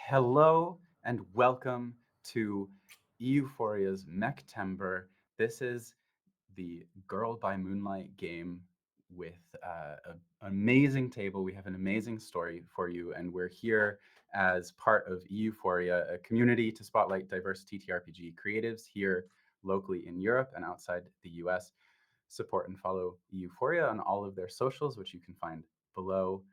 Hello and welcome to EUphoria's MECHtember. This is the Girl by Moonlight game with an amazing table. We have an amazing story for you, and we're here as part of EUphoria, a community to spotlight diverse TTRPG creatives here locally in Europe and outside the US. Support and follow EUphoria on all of their socials, which you can find below.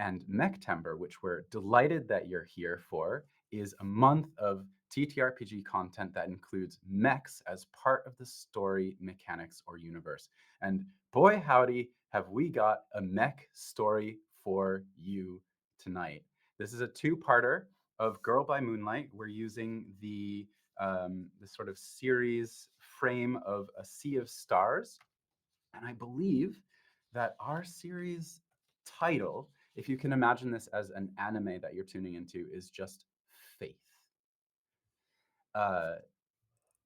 And MECHtember, which we're delighted that you're here for, is a month of TTRPG content that includes mechs as part of the story, mechanics, or universe. And boy, howdy, have we got a mech story for you tonight. This is a two-parter of Girl by Moonlight. We're using the sort of series frame of A Sea of Stars, and I believe that our series title, if you can imagine this as an anime that you're tuning into, is just Faith. Uh,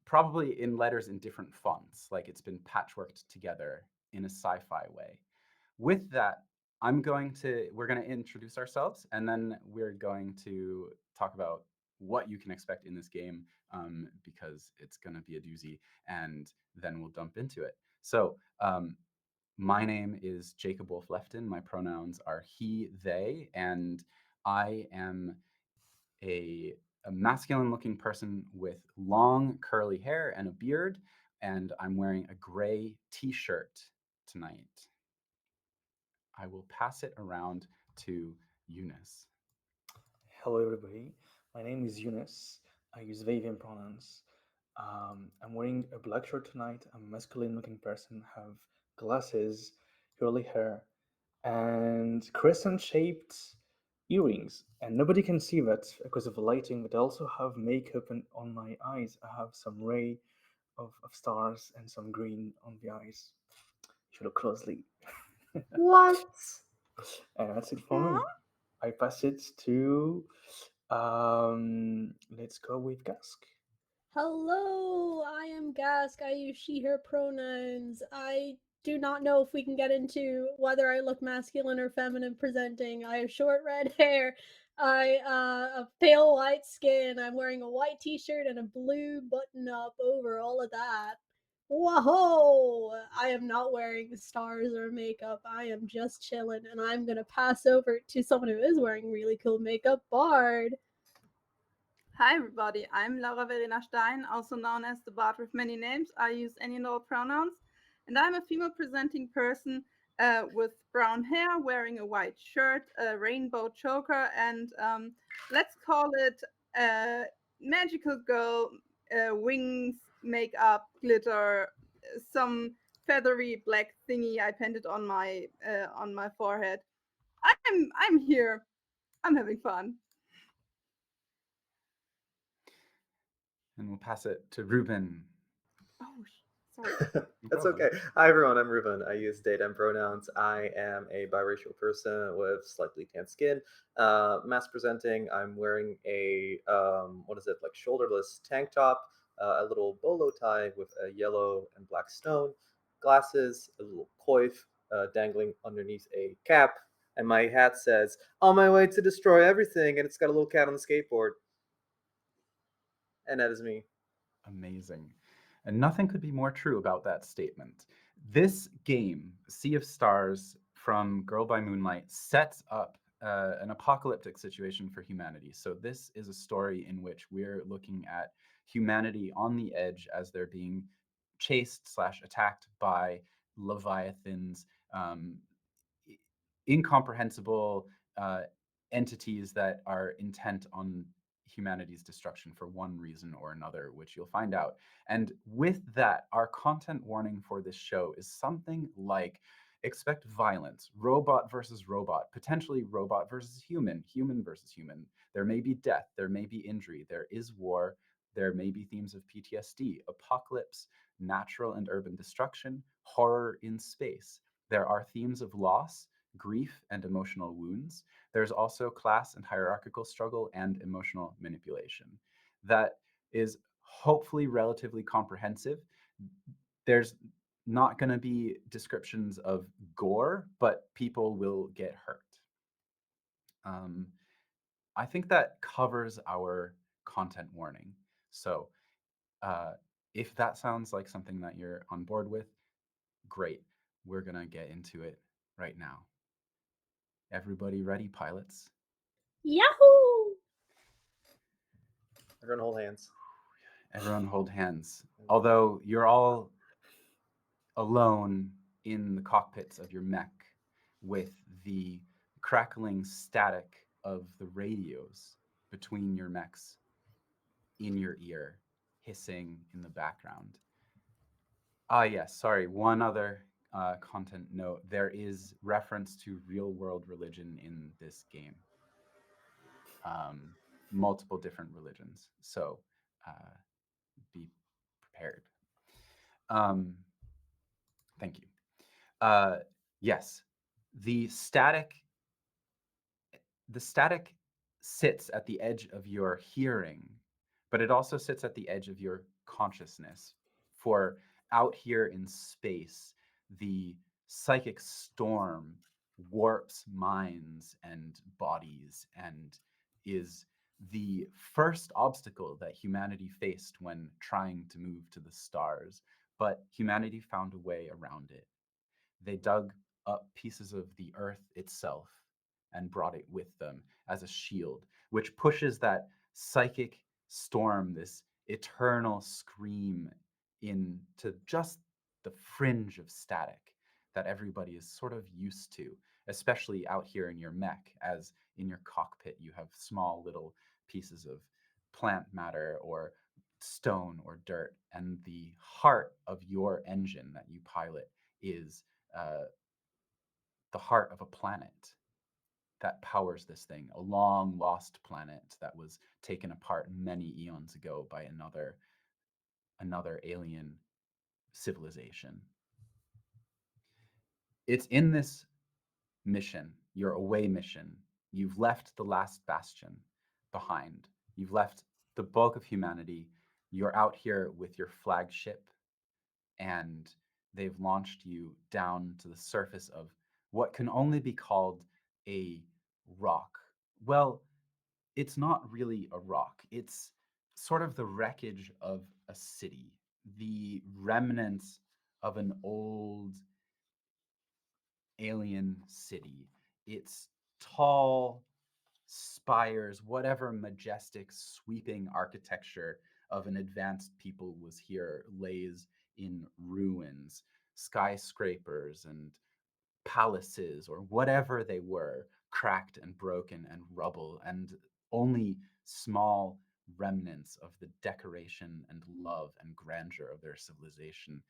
Probably in letters in different fonts, like it's been patchworked together in a sci-fi way. With that, we're going to introduce ourselves, and then we're going to talk about what you can expect in this game, because it's going to be a doozy, and then we'll jump into it. So, my name is Jacob Wolf Lefton. My pronouns are he, they, and I am a, a masculine looking person with long curly hair and a beard, and I'm wearing a gray t shirt tonight. I will pass it around to Eunice. Hello, everybody. My name is Eunice. I use they, them pronouns. I'm wearing a black shirt tonight. I'm a masculine looking person, have glasses, curly hair, and crescent shaped earrings. And nobody can see that because of the lighting, but I also have makeup on my eyes. I have some ray of stars and some green on the eyes. If you look closely. What? And that's it for me. I pass it to let's go with Gask. Hello, I am Gask. I use she, her pronouns. I do not know if we can get into whether I look masculine or feminine presenting. I have short red hair. I a pale white skin. I'm wearing a white t-shirt and a blue button up over all of that. Whoa! I am not wearing stars or makeup. I am just chilling, and I'm gonna pass over to someone who is wearing really cool makeup, Bard. Hi, everybody. I'm Laura Verena Stein, also known as the Bard with many names. I use any and all pronouns, and I'm a female presenting person with brown hair, wearing a white shirt, a rainbow choker, and let's call it magical girl, wings, makeup, glitter, some feathery black thingy I painted on my forehead. I'm here. I'm having fun. And we'll pass it to Ruben. Oh, sorry. No That's problem. okay. Hi everyone, I'm Ruben. I use they them pronouns. I am a biracial person with slightly tan skin. Mass presenting. I'm wearing a what is it, like shoulderless tank top, a little bolo tie with a yellow and black stone, glasses, a little coif dangling underneath a cap, and my hat says "On my way to destroy everything," and it's got a little cat on the skateboard, and that is me. Amazing. And nothing could be more true about that statement. This game, Sea of Stars from Girl by Moonlight, sets up an apocalyptic situation for humanity. So, this is a story in which we're looking at humanity on the edge as they're being chased slash attacked by Leviathans, um, incomprehensible uh, entities that are intent on humanity's destruction for one reason or another, which you'll find out. And with that, our content warning for this show is something like expect violence, robot versus robot, potentially robot versus human, human versus human. There may be death, there may be injury, there is war, there may be themes of PTSD, apocalypse, natural and urban destruction, horror in space. There are themes of loss, grief, and emotional wounds. There's also class and hierarchical struggle and emotional manipulation. That is hopefully relatively comprehensive. There's not going to be descriptions of gore, but people will get hurt. Um, I think that covers our content warning. So uh, if that sounds like something that you're on board with, great. We're going to get into it right now. Everybody ready, pilots? Yahoo! Everyone hold hands. Everyone hold hands. Although you're all alone in the cockpits of your mech with the crackling static of the radios between your mechs in your ear, hissing in the background. Ah, yes, sorry. One other content note. There is reference to real world religion in this game. Um, Multiple different religions. So uh, be prepared. Um, Thank you. Uh, yes, the static the static sits at the edge of your hearing, but it also sits at the edge of your consciousness. For out here in space, the psychic storm warps minds and bodies and is the first obstacle that humanity faced when trying to move to the stars. But humanity found a way around it. They dug up pieces of the earth itself and brought it with them as a shield, which pushes that psychic storm, this eternal scream, into just the fringe of static that everybody is sort of used to, especially out here in your mech, as in your cockpit you have small little pieces of plant matter or stone or dirt, and the heart of your engine that you pilot is uh, the heart of a planet that powers this thing, a long lost planet that was taken apart many eons ago by another alien civilization. It's in this mission, your away mission. You've left the last bastion behind. You've left the bulk of humanity. You're out here with your flagship, and they've launched you down to the surface of what can only be called a rock. Well, it's not really a rock. It's sort of the wreckage of a city, the remnants of an old alien city. It's tall spires, whatever majestic, sweeping architecture of an advanced people was here, lays in ruins. Skyscrapers and palaces, or whatever they were, cracked and broken and rubble, and only small remnants of the decoration and love and grandeur of their civilization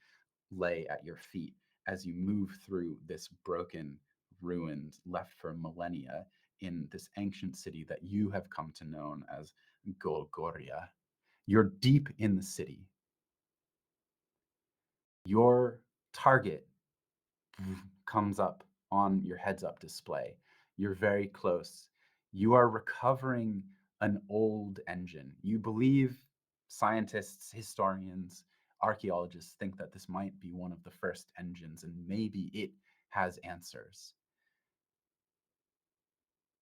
lay at your feet as you move through this broken, ruined, left for millennia in this ancient city that you have come to know as Golgoria. You're deep in the city. Your target comes up on your heads up display. You're very close. You are recovering an old engine. You believe scientists, historians, archaeologists think that this might be one of the first engines and maybe it has answers.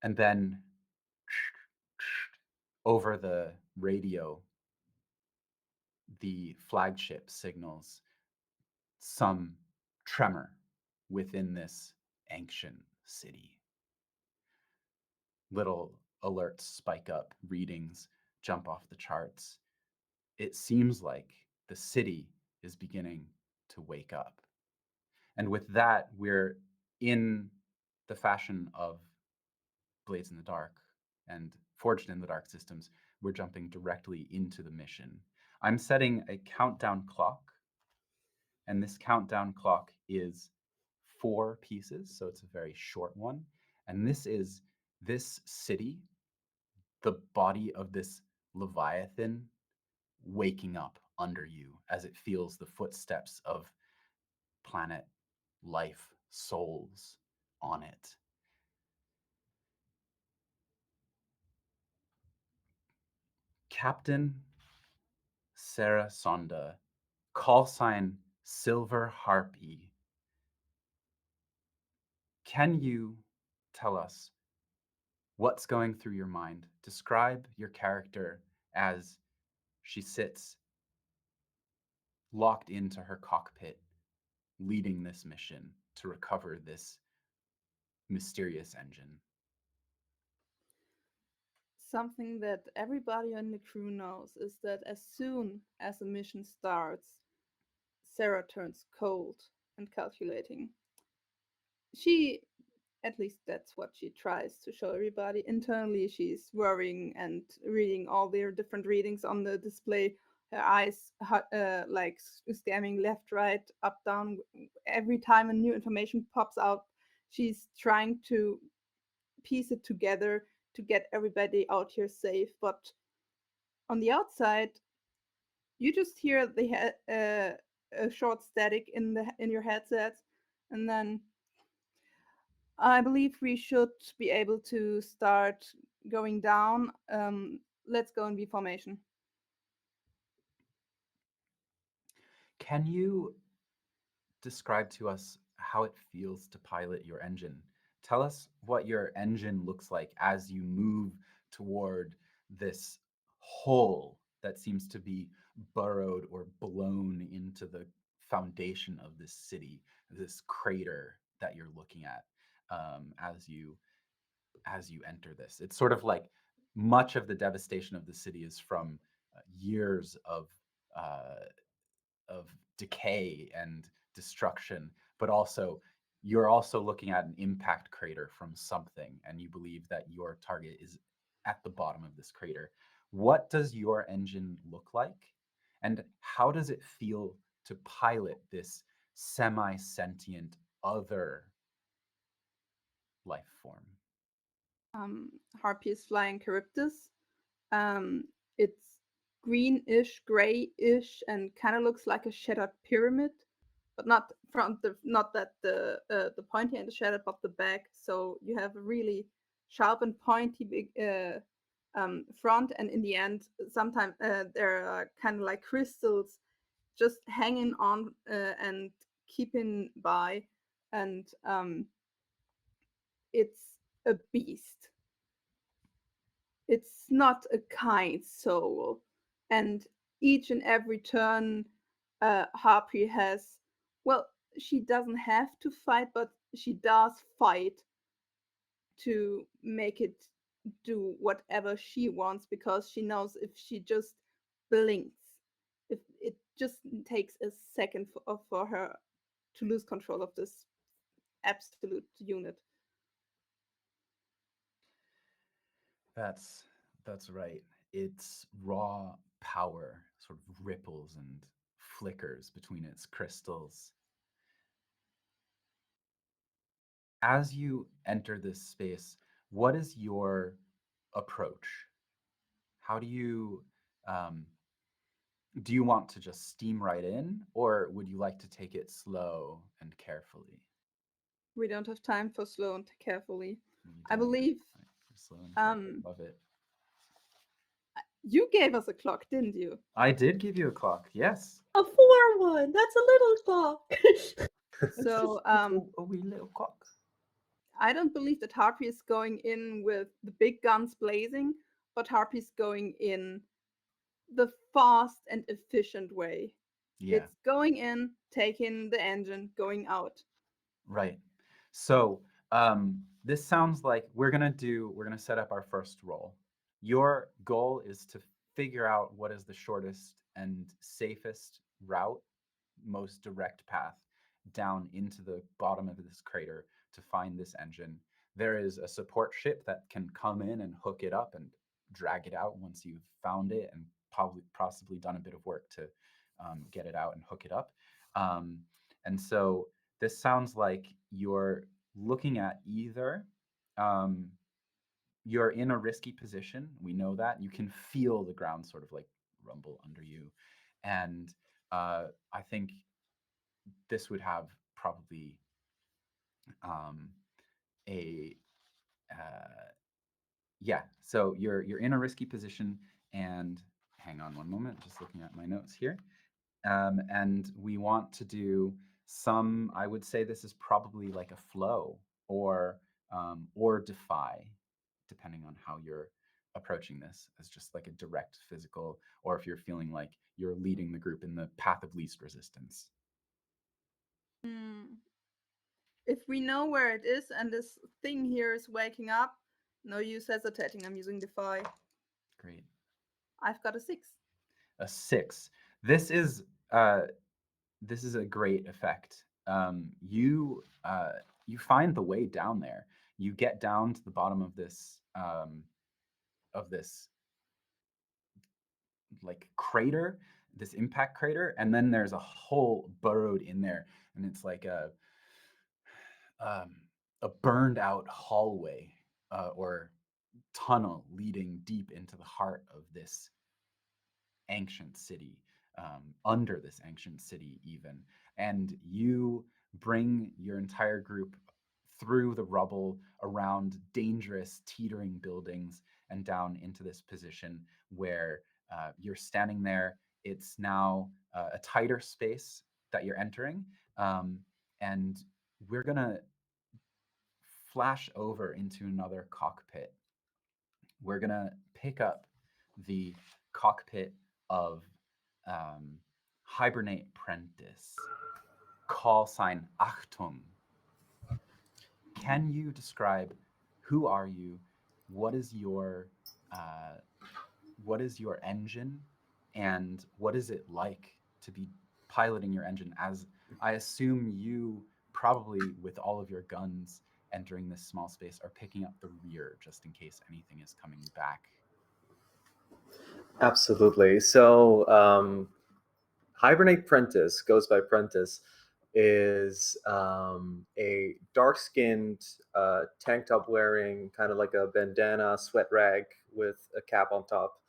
And then over the radio, the flagship signals some tremor within this ancient city. Little alerts spike up, readings jump off the charts. It seems like the city is beginning to wake up. And with that, we're in the fashion of Blades in the Dark and Forged in the Dark systems. We're jumping directly into the mission. I'm setting a countdown clock, and this countdown clock is 4 pieces, so it's a very short one. And this is this city, the body of this Leviathan, waking up under you as it feels the footsteps of planet life souls on it. Captain Sarah Sonda, call sign Silver Harpy. Can you tell us What's going through your mind? Describe your character as she sits locked into her cockpit, leading this mission to recover this mysterious engine. Something that everybody on the crew knows is that as soon as a mission starts, Sarah turns cold and calculating. She, at least that's what she tries to show everybody. Internally, she's worrying and reading all their different readings on the display. Her eyes like scanning left, right, up, down. Every time a new information pops out, she's trying to piece it together to get everybody out here safe. But on the outside, you just hear a short static in your headset, and then I believe we should be able to start going down. Let's go in V formation. Can you describe to us how it feels to pilot your engine? Tell us what your engine looks like as you move toward this hole that seems to be burrowed or blown into the foundation of this city, this crater that you're looking at as you enter this. It's sort of like much of the devastation of the city is from years uh, of decay and destruction, but also you're also looking at an impact crater from something, and you believe that your target is at the bottom of this crater. What does your engine look like, and how does it feel to pilot this semi-sentient other life form? Um, Harpy is flying Charybdis. Um, it's greenish, grayish, and kind of looks like a shattered pyramid, but not that the pointy end is shattered, but the back. So you have a really sharp and pointy big front, and in the end, sometimes there are kind of like crystals just hanging on and keeping by, and it's a beast. It's not a kind soul, and each and every turn Harpy has, well, she doesn't have to fight, but she does fight to make it do whatever she wants, because she knows if she just blinks, if it just takes a second for her to lose control of this absolute unit. That's that's right. Its raw power sort of ripples and flickers between its crystals. As you enter this space, what is your approach? How um, do you want to just steam right in, or would you like to take it slow and carefully? We don't have time for slow and carefully. You I don't. believe Right, slow and careful. um, Love it. you gave us a clock, didn't you? I did give you a clock. Yes. A 4-1. That's a little clock. So A wee little clock. I don't believe that Harpy is going in with the big guns blazing, but Harpy is going in the fast and efficient way. Yeah. It's going in, taking the engine, going out. Right. So this sounds like we're gonna set up our first roll. Your goal is to figure out what is the shortest and safest route, most direct path down into the bottom of this crater to find this engine. There is a support ship that can come in and hook it up and drag it out once you've found it and probably possibly done a bit of work to get it out and hook it up. Um, and so this sounds like you're looking at either um, you're in a risky position. We know that. You can feel the ground sort of like rumble under you. And I think this would have probably um, a yeah. So you're in a risky position, and hang on one moment. Just looking at my notes here, and we want to do some. I would say this is probably like a flow or defy depending on how you're approaching this, as just like a direct physical, or if you're feeling like you're leading the group in the path of least resistance. Hmm. If we know where it is and this thing here is waking up, no use hesitating. I'm using Defy. Great. I've got a 6. A 6. This is uh, this is a great effect. You find the way down there. You get down to the bottom of this like crater, this impact crater, and then there's a hole burrowed in there, and it's like a burned out hallway or tunnel leading deep into the heart of this ancient city, under this ancient city, even. And you bring your entire group through the rubble, around dangerous, teetering buildings, and down into this position where you're standing there. It's now a tighter space that you're entering. And we're going to flash over into another cockpit. We're going to pick up the cockpit of Hibernate Prentice, call sign Achtung. Can you describe who are you? What is your uh, what is your engine, and what is it like to be piloting your engine? As I assume you probably, with all of your guns entering this small space, are picking up the rear just in case anything is coming back. Absolutely. So, Hibernate Prentice goes by Prentice, is a dark-skinned, tank top wearing, kind of like a bandana sweat rag with a cap on top,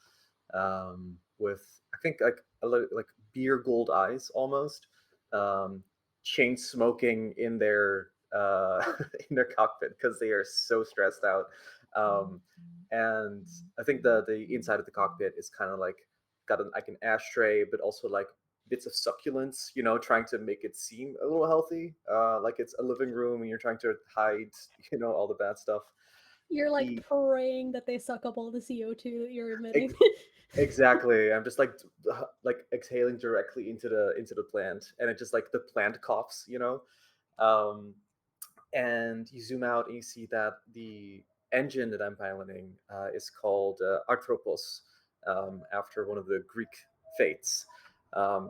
with I think like beer gold eyes almost, um, chain smoking in their in their cockpit because they are so stressed out. And I think the inside of the cockpit is kind of like got like an ashtray, but also like bits of succulents, trying to make it seem a little healthy, like it's a living room and you're trying to hide, all the bad stuff. You're like The praying that they suck up all the CO2 that you're emitting. Exactly. I'm just like exhaling directly into the plant, and it just like the plant coughs. Um, and you zoom out and you see that the engine that I'm piloting is called Arthropos, after one of the Greek fates.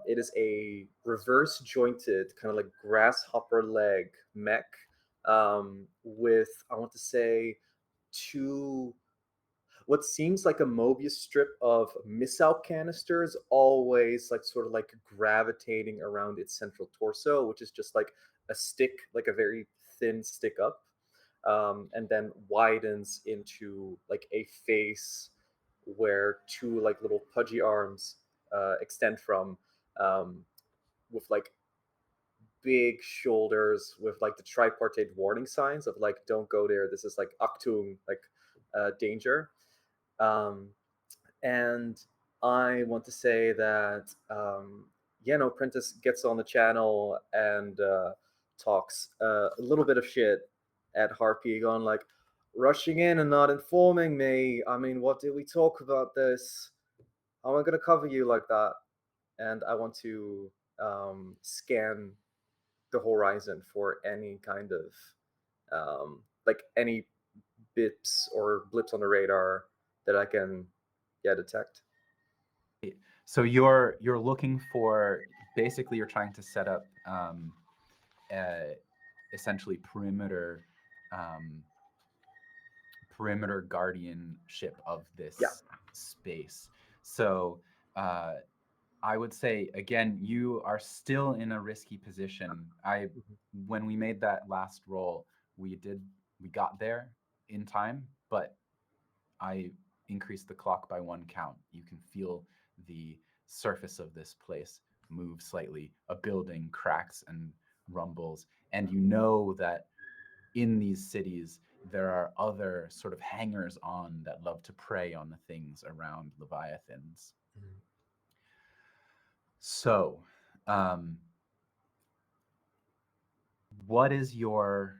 It is a reverse jointed, kind of like grasshopper leg mech, with, I want to say, two what seems like a Mobius strip of missile canisters, always like sort of like gravitating around its central torso, which is just like a stick, like a very thin stick up, and then widens into like a face where two like little pudgy arms extend from, um, with like big shoulders, with like the tripartite warning signs of like don't go there. This is like Achtung, like danger. Um, and I want to say that, Prentice gets on the channel and talks a little bit of shit at Harpy, going like, rushing in and not informing me. I mean, what did we talk about this? How am I going to cover you like that? And I want to scan the horizon for any kind of, like any bips or blips on the radar that I can, yeah, detect. So you're looking for, basically you're trying to set up uh, essentially um, perimeter guardianship of Yeah. this space. So uh, I would say again, you are still in a risky position. When we made that last roll, we got there in time, but I increased the clock by 1 count. You can feel the surface of this place move slightly. A building cracks and rumbles, and you know that in these cities there are other sort of hangers on that love to prey on the things around Leviathans. So, um, what is your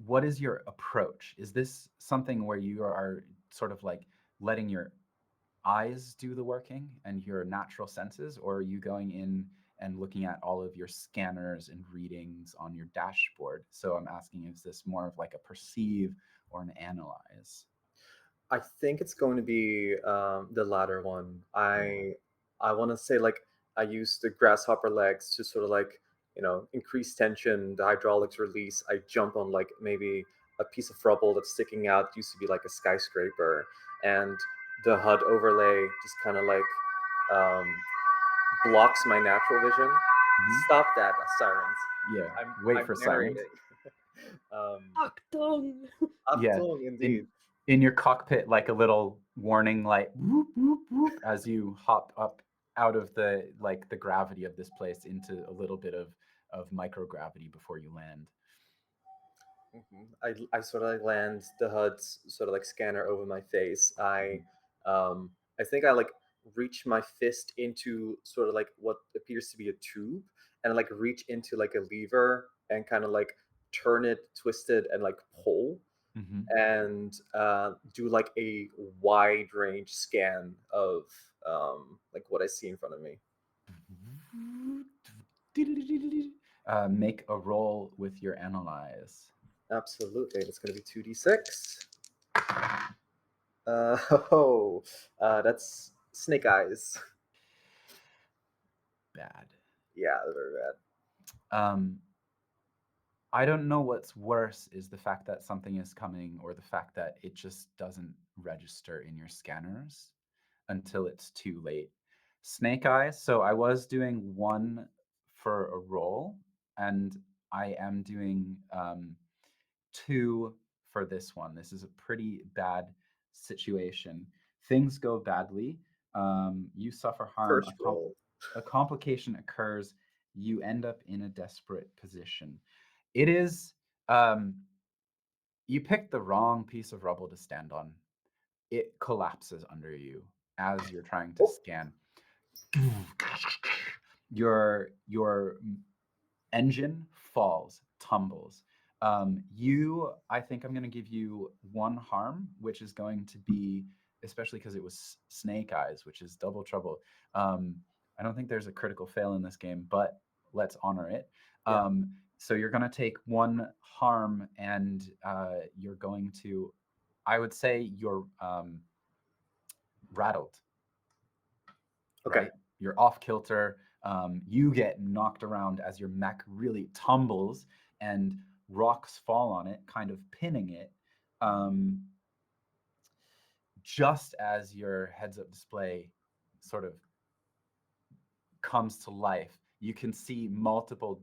what is your approach? Is this something where you are sort of like letting your eyes do the working and your natural senses, or are you going in and looking at all of your scanners and readings on your dashboard? So I'm asking, is this more of like a perceive or an analyze? I think it's going to be the latter one. I want to say like I use the grasshopper legs to sort of like increase tension. The hydraulics release. I jump on like maybe a piece of rubble that's sticking out. It used to be like a skyscraper, and the HUD overlay just kind of like um, blocks my natural vision. Mhm. Stop that, sirens! Yeah, I'm wait I'm for silence. narrating. um, Achtung! Yeah, Achtung, indeed. in your cockpit, like a little warning light, whoop whoop whoop, as you hop up out of the gravity of this place into a little bit of microgravity before you land. I sort of like land the HUD's sort of like scanner over my face. I think I like reach my fist into sort of like what appears to be a tube, and like reach into like a lever and kind of like turn it, twist it, and like pull, Mm-hmm. and do like a wide range scan of like what I see in front of me. Make a roll with your analyze. Absolutely, it's going to be 2d6. Oh, that's snake eyes. Bad. Yeah, they're very bad. Um, I don't know what's worse is the fact that something is coming or the fact that it just doesn't register in your scanners until it's too late. Snake eyes. So I was doing one for a roll, and I am doing two for this one. This is a pretty bad situation. Things go badly. You suffer harm. First roll. A complication occurs. You end up in a desperate position. It is. Um, you picked the wrong piece of rubble to stand on. It collapses under you as you're trying to Oh, scan. Your engine falls, tumbles. I think I'm going to give you one harm, which is going to be, especially because it was Snake Eyes, which is double trouble. Um, I don't think there's a critical fail in this game, but let's honor it. yeah. So you're going to take one harm, and you're going to, I would say, you're rattled, Okay. right? You're off kilter. You get knocked around as your mech really tumbles and rocks fall on it, kind of pinning it. Um, just as your heads up display sort of comes to life, you can see multiple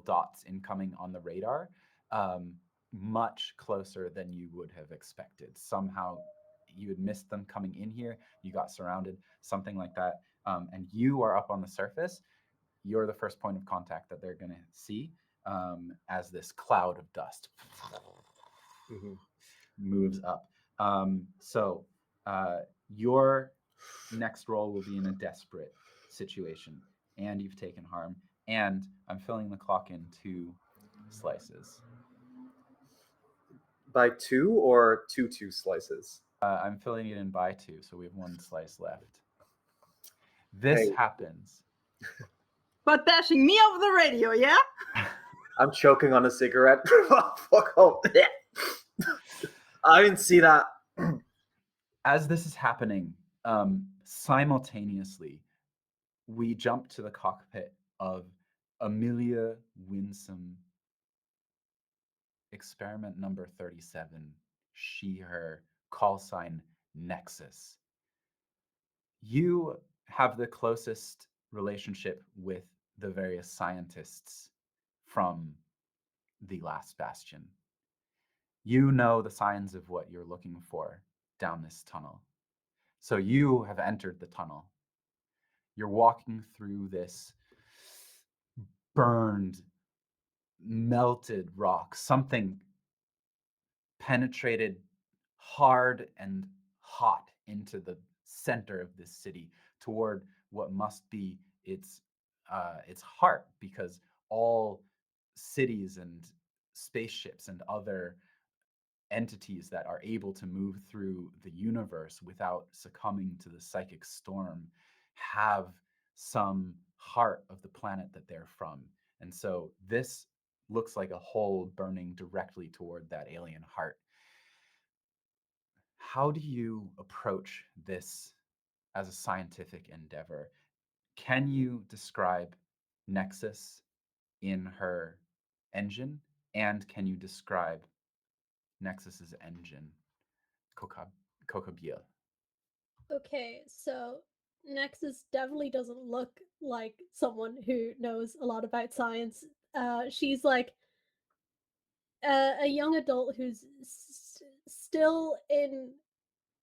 dots incoming on the radar, um, much closer than you would have expected. Somehow you had missed them coming in here, you got surrounded, something like that. And you are up on the surface. You're the first point of contact that they're going to see, as this cloud of dust Mm-hmm. moves up. So your next roll will be in a desperate situation, and you've taken harm. And I'm filling the clock in 2 slices. By two or two slices? I'm filling it in by 2, so we have 1 slice left. This Hey, happens. But bashing me over the radio, yeah? I'm choking on a cigarette. Fuck off. I didn't see that. As this is happening, simultaneously, we jump to the cockpit of Amelia Winsome, experiment number 37, she, her, call sign Nexus. You have the closest relationship with the various scientists from the last bastion. You know the signs of what you're looking for down this tunnel. So you have entered the tunnel. You're walking through this burned, melted rock. Something penetrated hard and hot into the center of this city toward what must be its heart, because all cities and spaceships and other entities that are able to move through the universe without succumbing to the psychic storm have some heart of the planet that they're from. And so this looks like a hole burning directly toward that alien heart. How do you approach this as a scientific endeavor? Can you describe Nexus in her engine? And can you describe Nexus's engine, Kokabia? Okay, so Nexus definitely doesn't look like someone who knows a lot about science. She's like a young adult who's still in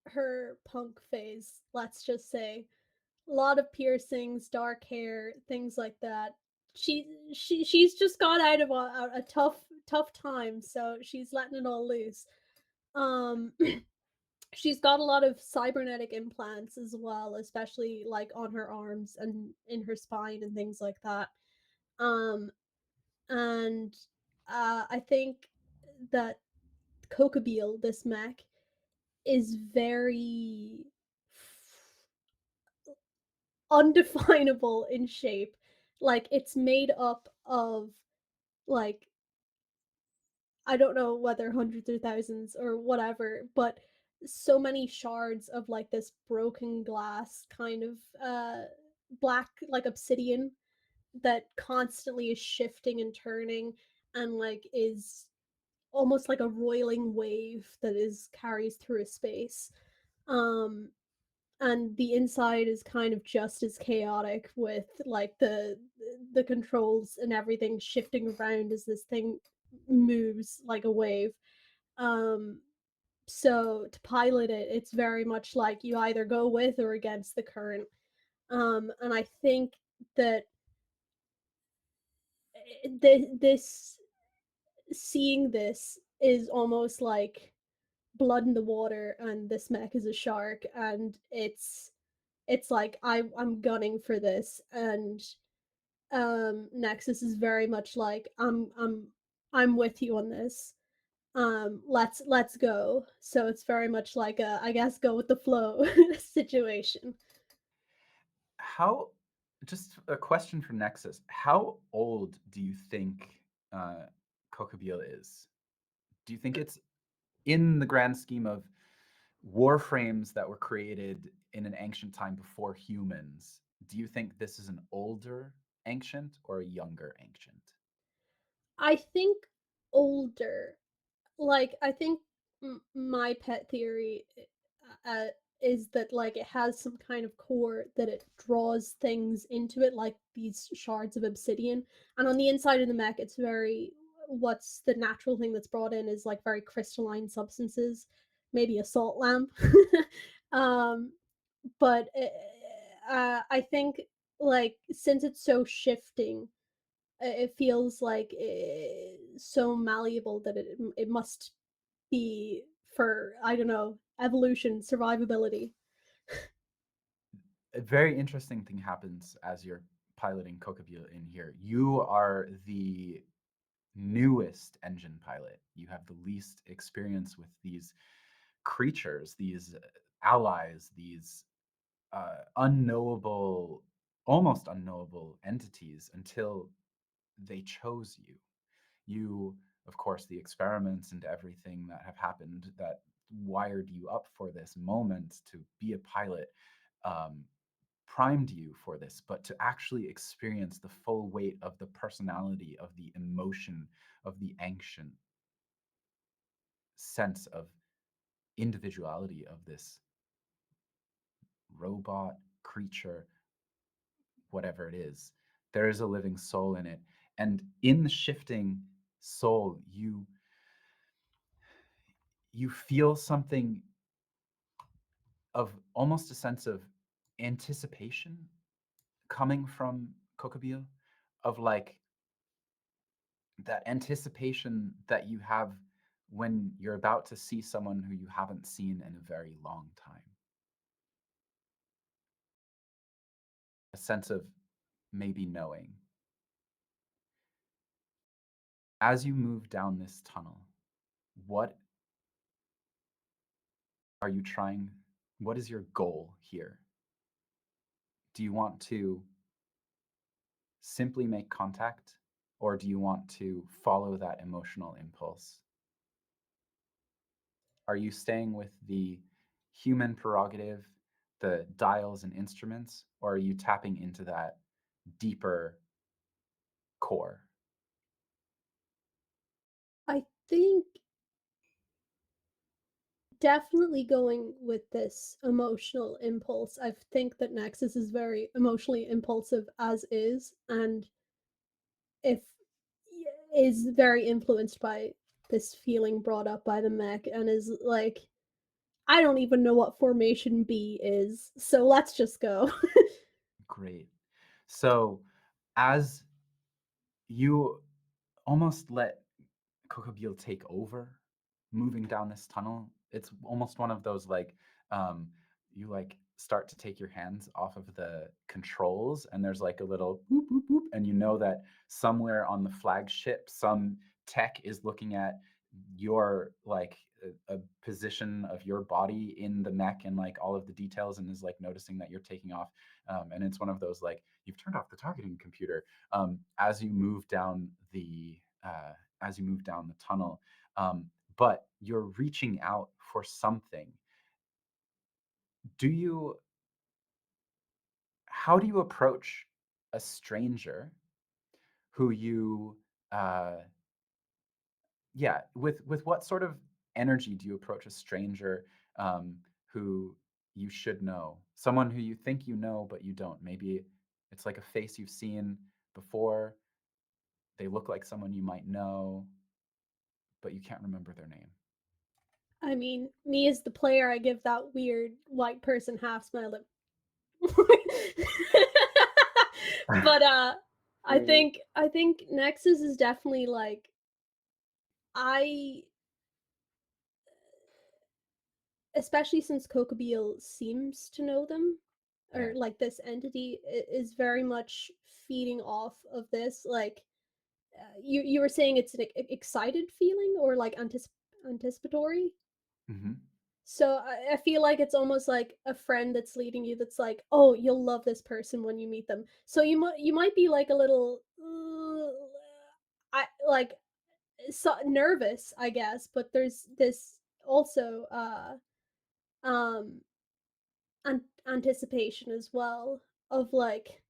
her punk phase, let's just say. A lot of piercings, dark hair, things like that. She's just got out of a tough time, so she's letting it all loose. Um she's got a lot of cybernetic implants as well, especially like on her arms and in her spine and things like that. Um and I think that Kokabeel, this mech, is very undefinable in shape. Like it's made up of like I don't know whether hundreds or thousands or whatever, but so many shards of like this broken glass kind of black like obsidian that constantly is shifting and turning and like is almost like a roiling wave that is carries through a space. Um and the inside is kind of just as chaotic with like the controls and everything shifting around as this thing moves like a wave. um so to pilot it, it's very much like you either go with or against the current. And I think that this seeing this is almost like blood in the water, and this mech is a shark, and it's like I'm gunning for this. And Nexus is very much like I'm with you on this. Let's go. So it's very much like a, I guess, go with the flow situation. How, just a question for Nexus, how old do you think uh, Kokabeel is? Do you think it's in the grand scheme of warframes that were created in an ancient time before humans? Do you think this is an older ancient or a younger ancient? I think older. Like I think my pet theory uh, is that like it has some kind of core that it draws things into it, like these shards of obsidian. And on the inside of the mech, it's very, what's the natural thing that's brought in is like very crystalline substances, maybe a salt lamp. um, but I think like since it's so shifting, it feels like so malleable that it must be for, I don't know, evolution, survivability. A very interesting thing happens as you're piloting Kokabeel in here. You are the newest engine pilot. You have the least experience with these creatures, these allies, these unknowable, almost unknowable entities until they chose you. You, of course, the experiments and everything that have happened that wired you up for this moment to be a pilot, um, primed you for this, but to actually experience the full weight of the personality, of the emotion, of the ancient sense of individuality of this robot creature, whatever it is, there is a living soul in it. And in the shifting soul, you feel something of almost a sense of anticipation coming from Kokabeel, of like that anticipation that you have when you're about to see someone who you haven't seen in a very long time. A sense of maybe knowing. As you move down this tunnel, what are you trying? What is your goal here? Do you want to simply make contact, or do you want to follow that emotional impulse? Are you staying with the human prerogative, the dials and instruments, or are you tapping into that deeper core? I think definitely going with this emotional impulse. I think that Nexus is very emotionally impulsive as is, and if is very influenced by this feeling brought up by the mech, and is like, I don't even know what formation B is, so let's just go. Great. So, as you almost let Kokobeel take over, moving down this tunnel, it's almost one of those like you like start to take your hands off of the controls, and there's like a little boop boop boop, and you know that somewhere on the flagship some tech is looking at your like a position of your body in the mech and like all of the details, and is like noticing that you're taking off, and it's one of those like you've turned off the targeting computer as you move down the tunnel, but you're reaching out for something. Do you How do you approach a stranger who you uh yeah, with what sort of energy do you approach a stranger who you should know, someone who you think you know but you don't? Maybe it's like a face you've seen before, they look like someone you might know but you can't remember their name. I mean, me as the player, I give that weird white person half smile. But I think Nexus is definitely like, I, especially since Kokobeel seems to know them, Yeah. or like this entity is very much feeding off of this. Like, you were saying it's an excited feeling, or like anticipatory. Mm-hmm. So I feel like it's almost like a friend that's leading you. That's like, oh, you'll love this person when you meet them. So you might be like a little, I like, so nervous, I guess. But there's this also um anticipation as well of like,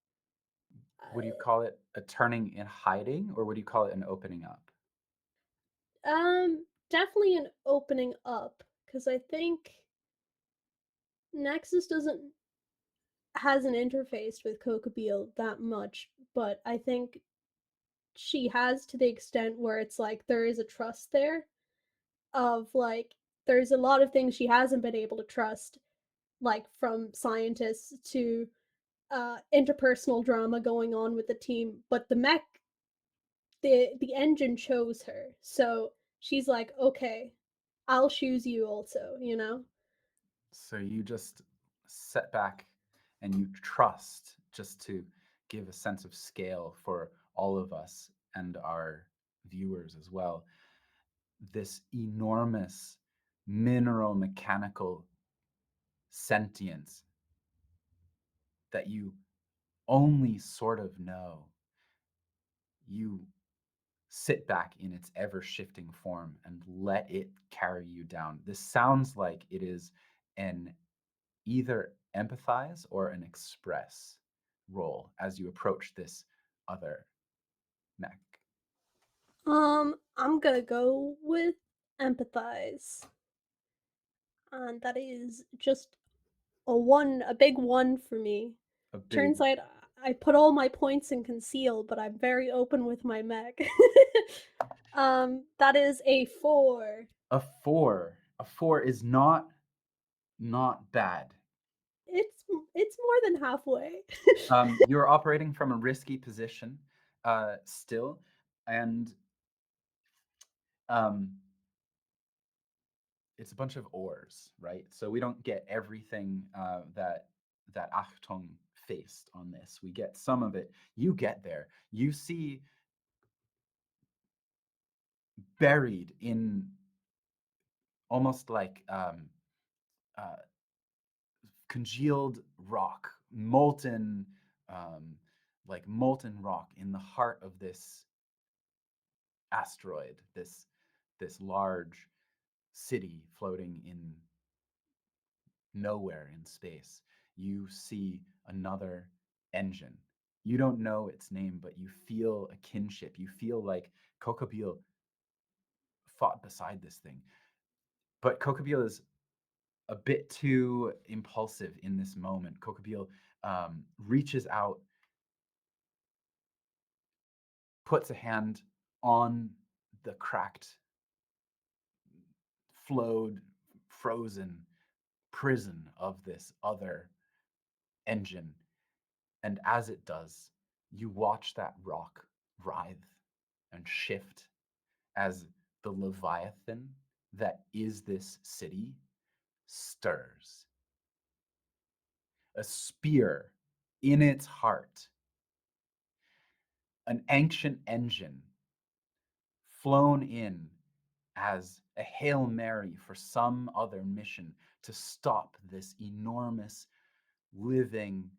Would you call it a turning in hiding, or would you call it an opening up? definitely an opening up, because I think Nexus doesn't has an interface with Kokobeel that much, but I think she has, to the extent where it's like there is a trust there, of like, there's a lot of things she hasn't been able to trust, like from scientists to interpersonal drama going on with the team, but the mech, the engine chose her, so she's like, okay, I'll choose you also. So you just set back and you trust, just to give a sense of scale for all of us and our viewers as well, this enormous mineral mechanical sentience that you only sort of know. You sit back in its ever shifting form and let it carry you down. This sounds like it is an either empathize or an express role as you approach this other mech. I'm gonna go with empathize, and that is just a big one for me. A big Turns out I put all my points in conceal, but I'm very open with my mech. That is a 4. a 4. A 4 is not bad. It's more than halfway. You're operating from a risky position still, and um, it's a bunch of ores, right? So we don't get everything that Achtung faced on this. We get some of it. You get there. You see buried in almost like uh, congealed rock, molten, um, like molten rock in the heart of this asteroid, this large city floating in nowhere in space. You see another engine. You don't know its name, but you feel a kinship. You feel like Kokobil fought beside this thing. But Kokobil is a bit too impulsive in this moment. Kokobil reaches out, puts a hand on the cracked, flowed, frozen prison of this other engine. And as it does, you watch that rock writhe and shift as the Leviathan that is this city stirs. A spear in its heart, an ancient engine flown in as a Hail Mary for some other mission to stop this enormous, living,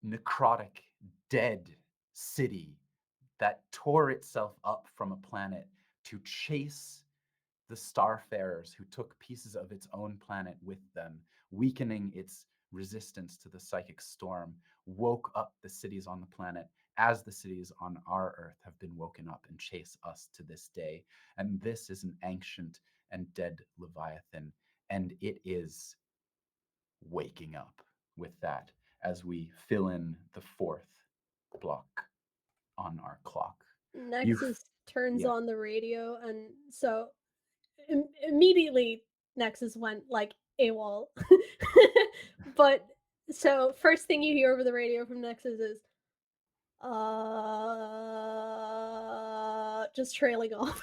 necrotic, dead city that tore itself up from a planet to chase the starfarers who took pieces of its own planet with them, weakening its resistance to the psychic storm, woke up the cities on the planet as the cities on our earth have been woken up and chase us to this day. And this is an ancient and dead Leviathan, and it is waking up with that as we fill in the fourth block on our clock. Nexus turns Yeah. on the radio, and so immediately Nexus went like AWOL. But so first thing you hear over the radio from Nexus is just trailing off.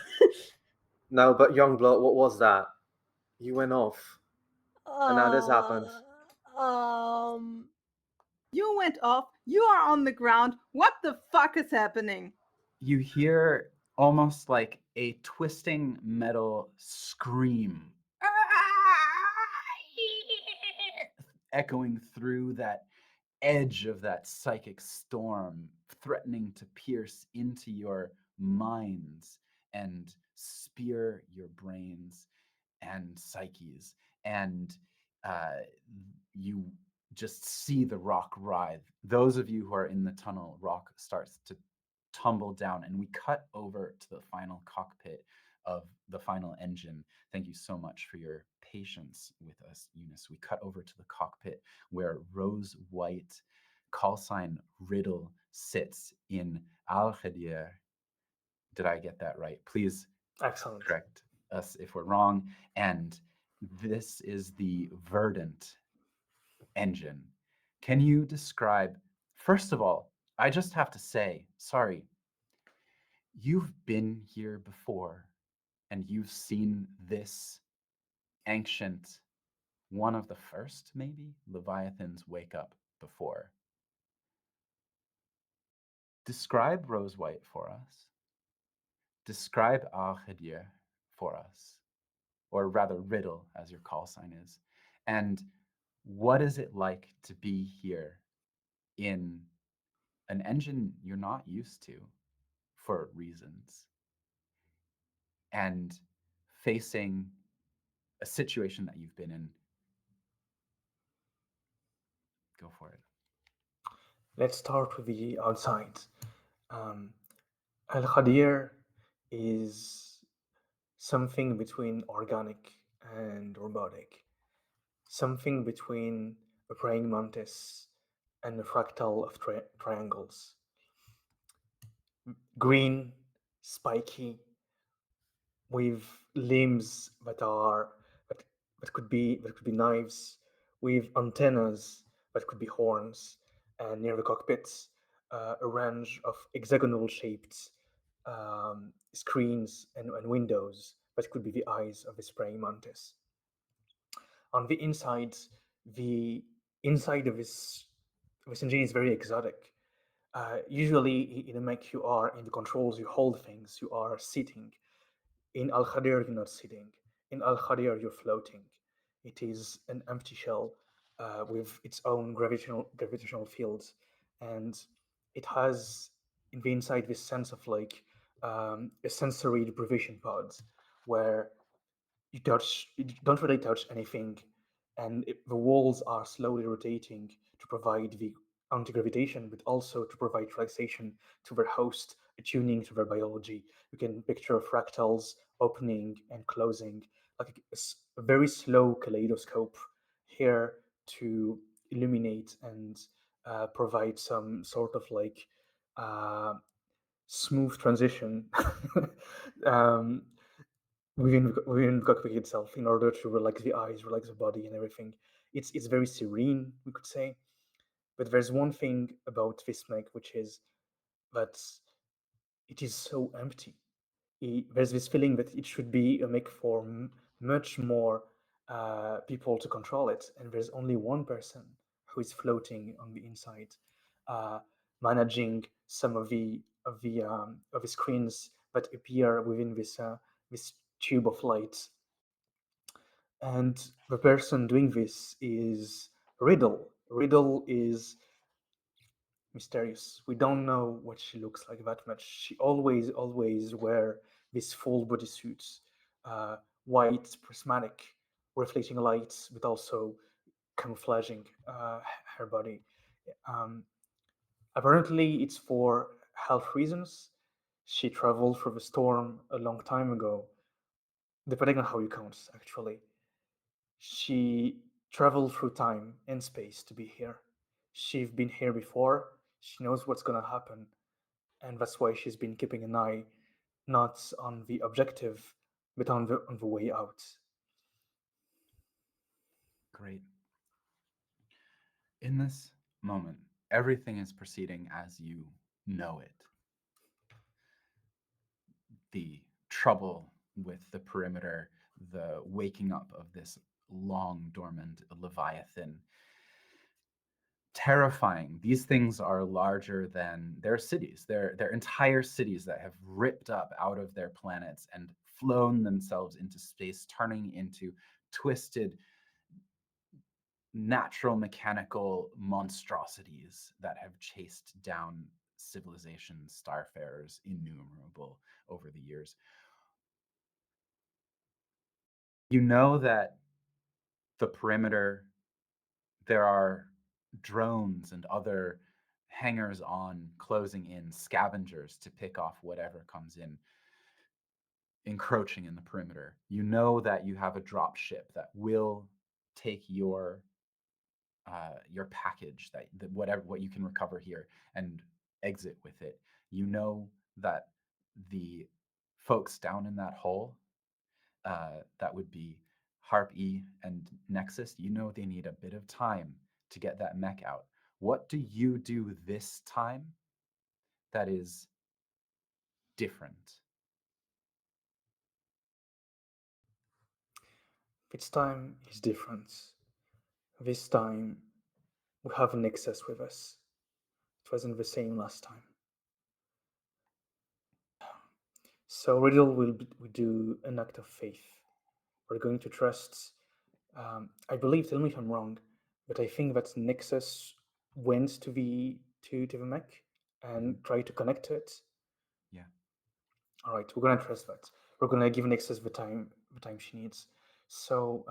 No, but Youngblood, what was that? You went off, and now this happened. Um You went off. You are on the ground. What the fuck is happening? You hear almost like a twisting metal scream echoing through that edge of that psychic storm, threatening to pierce into your minds and spear your brains and psyches. And uh, you just see the rock writhe. Those of you who are in the tunnel, rock starts to tumble down, and we cut over to the final cockpit of the final engine. Thank you so much for your patience with us, Eunice. We cut over to the cockpit where Rose White call sign Riddle sits in Al Khadir. Did I get that right? Please Excellent. correct us if we're wrong. And this is the Verdant engine. Can you describe, first of all, I just have to say, sorry, you've been here before and you've seen this ancient, one of the first, maybe, Leviathans wake up before. Describe Rose White for us. Describe Al-Khadir for us, or rather Riddle, as your call sign is. And what is it like to be here in an engine you're not used to for reasons, and facing a situation that you've been in? Go for it. Let's start with the outside. Um, Al Khadir is something between organic and robotic, something between a praying mantis and a fractal of triangles. Green, spiky, with limbs that could be knives, with antennas that could be horns, and near the cockpits, a range of hexagonal shaped screens and windows that could be the eyes of the praying mantis. On the inside of this engine is very exotic. Usually in a mech, you are in the controls, you hold things, you are sitting. In Al Khadir, you're not sitting. In Al Khadir, you're floating. It is an empty shell with its own gravitational fields, and it has in the inside this sense of like a sensory deprivation pod, where you don't really touch anything, and the walls are slowly rotating to provide the anti-gravitation, but also to provide relaxation to their host, attuning to their biology. You can picture fractals opening and closing, like a very slow kaleidoscope here to illuminate and provide some sort of like uh, smooth transition um, within the cockpit itself in order to relax the eyes, relax the body, and everything. It's very serene, we could say. But there's one thing about this mech, which is that it is so empty. There's this feeling that it should be a mech for much more people to control it, and there's only one person who is floating on the inside, uh, managing some of the screens that appear within this tube of light. And the person doing this is Riddle. Riddle is mysterious. We don't know what she looks like that much. She always wear these full bodysuits, uh, white, prismatic, reflecting lights, but also camouflaging her body. Um, Apparently, it's for health reasons. She traveled through the storm a long time ago, depending on how you count, actually. She traveled through time and space to be here. She's been here before. She knows what's gonna happen, and that's why she's been keeping an eye not on the objective, but on the way out. Great. In this moment, everything is proceeding as you know it. The trouble with the perimeter, the waking up of this long dormant Leviathan, terrifying. These things are larger than their cities. They're entire cities that have ripped up out of their planets and flown themselves into space, turning into twisted natural mechanical monstrosities that have chased down civilizations, starfarers, innumerable over the years. You know that the perimeter, there are drones and other hangers on closing in, scavengers to pick off whatever comes in, encroaching in the perimeter. You know that you have a drop ship that will take your package, that whatever what you can recover here, and exit with it. You know that the folks down in that hole, that would be Harp E and Nexus, you know they need a bit of time to get that mech out. What do you do this time that is different? This time is different. This time we have an excess with us. It wasn't the same last time. So Riddle will do an act of faith. We're going to trust. I believe. Tell me if I'm wrong, but I think that Nexus went to the mech and tried to connect to it. Yeah. All right, we're gonna trust that. We're gonna give Nexus the time she needs. So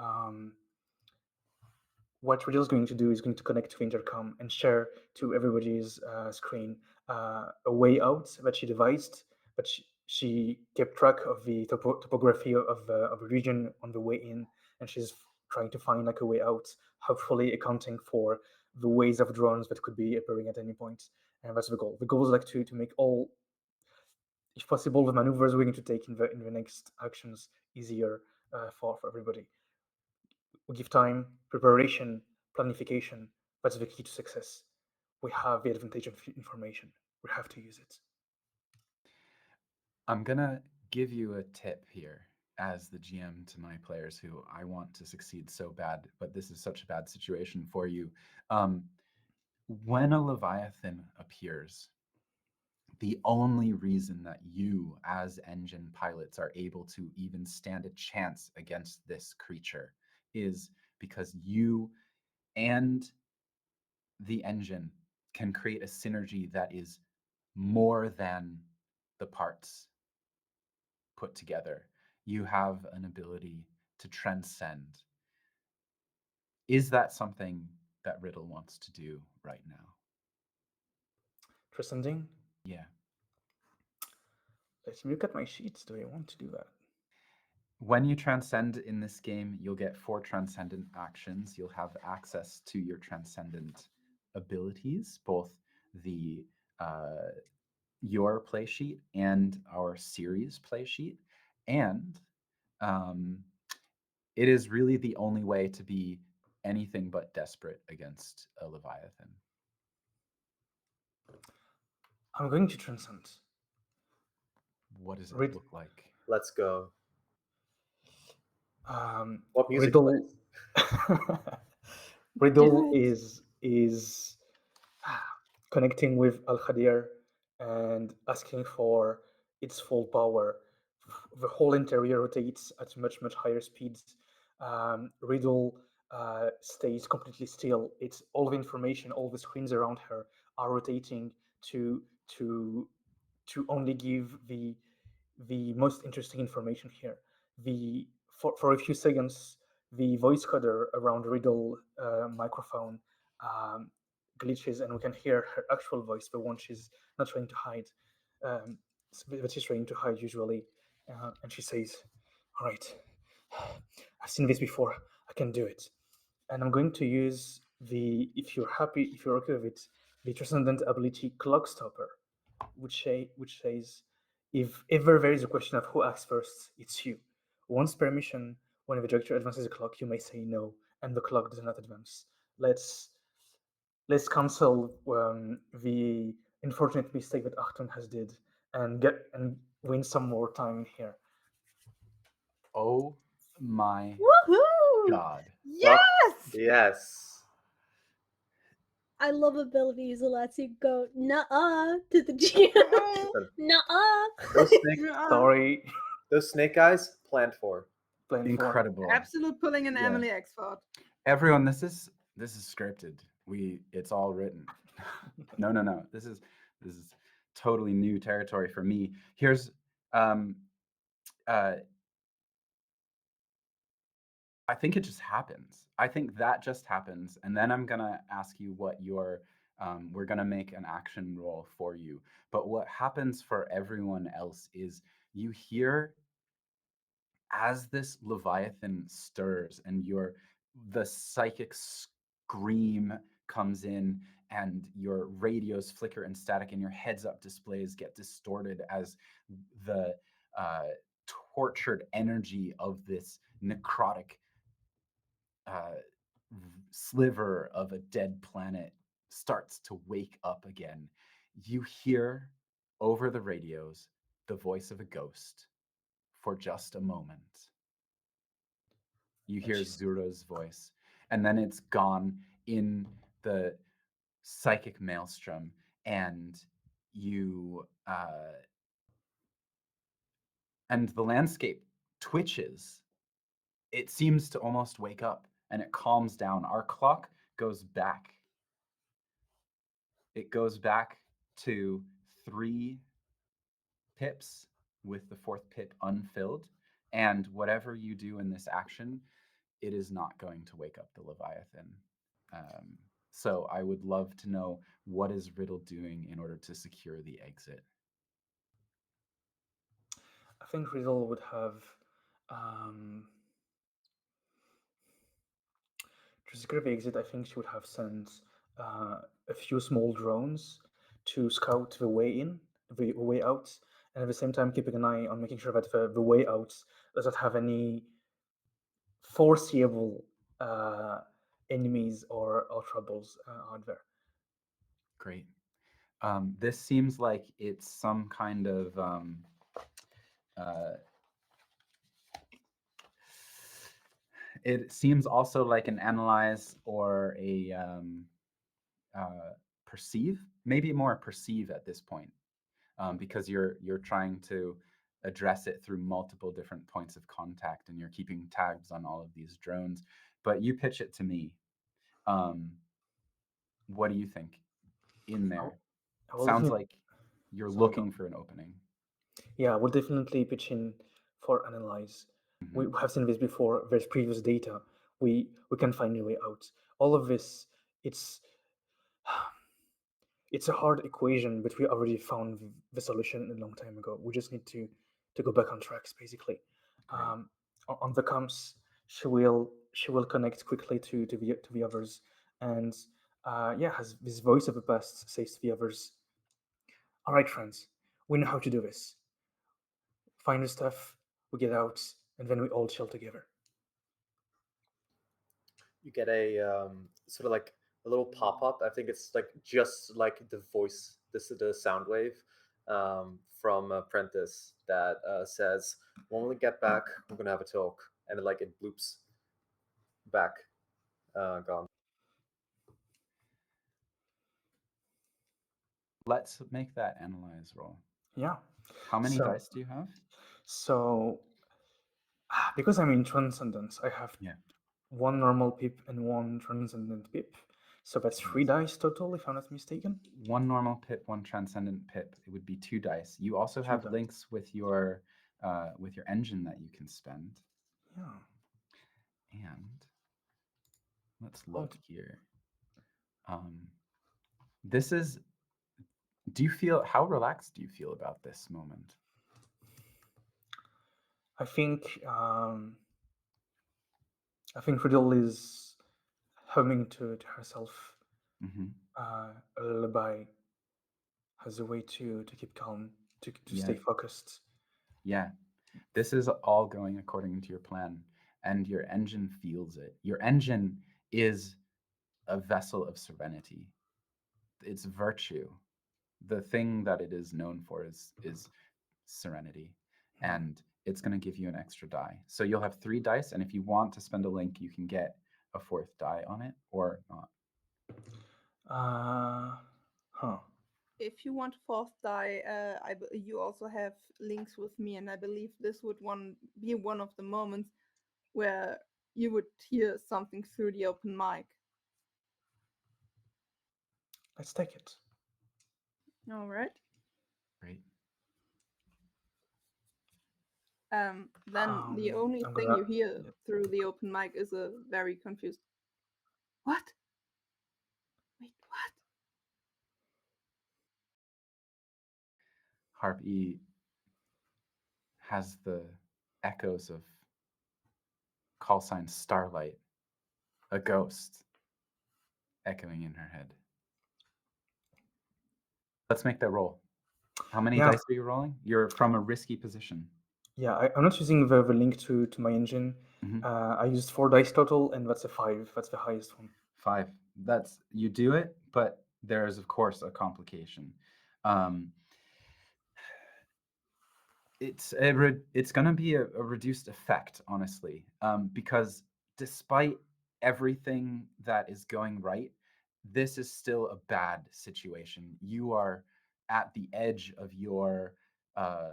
what Riddle's going to do is going to connect to intercom and share to everybody's screen a way out that she devised, but she kept track of the topography of the region on the way in, and she's trying to find like a way out, hopefully accounting for the waves of drones that could be appearing at any point. And that's the goal. The goal is like to make all, if possible, the maneuvers we're going to take in the next actions easier for everybody. We give time, preparation, planification. That's the key to success. We have the advantage of information. We have to use it. I'm gonna give you a tip here as the GM to my players who I want to succeed so bad, but this is such a bad situation for you. Um, when a Leviathan appears, the only reason that you, as engine pilots, are able to even stand a chance against this creature is because you and the engine can create a synergy that is more than the parts put together. You have an ability to transcend. Is that something that Riddle wants to do right now? Transcending. Yeah. Let me look at my sheets. Do I want to do that? When you transcend in this game, you'll get 4 transcendent actions. You'll have access to your transcendent abilities, both the your play sheet and our series play sheet. And it is really the only way to be anything but desperate against a Leviathan. I'm going to transcend. What does it Rid- look like? Let's go. What music Riddle. Riddle Do it. is connecting with Al Khadir and asking for its full power. The whole interior rotates at much higher speeds. Riddle stays completely still. It's all the information, all the screens around her are rotating to to to only give the most interesting information here. The for a few seconds, the voice coder around Riddle microphone um, glitches, and we can hear her actual voice, the one she's not trying to hide, but she's trying to hide usually. And she says, "All right, I've seen this before. I can do it." And I'm going to use the, if you're okay with it, the transcendent ability Clock Stopper, which says, if ever there is a question of who acts first, it's you. Once permission, when the director advances the clock, you may say no, and the clock does not advance. Let's cancel the unfortunate mistake that Achtung has did and win some more time here. Oh my Woohoo! God. Fuck Yes! yes. I love abilities that lets you go nuh-uh to the GM. Listen, Nuh-uh. those snake, Sorry, those snake eyes planned for. plan for. Incredible. Absolute pulling an Yeah. Emily Exford. Everyone, this is scripted. It's all written. No. This is totally new territory for me. Here's I think it just happens. I think that just happens, and then I'm gonna ask you what your we're gonna make an action roll for you. But what happens for everyone else is you hear as this Leviathan stirs and the psychic scream comes in and your radios flicker and static and your heads up displays get distorted as the uh, tortured energy of this necrotic sliver of a dead planet starts to wake up again. You hear over the radios the voice of a ghost for just a moment. You And hear she's Zura's voice, and then it's gone in the psychic maelstrom, and you and the landscape twitches. It seems to almost wake up, and it calms down. Our clock goes back. It goes back to 3 pips with the 4th pip unfilled, and whatever you do in this action, it is not going to wake up the Leviathan. So I would love to know, what is Riddle doing in order to secure the exit? I think Riddle would have um, to secure the exit. I think she would have sent a few small drones to scout the way in, the way out, and at the same time keeping an eye on making sure that the way out doesn't have any foreseeable enemies or troubles out there. Great. This seems like it's some kind of uh, it seems also like an analyze or a perceive, maybe more perceive at this point, because you're trying to address it through multiple different points of contact, and you're keeping tabs on all of these drones. But you pitch it to me. Um, what do you think in I, there? I will Sounds definitely. like you're Sorry, go. looking for an opening. Yeah, we'll definitely pitch in for analyze. We Mhm. have seen this before. There's previous data. We can find a way out. All of this, it's it's a hard equation, but we already found the solution a long time ago. We just need to go back on tracks, basically. Great. On the comms, she will connect quickly to the others, and yeah, has this voice of the past says to the others, "All right, friends, we know how to do this. Find the stuff, we get out, and then we all chill together." You get a sort of like a little pop up. I think it's like just like the voice, this is the sound wave from Apprentice that says, "When we get back, we're gonna have a talk," and it bloops back, gone. Let's make that analyze roll. Yeah. How many So dice do you have? so because I'm in transcendence, I have Yeah. one normal pip and one transcendent pip. So that's three Yes. dice total, if I'm not mistaken. One normal pip, one transcendent pip. It would be 2 dice. You also Two have dice. links with your engine that you can spend. Yeah. And let's Oh, look here. This is. Do you feel how relaxed do you feel about this moment? I think um, I think Riddle is humming to herself Mm-hmm. a lullaby as a way to keep calm, to Yeah, stay focused. yeah. This is all going according to your plan, and your engine feels it. Your engine is a vessel of serenity. It's virtue. The thing that it is known for is serenity, and it's going to give you an extra die. So you'll have 3 dice, and if you want to spend a link, you can get a 4th die on it or not. Huh. If you want fourth die, you also have links with me, and I believe this would be one of the moments where you would hear something through the open mic. Let's take it. All right. Great. Then the only I'm thing gonna. you hear through the open mic is a very confused, "What? Wait, what?" Harp E has the echoes of call sign Starlight, a ghost, echoing in her head. Let's make that roll. How many Yeah, dice are you rolling? You're from a risky position. yeah. I'm not using the link to my engine. Mhm. I used 4 dice total, and that's a 5. That's the highest one. 5. That's you do it, but there is of course a complication. Um, it's going to be a reduced effect, honestly, because despite everything that is going right, this is still a bad situation. You are at the edge of your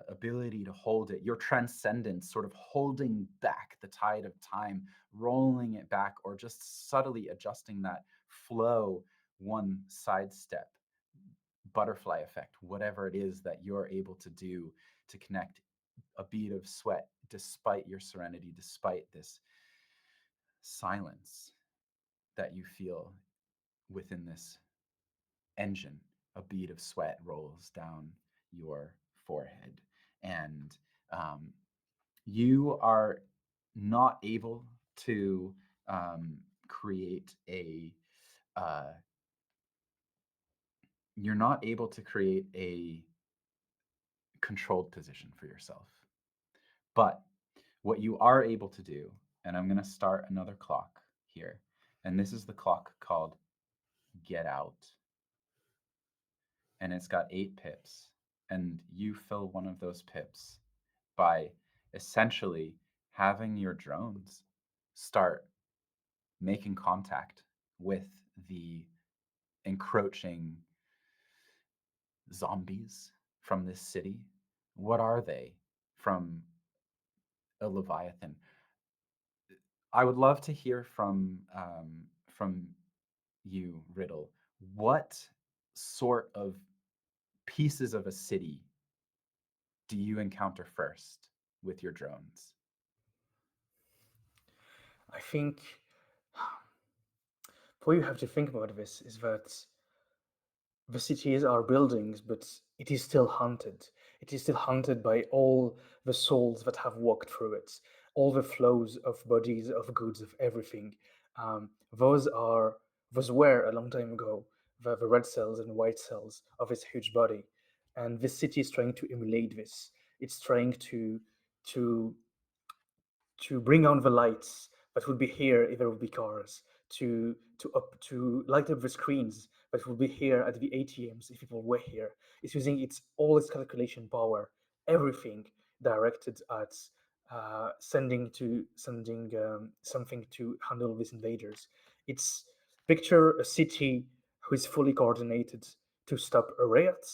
ability to hold it, your transcendence, sort of holding back the tide of time, rolling it back, or just subtly adjusting that flow one sidestep, butterfly effect, whatever it is that you're able to do to connect a bead of sweat despite your serenity, despite this silence that you feel within this engine. A bead of sweat rolls down your forehead, and um, you are not able to create a uh, you're not able to create a controlled position for yourself. But what you are able to do, and I'm going to start another clock here, and this is the clock called Get Out, and it's got 8 pips, and you fill one of those pips by essentially having your drones start making contact with the encroaching zombies from this city? What are they from a Leviathan? I would love to hear from you, Riddle. What sort of pieces of a city do you encounter first with your drones? I think what you have to think about this is that the cities are buildings, but it is still haunted. It is still haunted by all the souls that have walked through it, all the flows of bodies, of goods, of everything. Those were a long time ago the red cells and white cells of this huge body, and this city is trying to emulate this. It's trying to to bring on the lights that would be here if there would be cars, to light up the screens that would be here at the ATMs if people were here. It's using its calculation power, everything directed at sending something to handle these invaders. It's picture a city who is fully coordinated to stop a riot,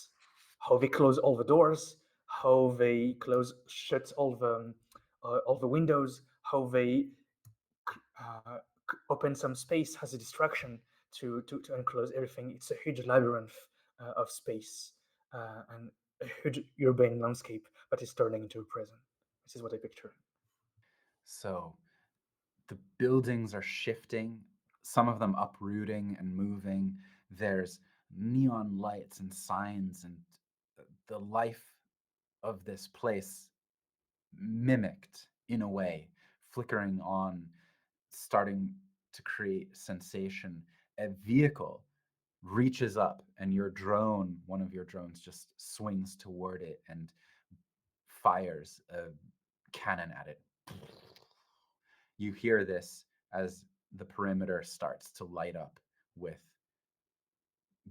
how they close all the doors, how they close shut all the windows, how they uh, open some space as a distraction to enclose everything. It's a huge labyrinth of space and a huge urban landscape that is turning into a prison. This is what I picture. So the buildings are shifting, some of them uprooting and moving. There's neon lights and signs, and the life of this place mimicked in a way, flickering on, starting to create sensation. A vehicle reaches up, and your drone, one of your drones, just swings toward it and fires a cannon at it. You hear this as the perimeter starts to light up with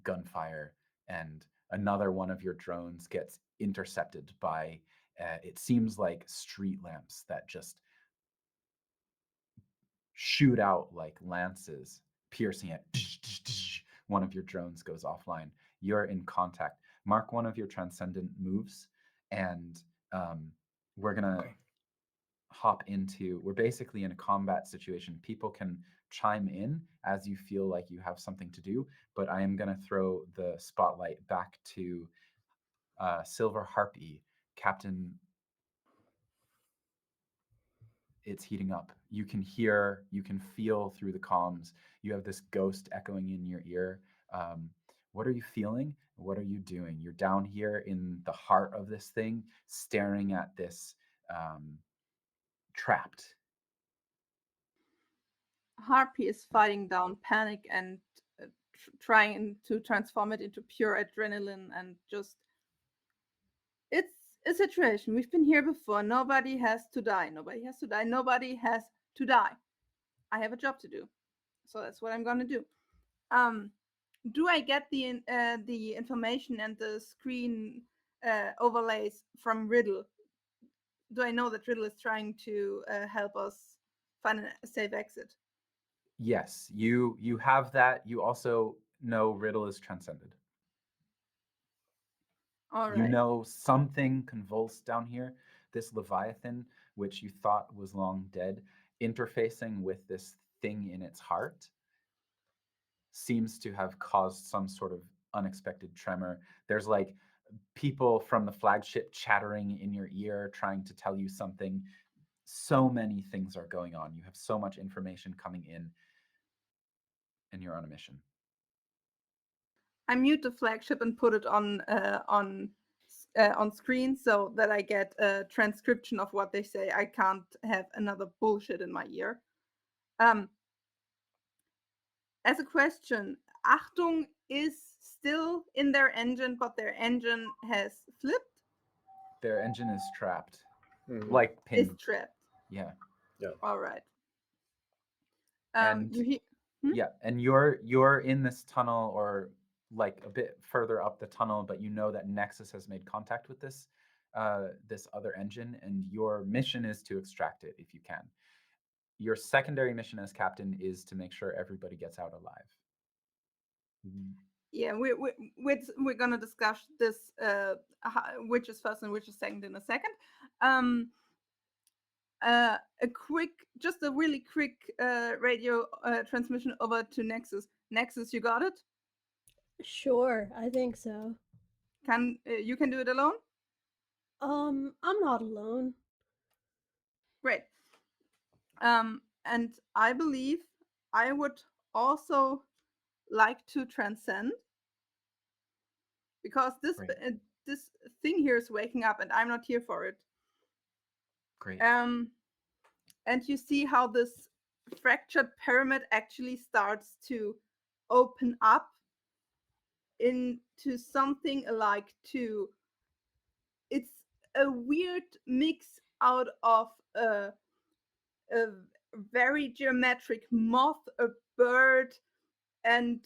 gunfire, and another one of your drones gets intercepted by it seems like street lamps that just shoot out like lances, piercing it. One of your drones goes offline. You're in contact. Mark one of your transcendent moves, and we're gonna Okay. hop into. We're basically in a combat situation. People can chime in as you feel like you have something to do, but I am gonna throw the spotlight back to Silver Harpy, Captain. It's heating up. You can hear, you can feel through the comms. You have this ghost echoing in your ear. What are you feeling? What are you doing? You're down here in the heart of this thing, staring at this trapped. Harpy is fighting down panic and trying to transform it into pure adrenaline and just. It's a situation. We've been here before. Nobody has to die. Nobody has to die. Nobody has to die. I have a job to do. So that's what I'm going to do. Um, do I get the information and the screen overlays from Riddle? Do I know that Riddle is trying to help us find a safe exit? Yes, you have that. You also know Riddle is transcended. All You right. know something convulsed down here. This Leviathan, which you thought was long dead, interfacing with this thing in its heart, seems to have caused some sort of unexpected tremor. There's like people from the flagship chattering in your ear, trying to tell you something. So many things are going on. You have so much information coming in, and you're on a mission. I mute the flagship and put it on screen so that I get a transcription of what they say. I can't have another bullshit in my ear. As a question, Achtung is still in their engine, but their engine has flipped. Their engine is trapped, Mhm. like Is pinned. trapped. Yeah. All right. And You hear? yeah, and you're in this tunnel, or like a bit further up the tunnel, but you know that Nexus has made contact with this other engine, and your mission is to extract it if you can. Your secondary mission as captain is to make sure everybody gets out alive. Yeah, we're gonna discuss this which is first and which is second in a second. Um, a quick, just a really quick radio transmission over to Nexus. Nexus, you got it? Sure, I think so. Can you can do it alone? I'm not alone. Great. And I believe I would also like to transcend because Great. this thing here is waking up and I'm not here for it. Great. And you see how this fractured pyramid actually starts to open up into something like two. It's a weird mix out of a very geometric moth, a bird, and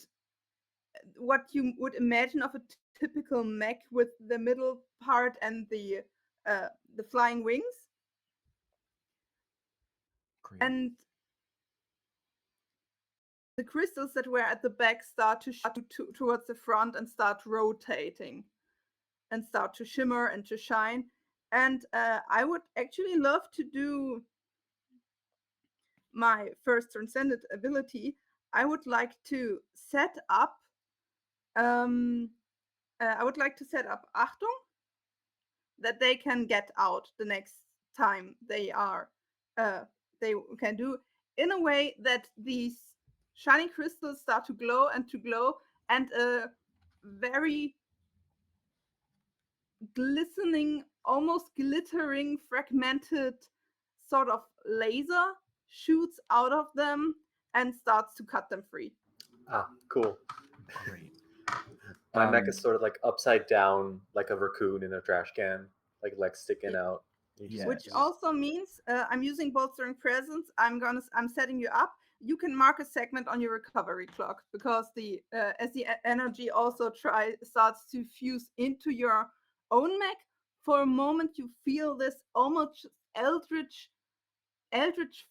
what you would imagine of a typical mech with the middle part and the flying wings. Great. And the crystals that were at the back start to towards the front and start rotating and start to shimmer and to shine. And I would actually love to do my first transcendent ability. I would like to set up. I would like to set up Achtung, that they can get out the next time they can do, in a way that these shining crystals start to glow and to glow, and a very glistening, almost glittering, fragmented sort of laser shoots out of them and starts to cut them free. Ah, cool. Great. My mech is sort of like upside down, like a raccoon in a trash can, like legs sticking out. Yeah. Which Yes. also means I'm using bolstering presence. I'm setting you up. You can mark a segment on your recovery clock because the as the energy also starts to fuse into your own mech. For a moment, you feel this almost eldritch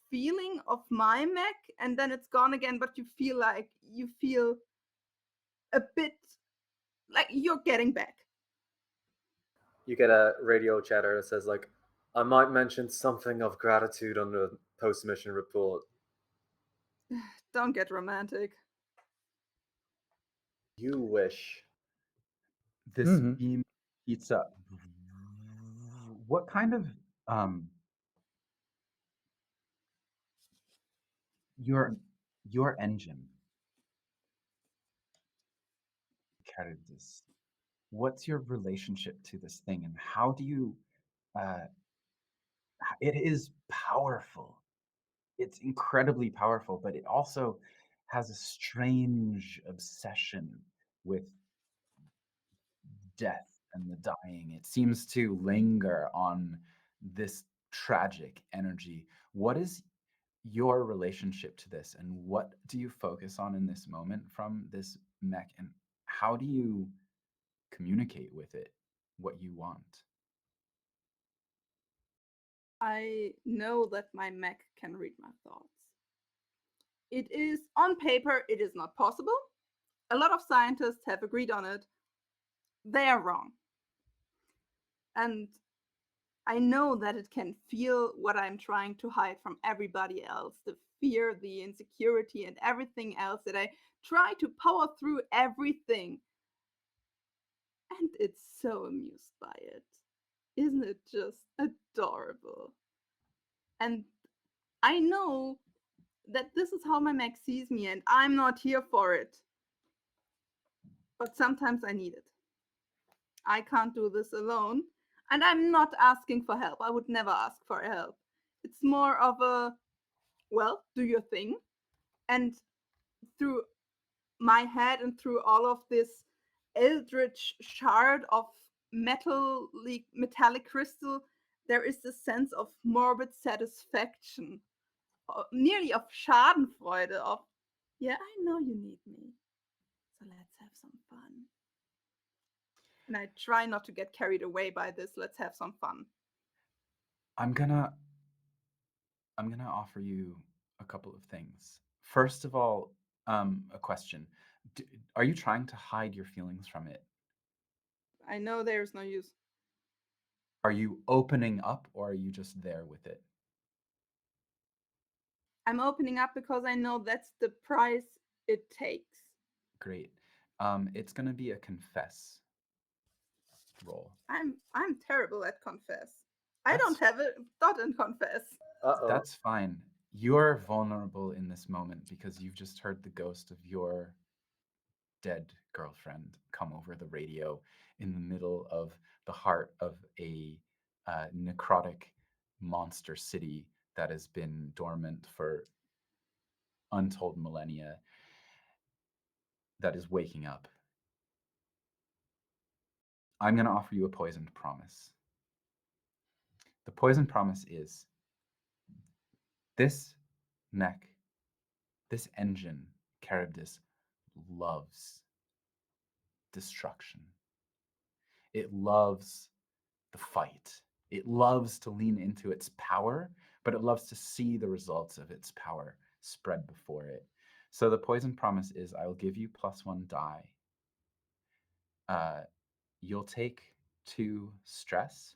feeling of my mech, and then it's gone again. But you feel a bit like you're getting back. You get a radio chatter that says like, "I might mention something of gratitude on the post-mission report." Don't get romantic. You wish. This Mhm. beam heats up. What kind of um your engine carried this? What's your relationship to this thing, and how do you? Uh, it is powerful. It's incredibly powerful, but it also has a strange obsession with death and the dying. It seems to linger on this tragic energy. What is your relationship to this, and what do you focus on in this moment from this mech, and how do you communicate with it what you want? I know that my mech can read my thoughts. It is, on paper, it is not possible. A lot of scientists have agreed on it. They are wrong. And I know that it can feel what I'm trying to hide from everybody else, the fear, the insecurity, and everything else, that I try to power through everything. And it's so amused by it. Isn't it just adorable? And I know that this is how my mech sees me, and I'm not here for it. But sometimes I need it. I can't do this alone. And I'm not asking for help. I would never ask for help. It's more of a, well, do your thing. And through my head and through all of this eldritch shard of metallic crystal, there is this sense of morbid satisfaction, nearly of Schadenfreude, of, yeah, I know you need me. So let's have some fun. And I try not to get carried away by this. Let's have some fun. I'm gonna offer you a couple of things. First of all, a question. Are you trying to hide your feelings from it? I know there's no use. Are you opening up, or are you just there with it? I'm opening up because I know that's the price it takes. Great. It's going to be a confess roll. I'm terrible at confess. I That's don't have a dot in confess. Uh-oh. That's fine. You're vulnerable in this moment because you've just heard the ghost of your dead girlfriend come over the radio in the middle of the heart of a necrotic monster city that has been dormant for untold millennia, that is waking up. I'm going to offer you a poisoned promise. The poisoned promise is this mech, this engine, Charybdis, loves destruction. It loves the fight. It loves to lean into its power, but it loves to see the results of its power spread before it. So the poison promise is I will give you +1 die. You'll take 2 stress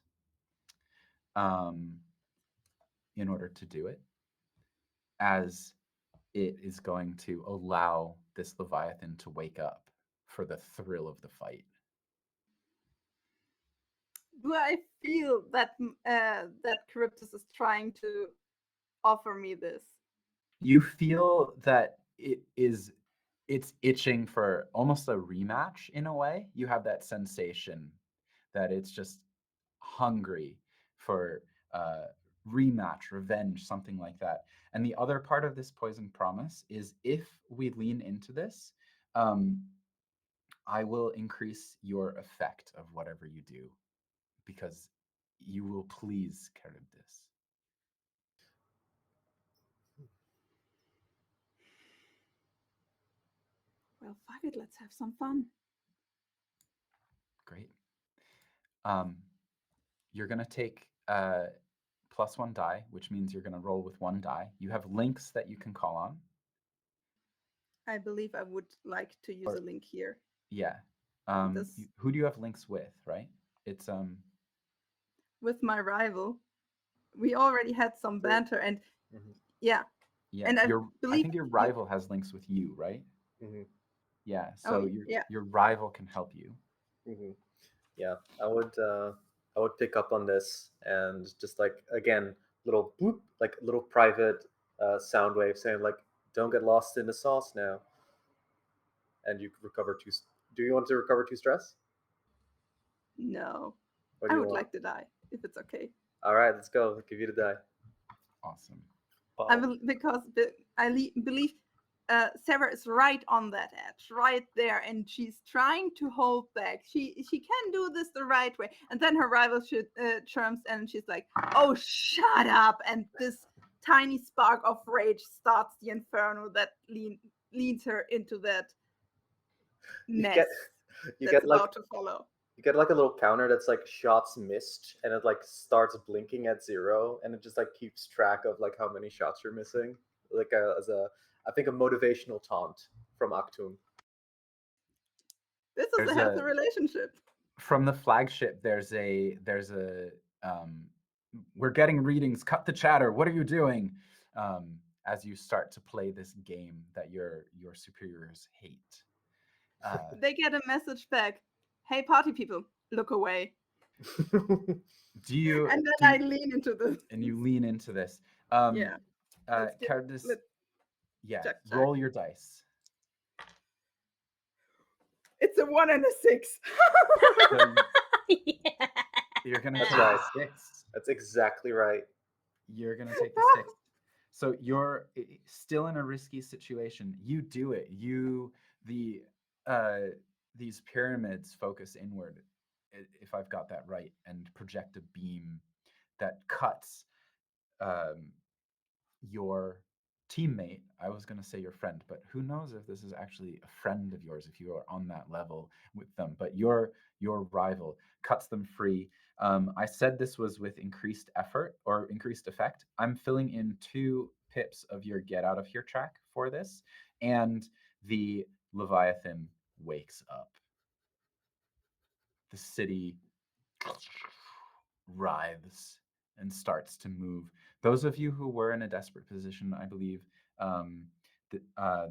in order to do it, as it is going to allow this Leviathan to wake up for the thrill of the fight. Do I feel that that Charybdis is trying to offer me this? You feel that it's itching for almost a rematch in a way. You have that sensation that it's just hungry for rematch, revenge, something like that. And the other part of this poison promise is if we lean into this, I will increase your effect of whatever you do because you will please Charybdis. Well, fuck it, let's have some fun. Great. You're going to take +1 die, which means you're going to roll with 1 die. You have links that you can call on. I believe I would like to use a link here. Yeah. This Who do you have links with, right? It's with my rival. We already had some banter, and yeah, yeah. and I think your rival has links with you, right? Yeah. So your rival can help you. Yeah, I would pick up on this and just like again, little boop, like little private sound wave saying like, "Don't get lost in the sauce now," and you recover 2. Do you want to recover 2 stress? no, What do I you would want? like to die if it's okay. All right, let's go. I'll give you the die. Awesome. Wow. Because I believe Sarah is right on that edge, right there, and she's trying to hold back. She can do this the right way, and then her rival chirps, and she's like, "Oh, shut up!" And this tiny spark of rage starts the inferno that leads her into that You mess get you that's get like about to follow. you get like a little counter that's like shots missed, and it like starts blinking at 0, and it just like keeps track of like how many shots you're missing, like as a I think a motivational taunt from Aktum. This is a healthy relationship. From the flagship. There's a we're getting readings. Cut the chatter. What are you doing? As you start to play this game that your superiors hate. They get a message back. Hey, party people, look away. Do you? And then I lean into this. And you lean into this. Yeah. Charybdis, yeah. Check. Roll your dice. It's a 1 and a 6. So Yeah. you're gonna That's take right. the 6. That's exactly right. You're gonna take the 6. So you're still in a risky situation. You do it. These pyramids focus inward, if I've got that right, and project a beam that cuts your teammate. I was going to say your friend, but who knows if this is actually a friend of yours if you are on that level with them. But your rival cuts them free. I said this was with increased effort or increased effect. I'm filling in 2 pips of your get out of here track for this, and the Leviathan wakes up. The city writhes and starts to move. Those of you who were in a desperate position, I believe, um,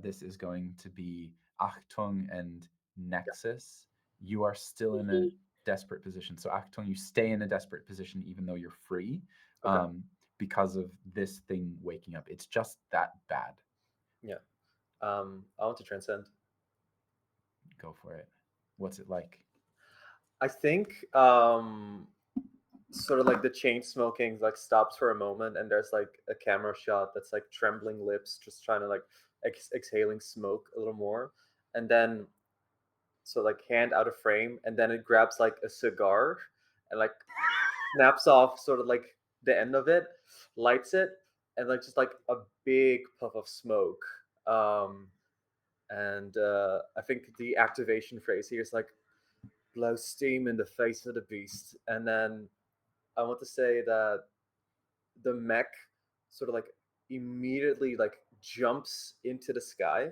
this is going to be Achtung and Nexus. You are still in a desperate position. So Achtung, you stay in a desperate position even though you're free, Okay. because of this thing waking up. It's just that bad. Yeah. I want to transcend. Go for it. What's it like? I think sort of like the chain smoking like stops for a moment, and there's like a camera shot that's like trembling lips, just trying to like exhaling smoke a little more, and then so like hand out of frame, and then it grabs like a cigar and like snaps off sort of like the end of it, lights it, and like just like a big puff of smoke. Um, and I think the activation phrase here is like blow steam in the face of the beast. And then I want to say that the mech sort of like immediately like jumps into the sky,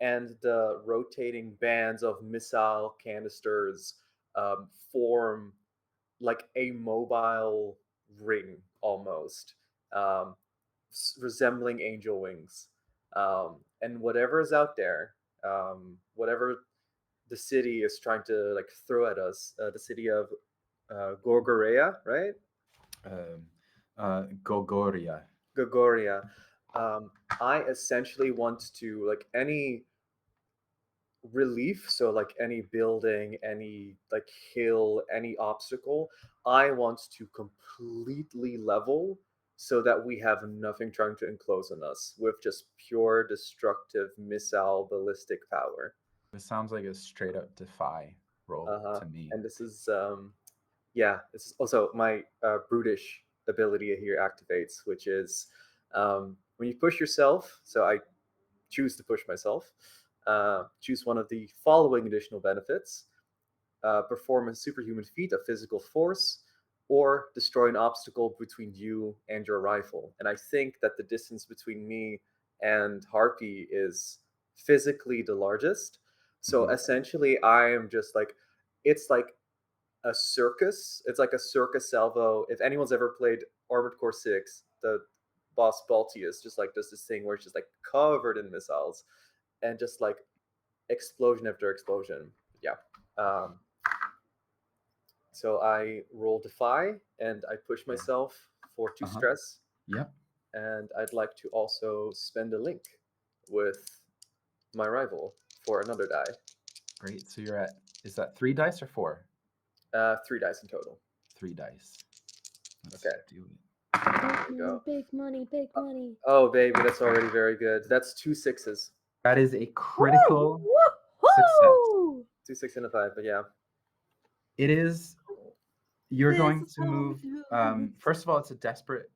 and the rotating bands of missile canisters form like a mobile ring almost, um, resembling angel wings. And whatever is out there, whatever the city is trying to like throw at us, the city of Gorgorea, right? Um, Gogoria. Gogoria. I essentially want to like any relief, so like any building, any like hill, any obstacle, I want to completely level so that we have nothing trying to enclose on us with just pure destructive missile ballistic power. This sounds like a straight up defy roll Uh-huh. to me. And this is yeah, this is also my brutish ability here activates, which is when you push yourself, so I choose to push myself, choose one of the following additional benefits: perform a superhuman feat of physical force, or destroy an obstacle between you and your rifle. And I think that the distance between me and Harpy is physically the largest. So Mhm. essentially, I am just like, it's like a circus. It's like a circus salvo. If anyone's ever played Armored Core 6, the boss Baltius just like does this thing where it's just like covered in missiles and just like explosion after explosion. Yeah. Um, so I roll defy and I push myself for 2 Uh-huh. stress, Yep. and I'd like to also spend a link with my rival for another die. Great. So you're at, is that 3 dice or 4? 3 dice in total. 3 dice. Let's Okay. do it. There we Big money, go. big money, big money. Oh baby, that's already very good. That's 2 sixes. That is a critical success. Woohoo! 2 6 and a 5, but yeah. It is, you're This going is to how we move, do first of all, it's a desperate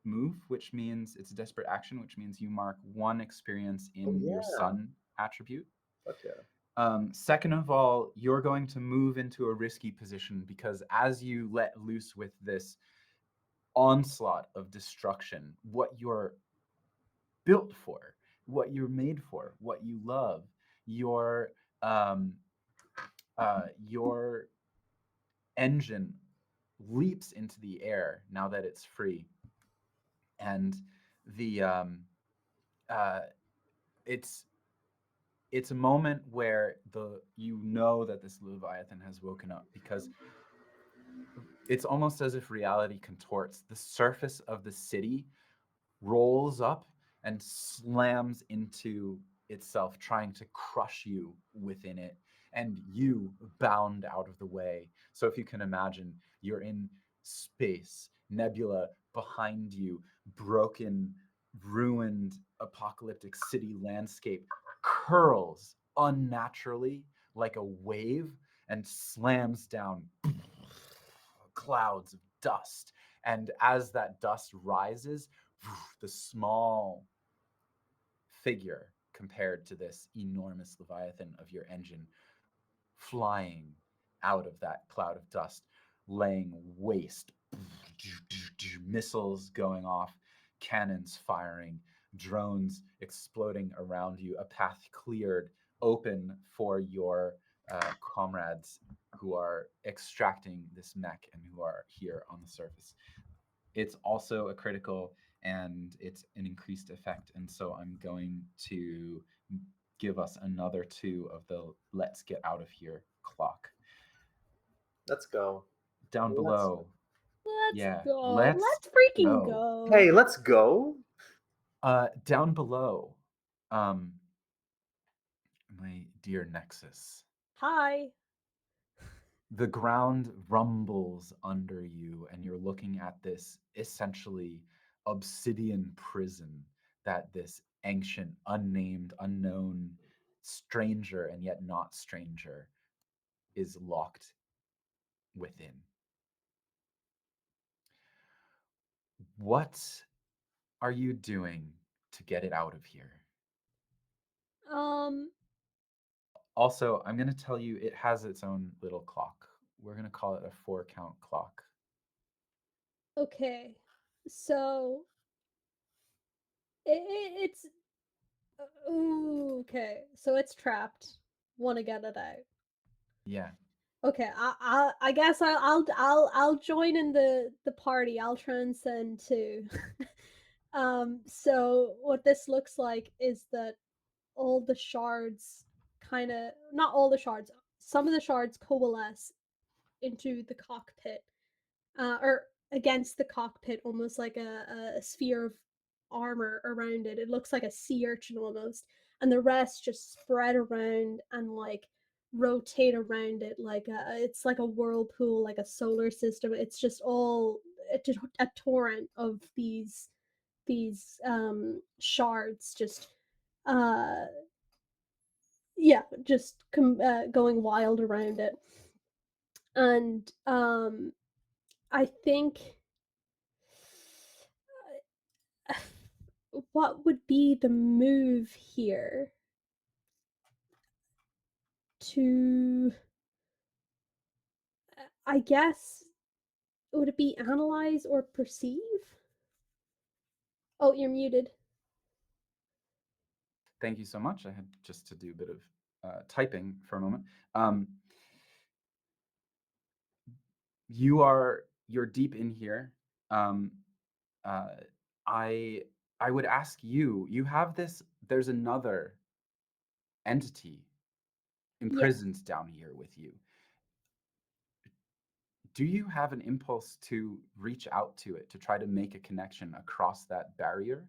move, which means it's a desperate action, which means you mark 1 experience in your Yeah. sun attribute. Fuck yeah. Second of all, you're going to move into a risky position because as you let loose with this onslaught of destruction, what you're built for, what you're made for, what you love, your um, your engine leaps into the air now that it's free, and the uh, it's it's a moment where you know that this Leviathan has woken up because it's almost as if reality contorts. The surface of the city rolls up and slams into itself, trying to crush you within it, and you bound out of the way. So if you can imagine, you're in space, nebula behind you, broken, ruined, apocalyptic city landscape curls unnaturally like a wave and slams down clouds of dust. And as that dust rises, the small figure compared to this enormous Leviathan of your engine flying out of that cloud of dust, laying waste, missiles going off, cannons firing, drones exploding around you, a path cleared, open for your comrades who are extracting this mech and who are here on the surface. It's also a critical and it's an increased effect. And so I'm going to give us another 2 of the let's get out of here clock. Let's go. Down Let's below. Let's Yeah, go. let's Let's freaking go. go. Hey, let's go. Down below, my dear Nexus, Hi. the ground rumbles under you, and you're looking at this essentially obsidian prison that this ancient, unnamed, unknown stranger, and yet not stranger, is locked within. What are you doing to get it out of here? Um, Also, I'm going to tell you it has its own little clock. We're going to call it a 4-count clock. okay. So it's ooh, okay. So it's trapped. Want to get it out. Yeah. Okay, I guess I'll join in the party. I'll transcend too. So what this looks like is that all the shards kind of, not all the shards, some of the shards coalesce into the cockpit, or against the cockpit, almost like a sphere of armor around it. It looks like a sea urchin almost, and the rest just spread around and like rotate around it like it's like a whirlpool, like a solar system. It's just all a torrent of these shards just uh yeah, just going wild around it. And I think what would be the move here to, I guess, would it be analyze or perceive? Oh, you're muted. Thank you so much. I had just to do a bit of typing for a moment. You're deep in here. Um, uh, I I would ask you. You have this. There's another entity Yeah. imprisoned down here with you. Do you have an impulse to reach out to it to try to make a connection across that barrier?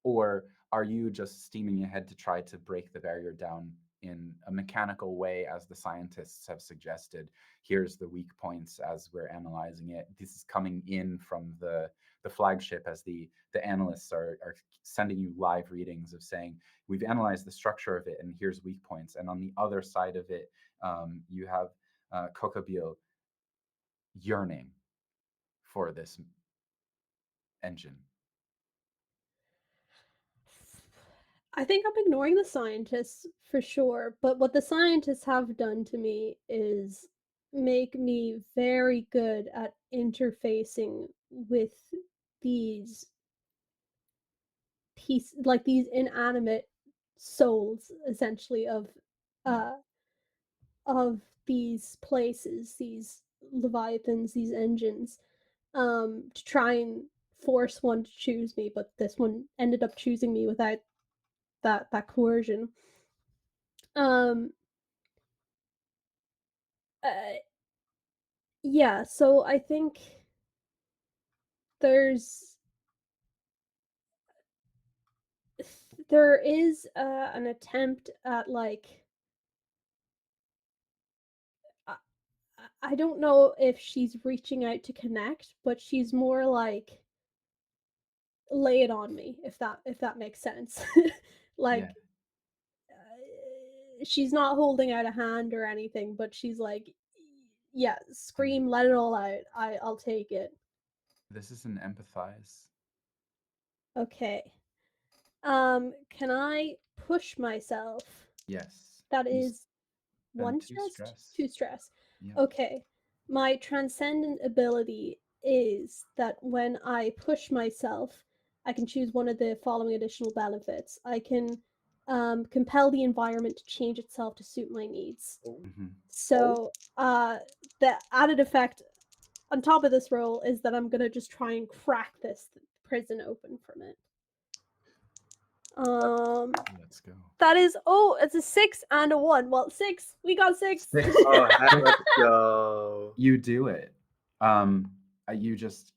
Or are you just steaming ahead to try to break the barrier down in a mechanical way, as the scientists have suggested? Here's the weak points as we're analyzing it. This is coming in from the flagship as the analysts are sending you live readings of saying, we've analyzed the structure of it and here's weak points. And on the other side of it, you have Kokabil yearning for this engine. I think I'm ignoring the scientists for sure, but what the scientists have done to me is make me very good at interfacing with these like these inanimate souls essentially uh of these places, these leviathans, these engines, to try and force one to choose me, but this one ended up choosing me without that coercion. Um, uh, yeah, so I think there's there is an attempt at like I, I don't know if she's reaching out to connect, but she's more like lay it on me, if that makes sense. Like Yeah, she's not holding out a hand or anything, but she's like, yeah, and scream, let it all out. I'll take it. this is an empathize. Okay. Can I push myself? Yes. That You is spend one 2 stress, stress. two stress. Yeah. Okay. My transcendent ability is that when I push myself, I can choose one of the following additional benefits. I can compel the environment to change itself to suit my needs. Mhm. So the added effect on top of this roll is that I'm gonna just try and crack this prison open from it. Let's go. That is it's a 6 and a 1. Well, 6. We got 6. Six. Oh, let's go. You do it. You just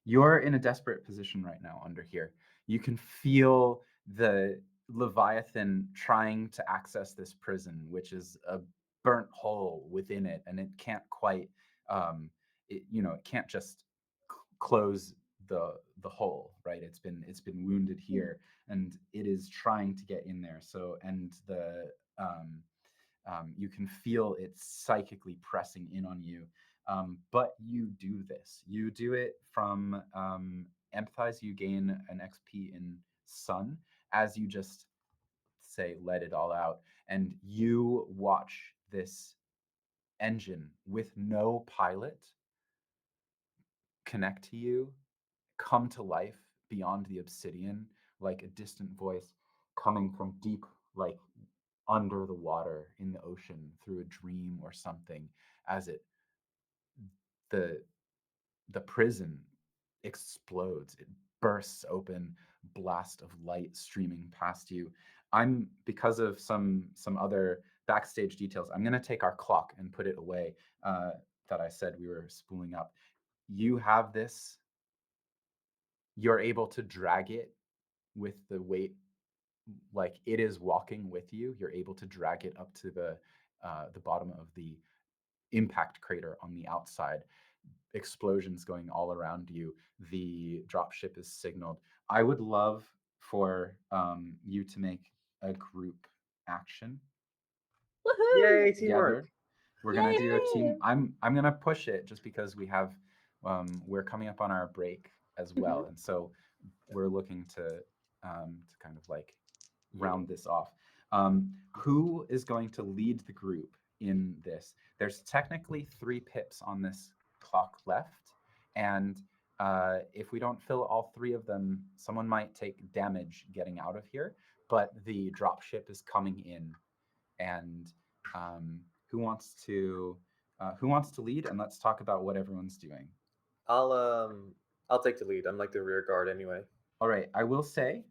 you're in a desperate position right now under here. You can feel the Leviathan trying to access this prison, which is a burnt hole within it, and it can't quite, it can't just close the hole, right? It's been wounded here, and it is trying to get in there. So, and you can feel it psychically pressing in on you. But you do this. You do it from empathize. You gain an XP in Sun as you just say, let it all out. And you watch this engine with no pilot connect to you, come to life beyond the obsidian, like a distant voice coming from deep, like under the water in the ocean through a dream or something, as the the prison explodes. It bursts open, blast of light streaming past you. I'm because of some other backstage details. I'm going to take our clock and put it away. That I said we were spooling up. You have this. You're able to drag it with the weight, like it is walking with you. You're able to drag it up to the bottom of the impact crater on the outside. Explosions going all around you. The dropship is signaled. I would love for you to make a group action Woohoo! Yay, teamwork. together. We're gonna do a team. Yay! I'm gonna push it just because we're coming up on our break as well, and so we're looking to kind of like round this off. Who is going to lead the group in this? There's technically 3 pips on this clock left, and if we don't fill all 3 of them, someone might take damage getting out of here. But the dropship is coming in, and who wants to lead? And let's talk about what everyone's doing. I'll take the lead. I'm like the rear guard anyway. All right, I will say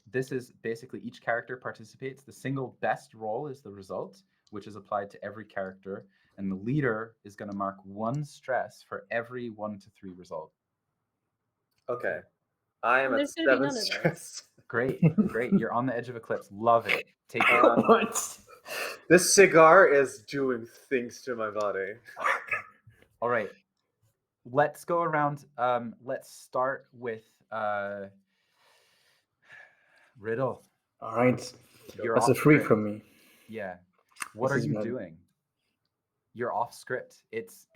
this is basically each character participates. The single best roll is the result, which is applied to every character, and the leader is going to mark 1 stress for every 1 to 3 result. Okay. I am And at there's gonna be 7 none of those. stress. Great, great. You're on the edge of eclipse. Love it. Take it. What? This cigar is doing things to my body. All right. Let's go around. Let's start with Riddle. All right. You're That's a off free script. from me. Yeah. What This are is you bad. doing? You're off script. It's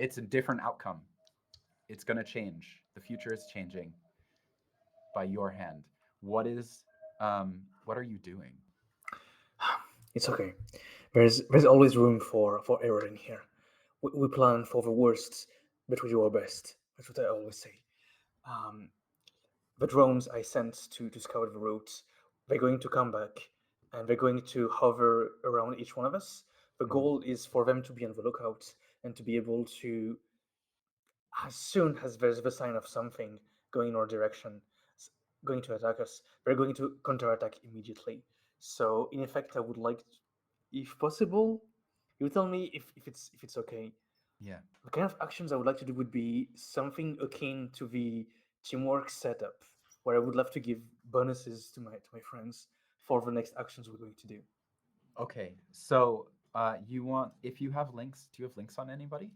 a different outcome. It's going to change. The future is changing by your hand. What are you doing? It's okay. There's always room for error in here. We plan for the worst, but we do our best. That's what I always say. The drones I sent to scout the routes, they're going to come back, and they're going to hover around each one of us. The goal is for them to be on the lookout and to be able to, as soon as there's the sign of something going in our direction, going to attack us, they're going to counterattack immediately. So in effect, I would like, if possible, you tell me if it's okay. Yeah. The kind of actions I would like to do would be something akin to the teamwork setup, where I would love to give bonuses to my friends for the next actions we're going to do. Okay. So, if you have links, do you have links on anybody?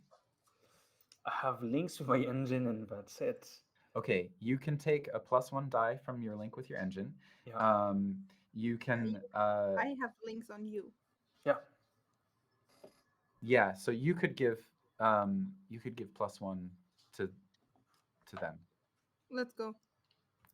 I have links with my engine, and that's it. Okay, you can take a +1 die from your link with your engine. Yeah. You can I have links on you. Yeah. yeah, so you could give +1 to them. Let's go.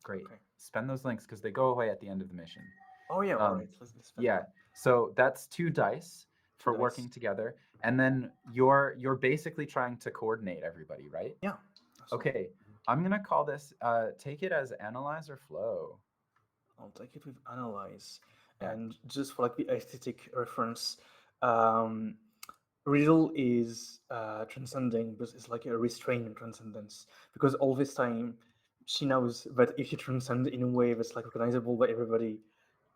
Great. Okay. Spend those links because they go away at the end of the mission. Oh yeah. All right. Let's spend Yeah. that. So that's 2 dice for dice. working together, and then you're basically trying to coordinate everybody, right? Yeah. Absolutely. Okay. I'm gonna call this. Take it as analyze or flow. I'll take it with analyze. Yeah. And just for like the aesthetic reference, um, riddle is transcending, but it's like a restraining transcendence because all this time she knows that if you transcend in a way that's like recognizable by everybody,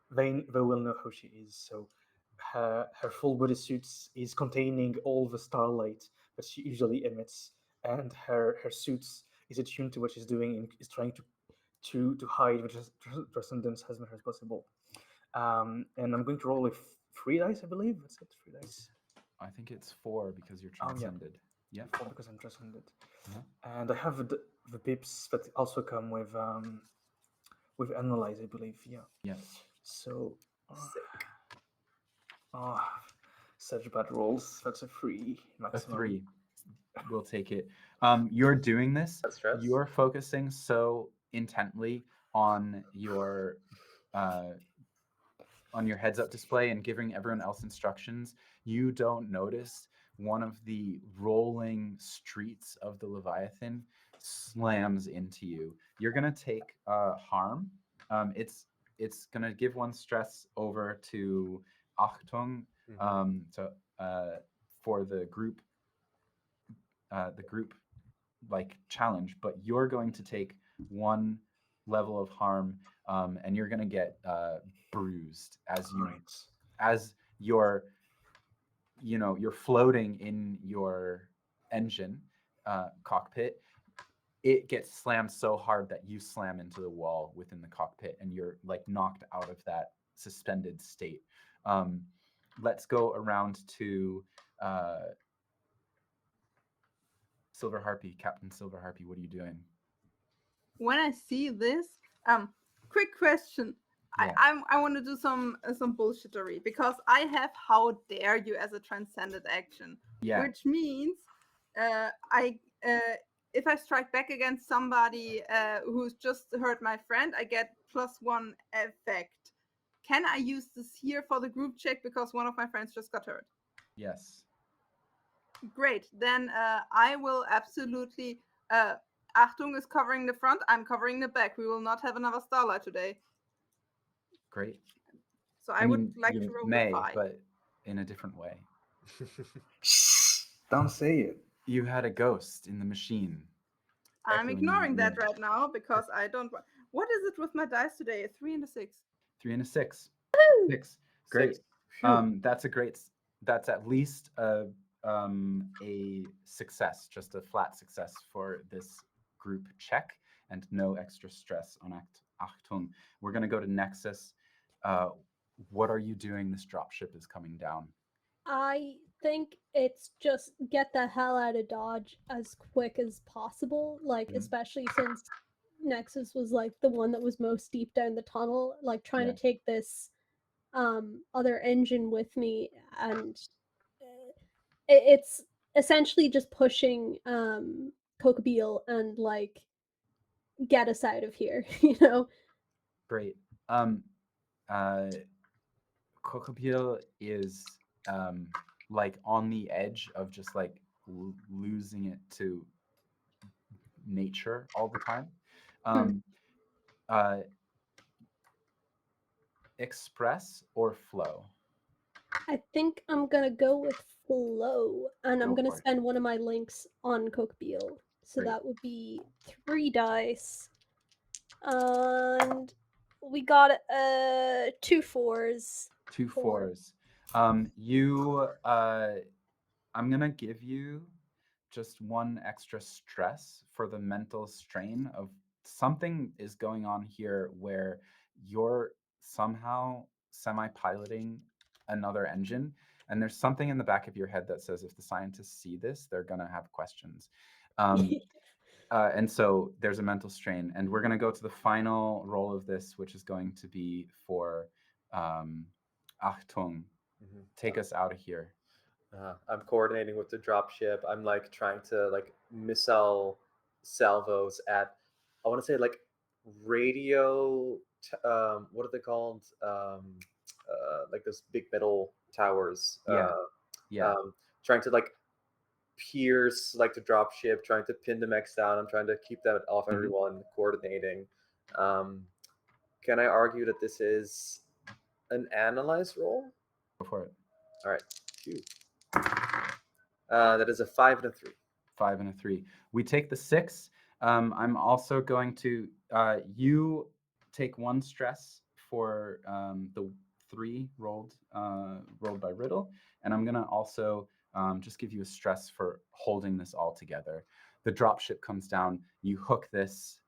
they will know who she is. So her full body suits is containing all the starlight that she usually emits, and her suits is attuned to what she's doing and is trying to hide which is transcendence as much as possible. And I'm going to roll with 3 dice, I believe. That's it, 3 dice. I think it's 4 because you're Oh, yeah. transcended. Yeah. 4 because I'm transcended. Uh-huh. And I have the pips that also come with analyze, I believe. Yeah. Yeah. So Sick. such bad rolls. That's a 3 A maximum. 3. We'll take it. You're doing this. That stress. You're focusing so intently on your heads up display and giving everyone else instructions. You don't notice one of the rolling streets of the Leviathan slams into you. You're gonna take harm. It's gonna give 1 stress over to Achtung. So for the group like challenge, but you're going to take 1 level of harm, and you're going to get bruised as you're you're floating in your engine cockpit. It gets slammed so hard that you slam into the wall within the cockpit, and you're like knocked out of that suspended state. Let's go around to Silver Harpy. Captain Silver Harpy, what are you doing? When I see this, quick question. Yeah. I want to do some bullshittery because I have how dare you as a transcended action, Yeah. which means I if I strike back against somebody who's just hurt my friend, I get +1 effect. Can I use this here for the group check because one of my friends just got hurt? Yes. Great. Then I will absolutely. Achtung is covering the front. I'm covering the back. We will not have another starlight today. Great. So I would like to roll may, the 5. but in a different way. Don't say it. You had a ghost in the machine. I'm echoing ignoring your that image. right now because I don't. What is it with my dice today? A 3 and a 6. 3 and a 6. Woo! 6. Great. Phew. That's a great. That's at least a success, just a flat success for this group check, and no extra stress on Achtung. We're gonna go to Nexus. What are you doing? This dropship is coming down. I think it's just get the hell out of Dodge as quick as possible, like Mhm. especially since Nexus was like the one that was most deep down the tunnel, like trying Yeah. to take this other engine with me, and it's essentially just pushing Kokobeel and like get us out of here, you know. Great. Kokobeel is like on the edge of just like losing it to nature all the time. Uh, express or flow? I think I'm gonna go with flow, and I'm Go gonna for it. spend one of my links on Kokobeel. So Great. that would be 3 dice. And we got 2 4s. 2 Four. 4s. I'm gonna give you just 1 extra stress for the mental strain of something is going on here where you're somehow semi-piloting another engine, and there's something in the back of your head that says if the scientists see this, they're gonna have questions. And so there's a mental strain, and we're going to go to the final roll of this, which is going to be for Achtung. Take us out of here. I'm coordinating with the dropship. I'm like trying to like missile salvos at, I want to say like radio. What are they called? Like those big metal towers. Yeah. Trying to like pierce like the dropship, trying to pin the mechs down. I'm trying to keep that off everyone, coordinating. Can I argue that this is an analyze roll? Go for it. All right, 2. That is a 5 and a 3. 5 and a 3. We take the 6. I'm also going to you take 1 stress for the 3 rolled by Riddle, and I'm gonna also just give you a stress for holding this all together. The dropship comes down. You hook this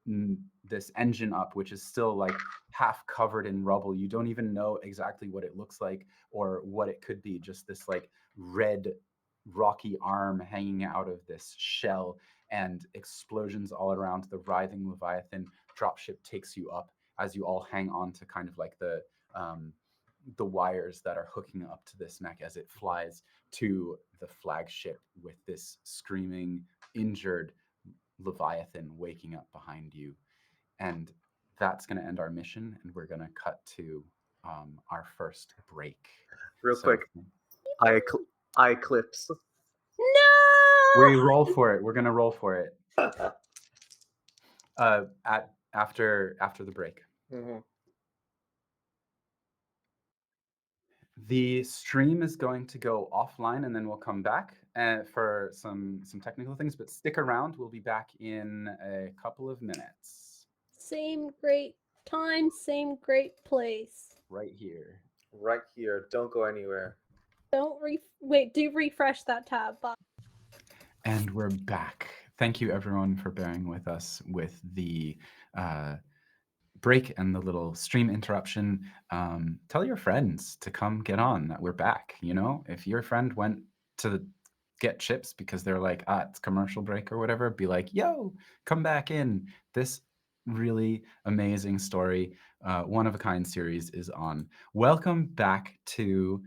engine up, which is still like half covered in rubble. You don't even know exactly what it looks like or what it could be. Just this like red rocky arm hanging out of this shell, and explosions all around. The writhing Leviathan dropship takes you up as you all hang on to kind of like the wires that are hooking up to this mech as it flies to the flagship with this screaming, injured Leviathan waking up behind you. And that's going to end our mission, and we're going to cut to our first break. Real quick, I eclipse. No! We roll for it. We're going to roll for it after the break. Mm-hmm. The stream is going to go offline, and then we'll come back for some technical things, but stick around. We'll be back in a couple of minutes. Same great time, same great place. Right here. Right here. Don't go anywhere. Don't do refresh that tab. Bye. And we're back. Thank you, everyone, for bearing with us with the break and the little stream interruption. Tell your friends to come get on that we're back. You know, if your friend went to get chips because they're like, it's commercial break or whatever, be like, yo, come back in. This really amazing story, one of a kind series is on. Welcome back to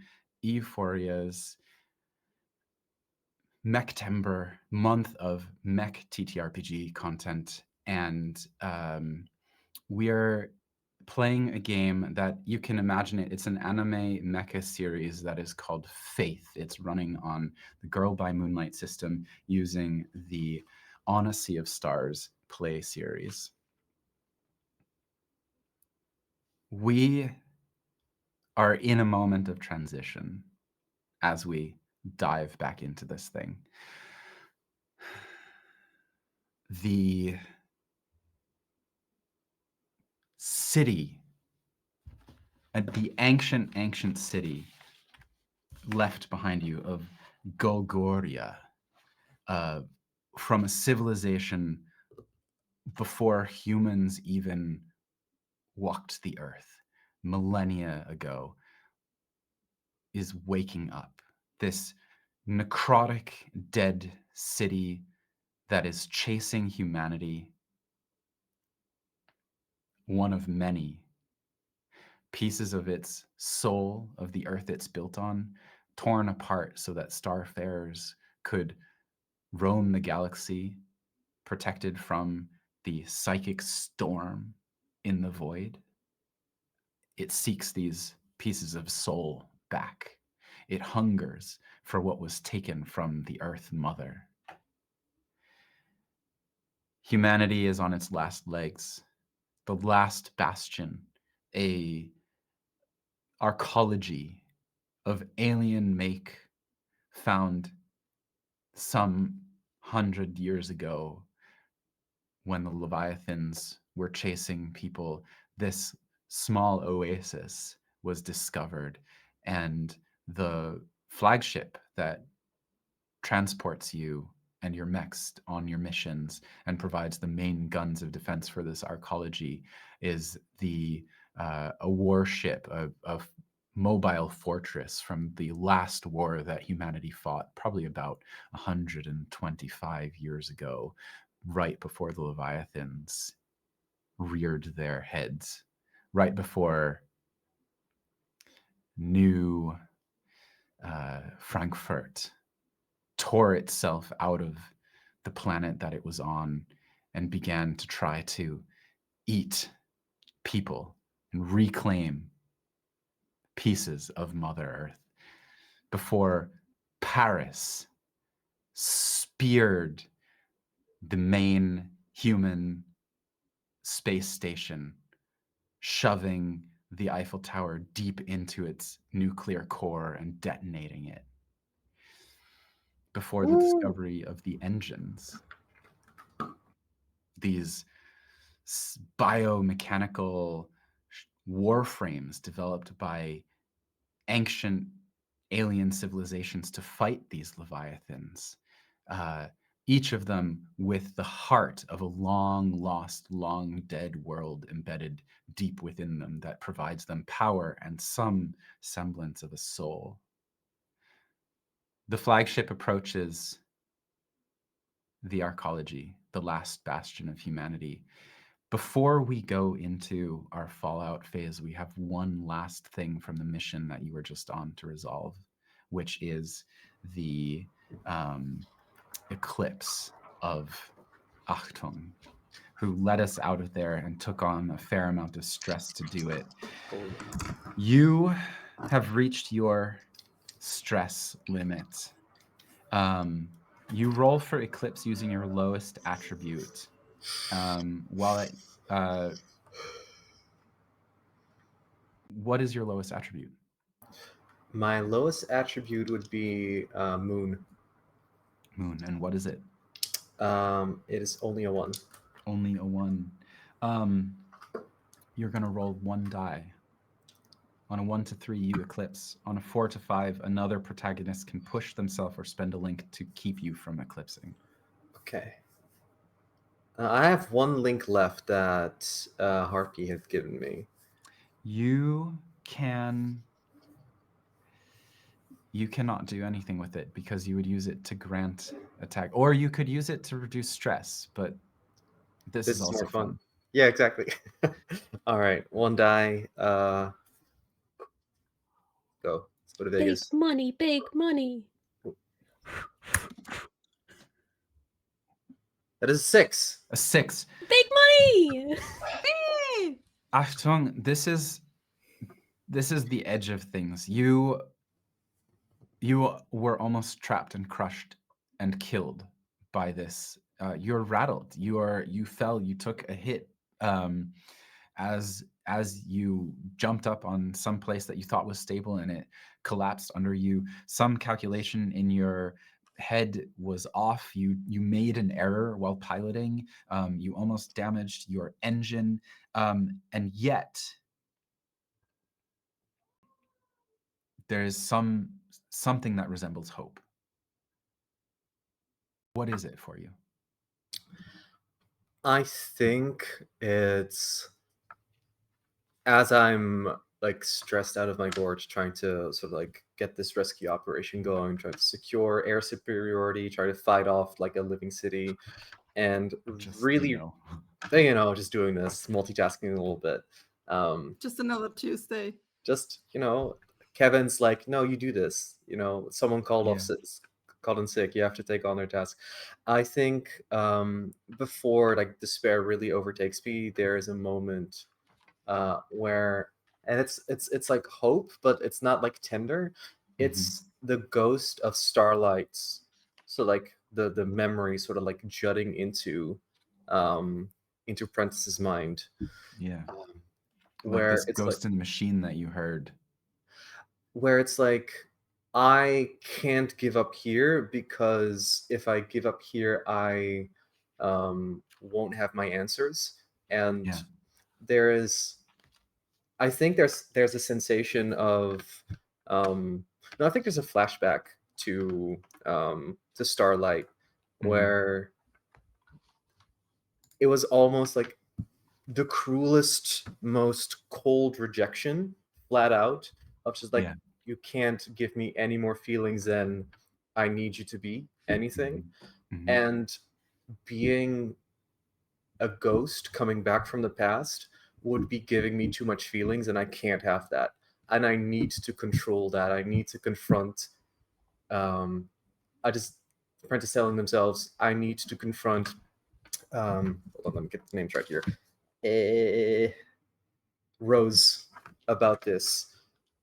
EUphoria's MECHtember month of mech TTRPG content, and we're playing a game that you can imagine it. It's an anime mecha series that is called Faith. It's running on the Girl by Moonlight system using the On a Sea of Stars play series. We are in a moment of transition as we dive back into this thing. The city, the ancient city left behind you of Golgoria, from a civilization before humans even walked the earth millennia ago, is waking up. This necrotic, dead city that is chasing humanity, one of many pieces of its soul, of the earth it's built on, torn apart so that starfarers could roam the galaxy, protected from the psychic storm in the void. It seeks these pieces of soul back. It hungers for what was taken from the Earth Mother. Humanity is on its last legs, the last bastion, a arcology of alien make found some 100 years ago when the Leviathans were chasing people. This small oasis was discovered, and the flagship that transports you and your mechs on your missions and provides the main guns of defense for this arcology is a warship, a mobile fortress from the last war that humanity fought, probably about 125 years ago, right before the Leviathans reared their heads, right before New Frankfurt tore itself out of the planet that it was on and began to try to eat people and reclaim pieces of Mother Earth, before Paris speared the main human space station, shoving the Eiffel Tower deep into its nuclear core and detonating it before the discovery of the engines. These biomechanical warframes developed by ancient alien civilizations to fight these Leviathans, each of them with the heart of a long lost, long dead world embedded deep within them that provides them power and some semblance of a soul. The flagship approaches the arcology, the last bastion of humanity. Before we go into our Fallout phase, we have one last thing from the mission that you were just on to resolve, which is the eclipse of Achtung, who led us out of there and took on a fair amount of stress to do it. You have reached your stress limit. You roll for eclipse using your lowest attribute. What is your lowest attribute? My lowest attribute would be moon. Moon. And what is it? It is only a 1. Only a 1. You're going to roll 1 die. On a 1 to 3, you eclipse. On a 4 to 5, another protagonist can push themselves or spend a link to keep you from eclipsing. Okay. I have 1 link left that Harpy has given me. You cannot do anything with it because you would use it to grant attack, or you could use it to reduce stress, but this is also more fun. Yeah, exactly. All right, 1 die. Go. Let's go to Vegas. Big money, big money. That is a 6. A 6. Big money! Achtung, this is the edge of things. You were almost trapped and crushed and killed by this. You're rattled. You fell. You took a hit as you jumped up on some place that you thought was stable, and it collapsed under you. Some calculation in your head was off. You made an error while piloting. You almost damaged your engine, and yet there is something that resembles hope. What is it for you? I think it's as I'm like stressed out of my gorge, trying to sort of like get this rescue operation going, trying to secure air superiority, try to fight off like a living city, and Just, really, just doing this, multitasking a little bit. Just another Tuesday. Just Kevin's like, no, you do this. Someone called in sick. You have to take on their task. I think before like despair really overtakes me, there is a moment where, and it's like hope, but it's not like tender. It's the ghost of Starlight's, so like the memory sort of like jutting into Prentice's mind. Yeah. Where this it's ghost in the machine that you heard. Where it's like, I can't give up here, because if I give up here, I won't have my answers. And I think there's a sensation of no, I think there's a flashback to Starlight, where it was almost like the cruelest, most cold rejection, flat out, of just like, you can't give me any more feelings than I need you to be anything. And being a ghost coming back from the past would be giving me too much feelings, and I can't have that. And I need to control that. I need to confront Apprentice telling themselves, I need to confront hold on, let me get the names right here. Rose about this,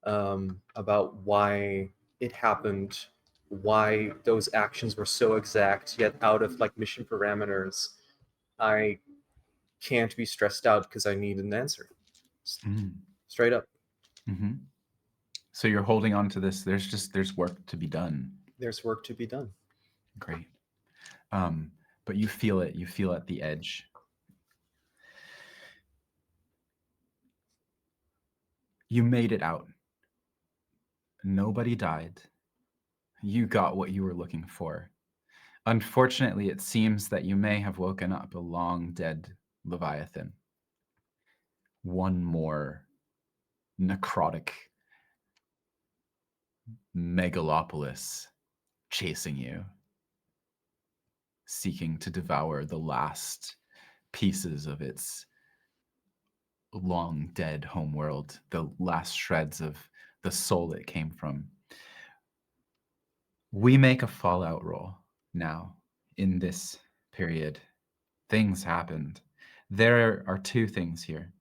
about why it happened why those actions were so exact, yet out of like mission parameters, I can't be stressed out because I need an answer. Straight up. Mm-hmm. So you're holding on to this. There's work to be done. There's work to be done. Great. But you feel it. You feel at the edge. You made it out. Nobody died. You got what you were looking for. Unfortunately, it seems that you may have woken up a long dead Leviathan. One more necrotic megalopolis chasing you, seeking to devour the last pieces of its long dead homeworld, the last shreds of the soul it came from. We make a Fallout roll now in this period. Things happened. There are two things here.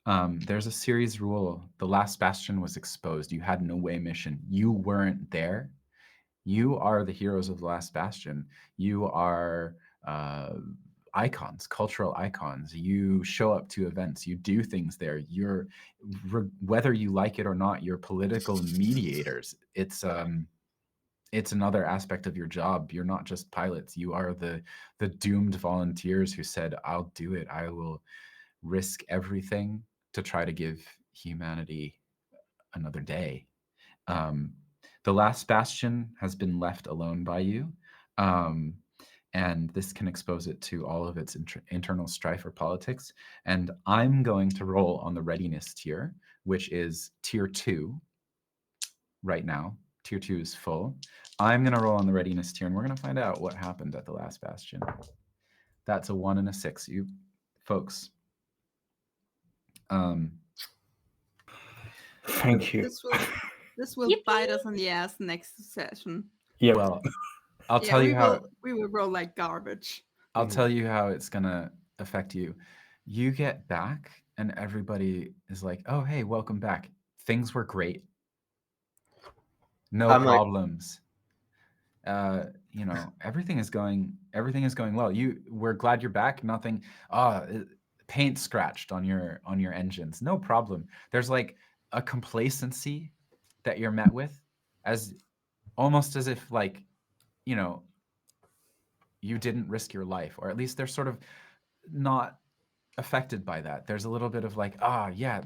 There's a series rule. The last bastion was exposed. You had an away mission. You weren't there. You are the heroes of the last bastion. You are icons, cultural icons. You show up to events. You do things there. You're, whether you like it or not, you're political mediators. It's another aspect of your job. You're not just pilots. You are the doomed volunteers who said, "I'll do it. I will risk everything to try to give humanity another day." The last bastion has been left alone by you, and this can expose it to all of its internal strife or politics. And I'm going to roll on the readiness tier, which is tier 2 right now. Tier 2 is full. I'm going to roll on the readiness tier, and we're going to find out what happened at the last bastion. That's a 1 and a 6. You folks. Thank you. This will bite us in the ass next session. Yep. Well, I'll tell you how we will roll like garbage. I'll tell you how it's gonna affect you. You get back, and everybody is like, "Oh, hey, welcome back. Things were great. No problems. You know, everything is going well. We're glad you're back. Nothing. Paint scratched on your engines. No problem. There's like a complacency that you're met with, as almost as if like, you know, you didn't risk your life, or at least they're sort of not affected by that. There's a little bit of like, yeah,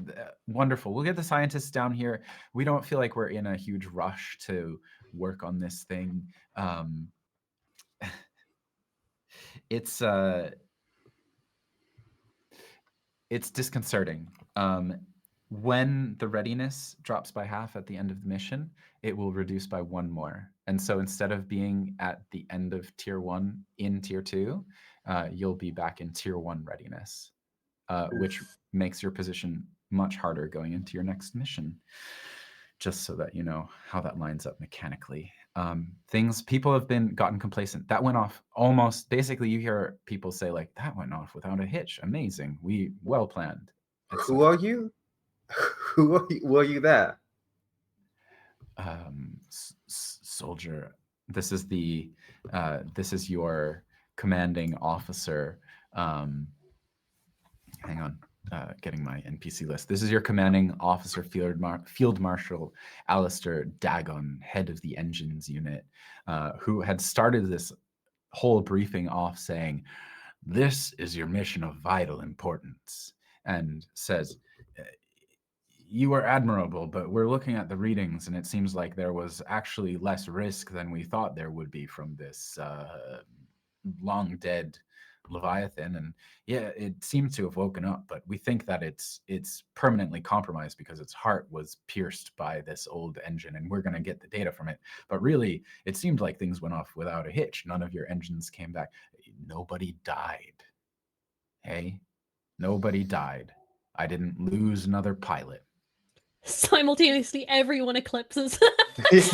wonderful. We'll get the scientists down here. We don't feel like we're in a huge rush to work on this thing. It's disconcerting. When the readiness drops by half at the end of the mission, it will reduce by 1 more. And so instead of being at the end of tier 1 in tier 2, you'll be back in tier 1 readiness, which makes your position much harder going into your next mission. Just so that you know how that lines up mechanically. People have gotten complacent. That went off almost, basically you hear people say like, that went off without a hitch. Amazing. We well planned. Who are you? Who are you there? Soldier. This is your commanding officer. Hang on. Getting my NPC list. This is your commanding officer, Field Marshal Alistair Dagon, head of the engines unit, who had started this whole briefing off saying, "This is your mission of vital importance," and says, "You are admirable, but we're looking at the readings, and it seems like there was actually less risk than we thought there would be from this long dead Leviathan, and yeah, it seemed to have woken up, but we think that it's permanently compromised because its heart was pierced by this old engine, and we're going to get the data from it. But really, it seemed like things went off without a hitch. None of your engines came back. Nobody died. Hey, nobody died. I didn't lose another pilot." Simultaneously, everyone eclipses. Can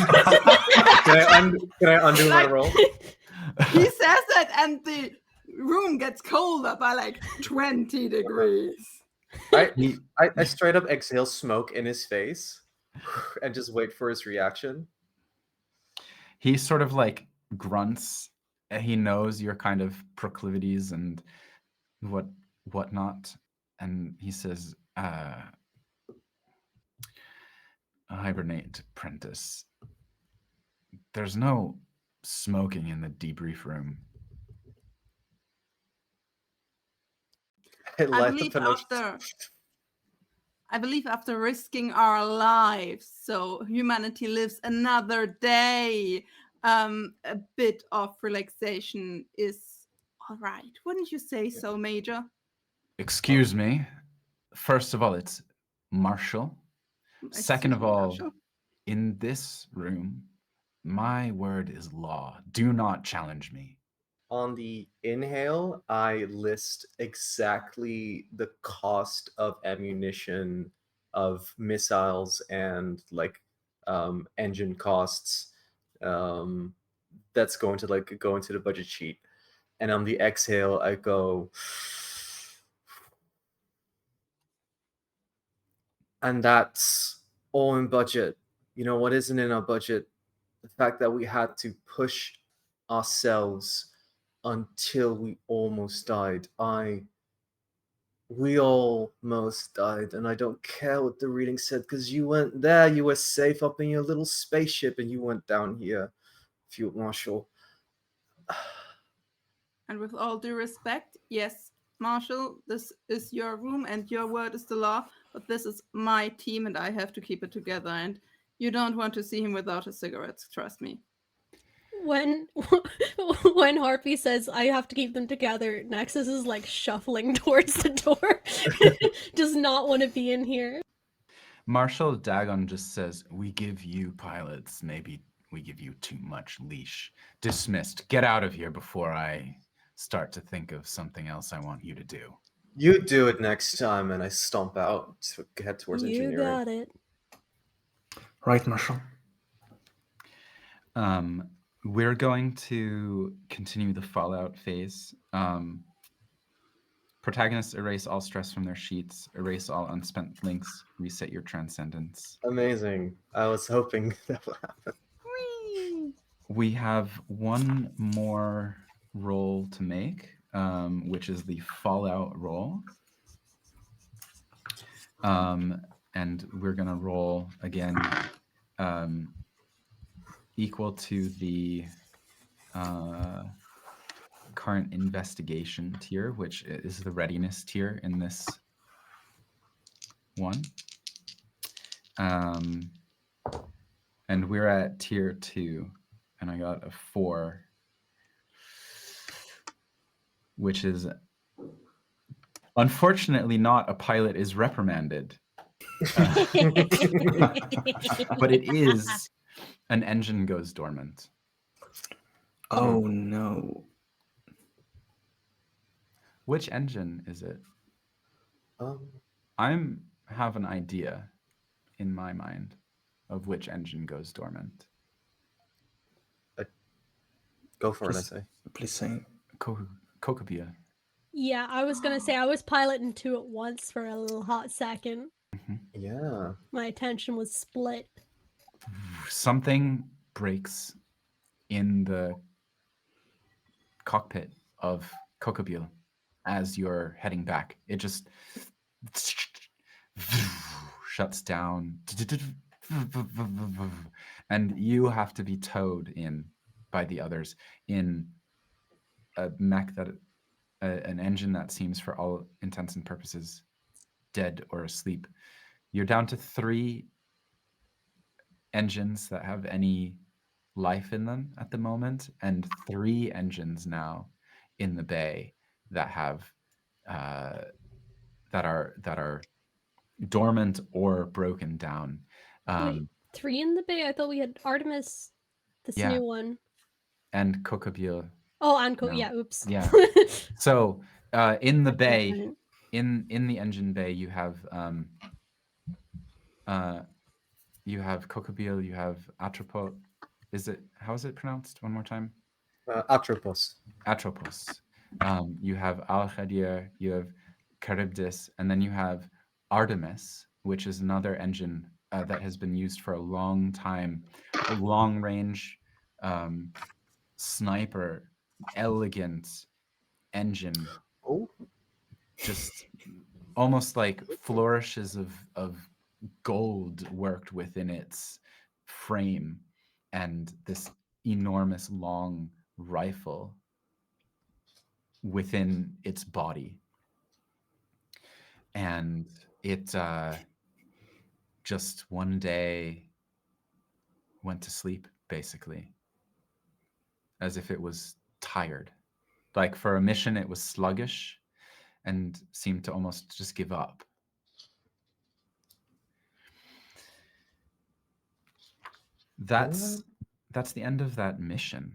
I undo my roll? He says that, and the room gets colder by like 20 degrees. I straight up exhale smoke in his face and just wait for his reaction. He sort of like grunts. He knows your kind of proclivities and whatnot, and he says, "Hibernate, Prentice. There's no smoking in the debrief room." I I light believe up after risking our lives, so humanity lives another day, a bit of relaxation is all right. Wouldn't you say so, Major? Excuse me. First of all, it's Marshall. Second Excuse of me, all, Marshall. in this room, my word is law. Do not challenge me. On the inhale, I list exactly the cost of ammunition, of missiles, and like engine costs. That's going to like go into the budget sheet. And on the exhale, I go, and that's all in budget. You know what isn't in our budget? The fact that we had to push ourselves until we almost died. We almost died, and I don't care what the reading said, because you went there, you were safe up in your little spaceship, and you went down here, Field Marshal. And with all due respect, yes, Marshall, this is your room and your word is the law, but this is my team and I have to keep it together. And you don't want to see him without his cigarettes, trust me. When Harpy says I have to keep them together, Nexus is like shuffling towards the door. Does not want to be in here. Marshall Dagon just says, "We give you pilots. Maybe we give you too much leash. Dismissed. Get out of here before I start to think of something else I want you to do." You do it next time, and I stomp out to head towards You engineering. got it. Right, Marshall. We're going to continue the Fallout phase. Protagonists erase all stress from their sheets, erase all unspent links, reset your transcendence. Amazing. I was hoping that would happen. Whee! We have one more roll to make, which is the Fallout roll. And we're going to roll again equal to the current investigation tier, which is the readiness tier in this one. And we're at tier 2, and I got a 4, which is unfortunately not a pilot is reprimanded. But it is an engine goes dormant. Oh no. Which engine is it? Um, I have an idea in my mind of which engine goes dormant. Go for it, I Please- say. Please say. Kokobia. Yeah, I was gonna say I was piloting two at once for a little hot second. Yeah. My attention was split. Something breaks in the cockpit of Kokobia as you're heading back. It just shuts down, and you have to be towed in by the others in a mech that an engine that seems for all intents and purposes dead or asleep. You're down to 3 engines that have any life in them at the moment, and 3 engines now in the bay that have that are dormant or broken down. Wait, 3 in the bay? I thought we had Artemis, this Yeah. new one. And Kokobia. Oh, and No. yeah, oops. Yeah. So in the bay, Right. in the engine bay, you have Kokobia, you have Atropos. How is it pronounced? One more time. Atropos. Atropos. You have Al-Khadir, you have Charybdis, and then you have Artemis, which is another engine that has been used for a long time, a long-range sniper, elegant engine, Oh, just almost like flourishes of gold worked within its frame, and this enormous long rifle within its body. And it just one day went to sleep, basically, as if it was tired. Like for a mission, it was sluggish and seemed to almost just give up. That's the end of that mission.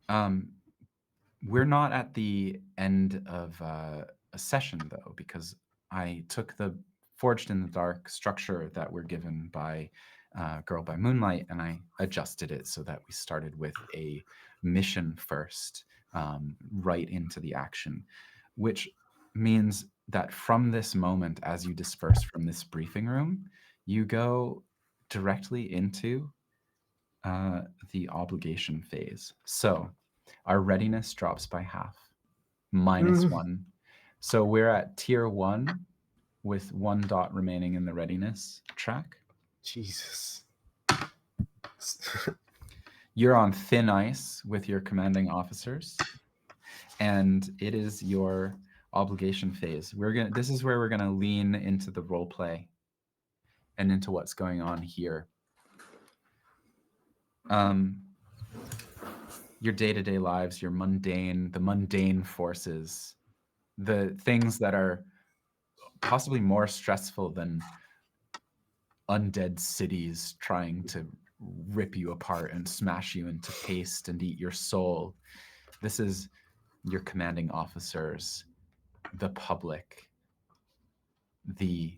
We're not at the end of a session, though, because I took the Forged in the Dark structure that we're given by Girl by Moonlight, and I adjusted it so that we started with a mission first, right into the action, which means that from this moment, as you disperse from this briefing room, you go directly into the obligation phase. So our readiness drops by half, -1. So we're at tier 1 with 1 dot remaining in the readiness track. Jesus. You're on thin ice with your commanding officers, and it is your obligation phase. This is where we're gonna lean into the role play and into what's going on here. Your day-to-day lives, the mundane forces, the things that are possibly more stressful than undead cities trying to rip you apart and smash you into paste and eat your soul. This is your commanding officers, the public, the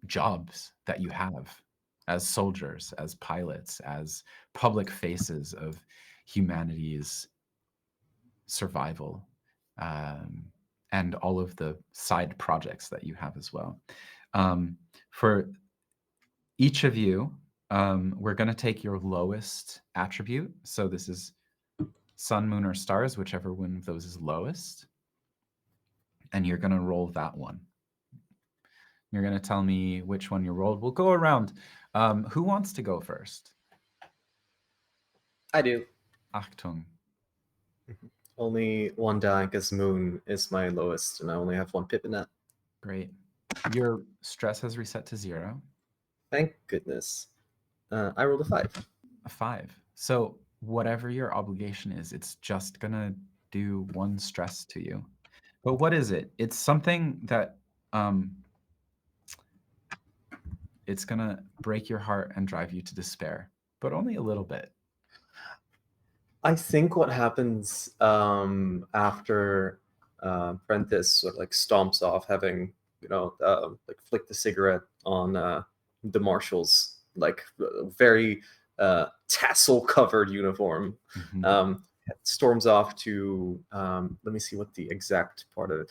jobs that you have as soldiers, as pilots, as public faces of humanity's survival, and all of the side projects that you have as well. For each of you, we're going to take your lowest attribute. So this is sun, moon, or stars, whichever one of those is lowest. And you're going to roll that one. You're going to tell me which one you rolled. We'll go around. Who wants to go first? I do. Achtung. Only one die because Moon is my lowest, and I only have 1 pip in that. Great. Your stress has reset to 0. Thank goodness. I rolled a 5. A 5. So whatever your obligation is, it's just going to do 1 stress to you. But what is it? It's something that it's going to break your heart and drive you to despair, but only a little bit. I think what happens after Prentice sort of like stomps off, having like flicked the cigarette on the marshal's like very tassel-covered uniform, storms off to let me see what the exact part of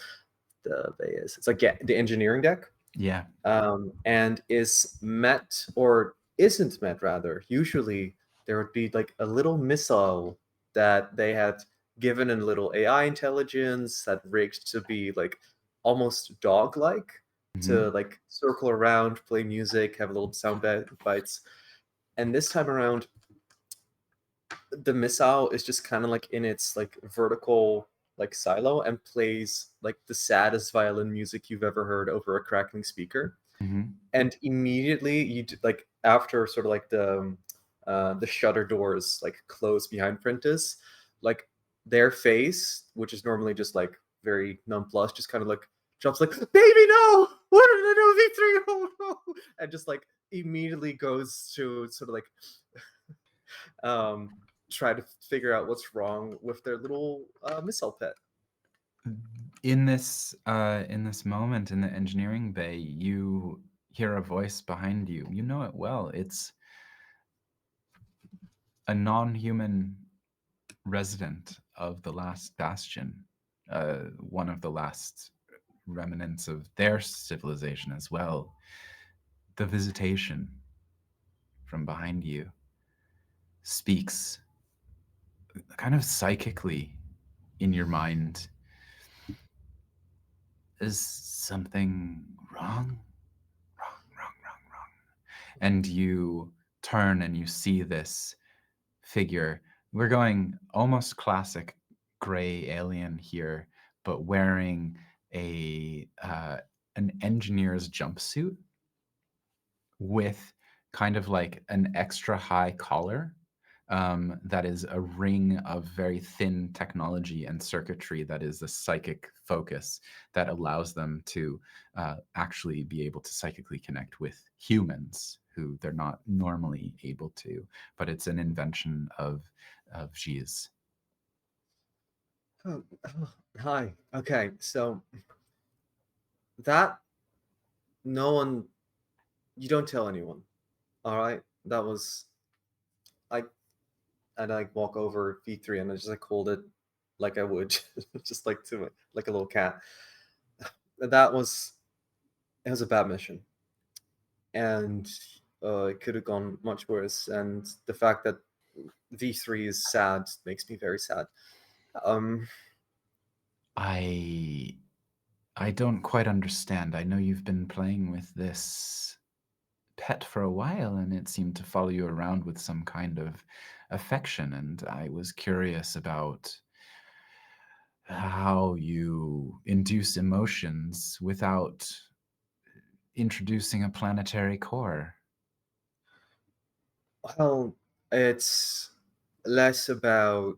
the bay is. It's like the engineering deck. Yeah. And is met, or isn't met rather. Usually there would be like a little missile that they had given a little AI intelligence that rigged to be like almost dog-like, to like circle around, play music, have little sound bites. And this time around, the missile is just kind of like in its like vertical like silo and plays like the saddest violin music you've ever heard over a crackling speaker. And immediately you like after sort of like the shutter doors like close behind Prentice, like their face, which is normally just like very nonplussed, just kind of like drops like, baby, no, what did I do, V3? Oh no, and just like immediately goes to sort of like try to figure out what's wrong with their little missile pet. In this moment in the engineering bay, you hear a voice behind you. You know it well. It's a non-human resident of the last bastion, one of the last remnants of their civilization as well. The visitation from behind you. speaks kind of psychically in your mind. Is something wrong? Wrong. And you turn and you see this figure. We're going almost classic gray alien here, but wearing an engineer's jumpsuit with kind of like an extra high collar that is a ring of very thin technology and circuitry that is a psychic focus that allows them to actually be able to psychically connect with humans who they're not normally able to. But it's an invention of G's. Oh, hi. Okay, so that no one, you don't tell anyone. All right, that was I. And I walk over V3 and I just like hold it like I would, just like to like a little cat. That was it was a bad mission, and it could have gone much worse. And the fact that V3 is sad makes me very sad. I don't quite understand. I know you've been playing with this pet for a while and it seemed to follow you around with some kind of affection, and I was curious about how you induce emotions without introducing a planetary core. Well, it's less about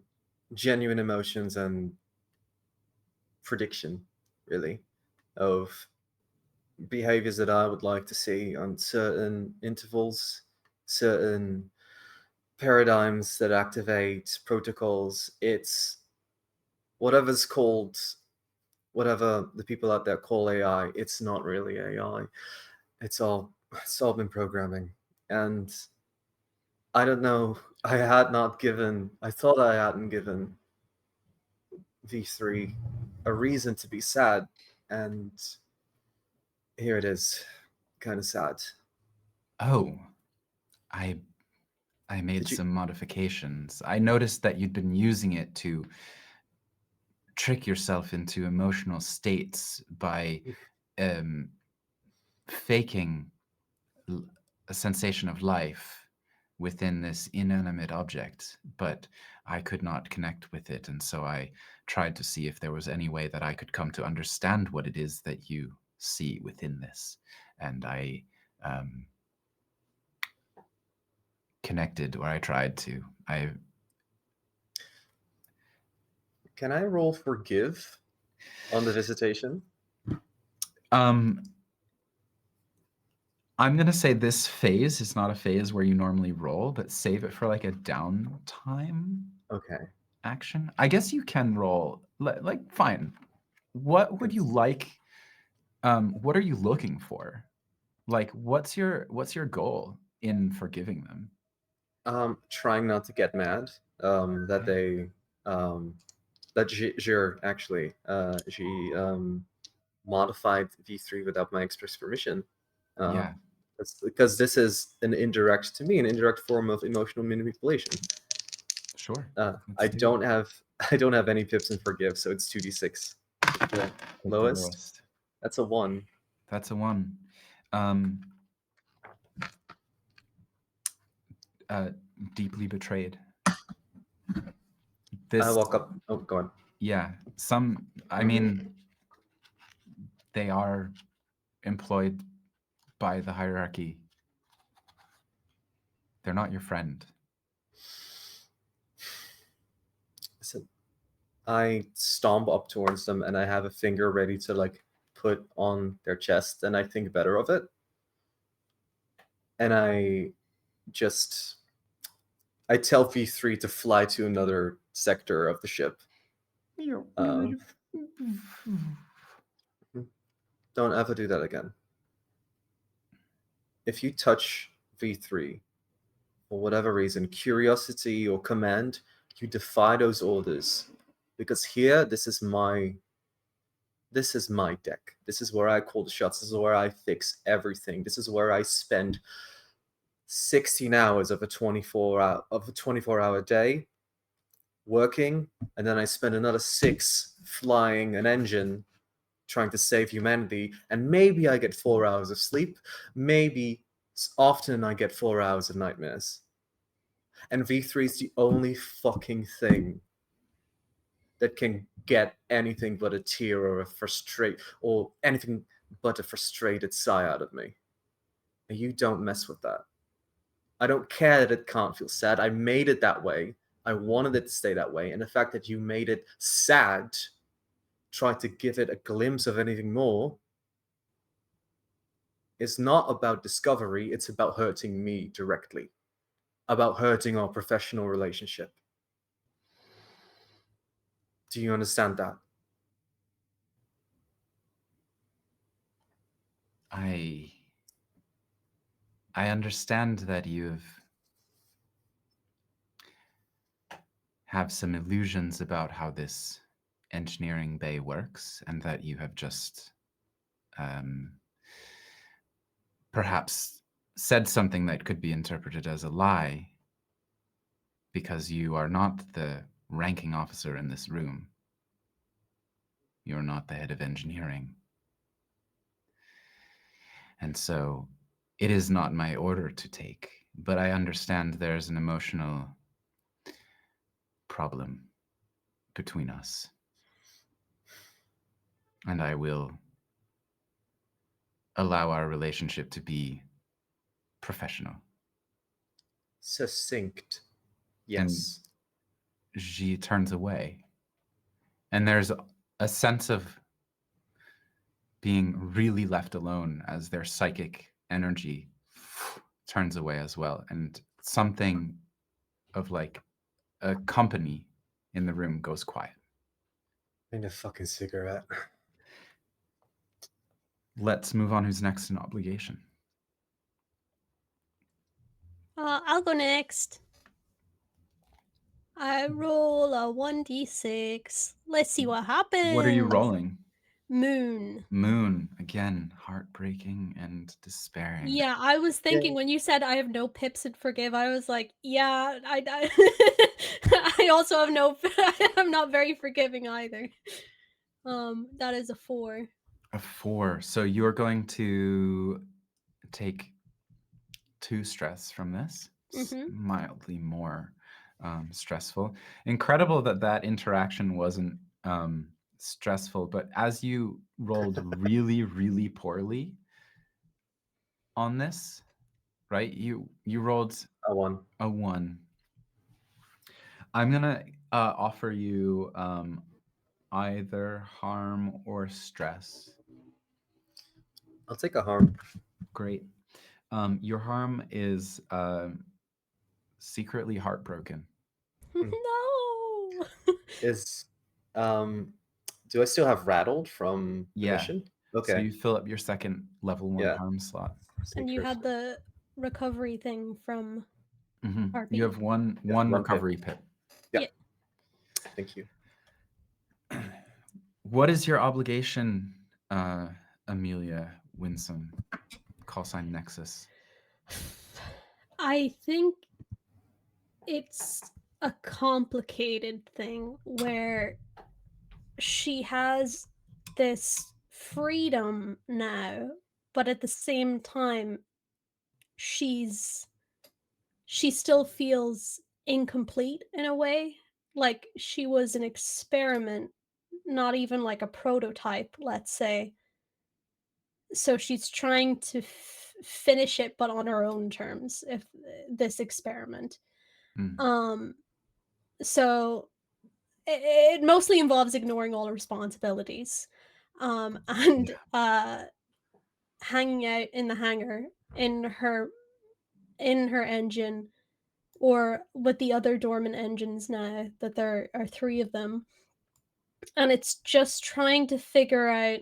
genuine emotions and prediction, really, of behaviors that I would like to see on certain intervals, certain paradigms that activate protocols. It's whatever's called, whatever the people out there call AI. It's not really AI. It's all been programming, and I don't know. I thought I hadn't given V3 a reason to be sad, and here it is, kind of sad. Oh, I made Did you? some modifications. I noticed that you'd been using it to trick yourself into emotional states by faking a sensation of life within this inanimate object, but I could not connect with it, and so I tried to see if there was any way that I could come to understand what it is that you see within this, and I connected, or I tried to. Can I roll forgive on the visitation? I'm going to say this phase is not a phase where you normally roll, but save it for like a downtime Okay. action. I guess you can roll. Like, fine. What would you like? What are you looking for? Like, what's your goal in forgiving them? Trying not to get mad. That they, that Jir actually, she modified V3 without my express permission. Yeah. Because this is an indirect form of emotional manipulation. Sure. I don't have any pips in forgive, so it's 2d6. The lowest. That's a 1. That's a 1. Deeply betrayed. I walk up. Oh, go on. Yeah. I mean, they are employed by the hierarchy. They're not your friend. Listen, I stomp up towards them and I have a finger ready to like put on their chest, and I think better of it. And I tell V3 to fly to another sector of the ship. Don't ever do that again. If you touch V3 for whatever reason, curiosity or command, you defy those orders. Because here, this is my deck. This is where I call the shots. This is where I fix everything. This is where I spend 16 hours of a 24-hour day working, and then I spend another 6 flying an engine trying to save humanity, and maybe I get 4 hours of sleep. Maybe often I get 4 hours of nightmares. And V3 is the only fucking thing that can get anything but a tear or anything but a frustrated sigh out of me. And you don't mess with that. I don't care that it can't feel sad. I made it that way. I wanted it to stay that way. And the fact that you made it sad, tried to give it a glimpse of anything more, is not about discovery. It's about hurting me directly, about hurting our professional relationship. Do you understand that? I understand that have some illusions about how this engineering bay works, and that you have just perhaps said something that could be interpreted as a lie, because you are not the ranking officer in this room. You're not the head of engineering. And so it is not my order to take, but I understand there's an emotional problem between us. And I will allow our relationship to be professional. Succinct. Yes. And she turns away. And there's a sense of being really left alone as their psychic energy turns away as well. And something of like a company in the room goes quiet. I need a fucking cigarette. Let's move on. Who's next in obligation? I'll go next. I roll a 1d6. Let's see what happens. What are you rolling? Moon. Moon. Again, heartbreaking and despairing. Yeah, I was thinking when you said I have no pips and forgive, I was like, yeah, I I also have no. I'm not very forgiving either. That is a 4. A 4. So you're going to take 2 stress from this. Mildly more stressful. Incredible that interaction wasn't stressful, but as you rolled really, really poorly on this, right? You rolled A 1. a 1. I'm gonna offer you either harm or stress. I'll take a harm. Great. Your harm is secretly heartbroken. No. Is do I still have rattled from the mission? Okay. So you fill up your second level 1 harm slot. And you had the recovery thing from RP. You have one recovery pit. Yeah. Thank you. What is your obligation, Amelia Winsome, call sign Nexus? I think it's a complicated thing where she has this freedom now, but at the same time she still feels incomplete in a way, like she was an experiment, not even like a prototype, let's say. So she's trying to finish it, but on her own terms, if this experiment. So it mostly involves ignoring all responsibilities, and hanging out in the hangar in her engine, or with the other dormant engines now that there are 3 of them. And it's just trying to figure out,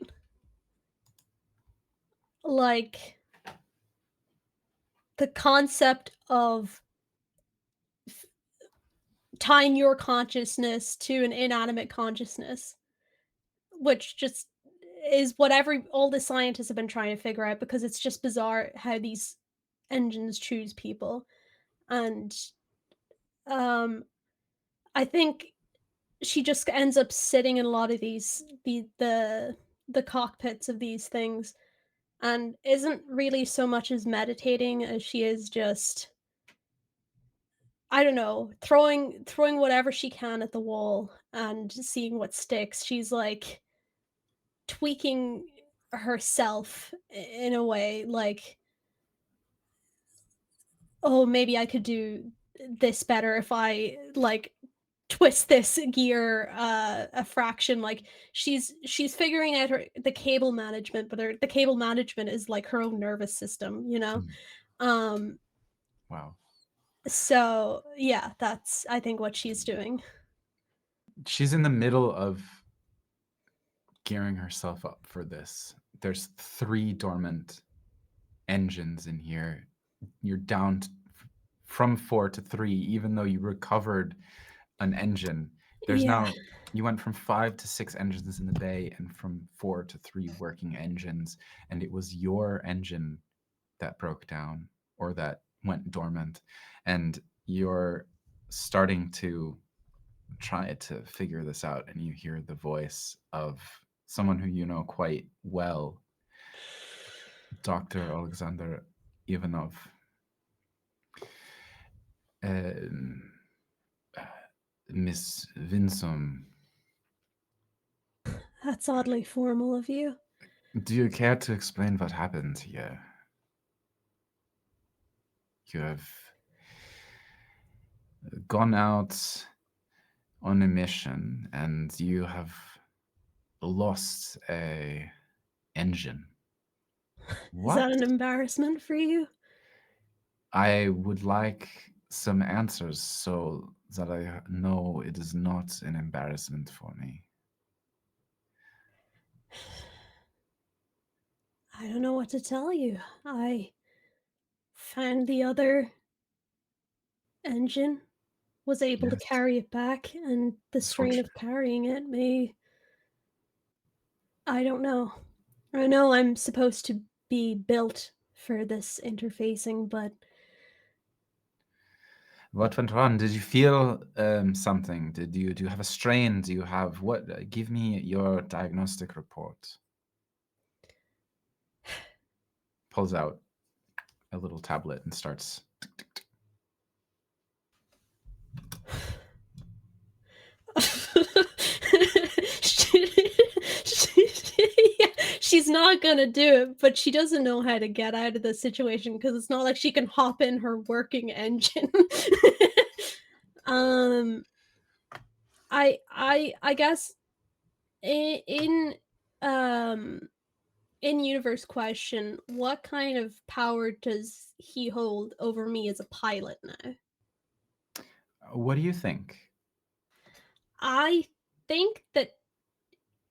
like, the concept of tying your consciousness to an inanimate consciousness, which just is what all the scientists have been trying to figure out, because it's just bizarre how these engines choose people. And I think she just ends up sitting in a lot of the cockpits of these things and isn't really so much as meditating as she is just, I don't know, throwing whatever she can at the wall and seeing what sticks. She's like tweaking herself in a way, like, oh, maybe I could do this better if I like twist this gear a fraction. Like she's figuring out the cable management, but the cable management is like her own nervous system, you know. um Wow. so yeah, that's, I think, what she's doing. She's in the middle of gearing herself up for this. There's 3 dormant engines in here. You're down from 4 to 3, even though you recovered an engine. There's Yeah. now, you went from 5 to 6 engines in the bay and from 4 to 3 working engines. And it was your engine that broke down or that went dormant. And you're starting to try to figure this out, and you hear the voice of someone who you know quite well, Dr. Alexander Ivanov. Miss Winsome, That's oddly formal of you. do you care to explain what happened here? You have gone out on a mission and you have lost a engine. Is that What? an embarrassment for you? I would like some answers so that I know it is not an embarrassment for me. I don't know what to tell you. I found the other engine, was able to Yes. carry it back, and the strain of carrying it may, I don't know. I know I'm supposed to be built for this interfacing, but What went wrong? Did you feel something? Do you have a strain? Do you have what? Give me your diagnostic report. Pulls out a little tablet and starts. she's not gonna do it, but she doesn't know how to get out of the situation because it's not like she can hop in her working engine. um, I guess in um in universe question, what kind of power does he hold over me as a pilot now? What do you think? I think that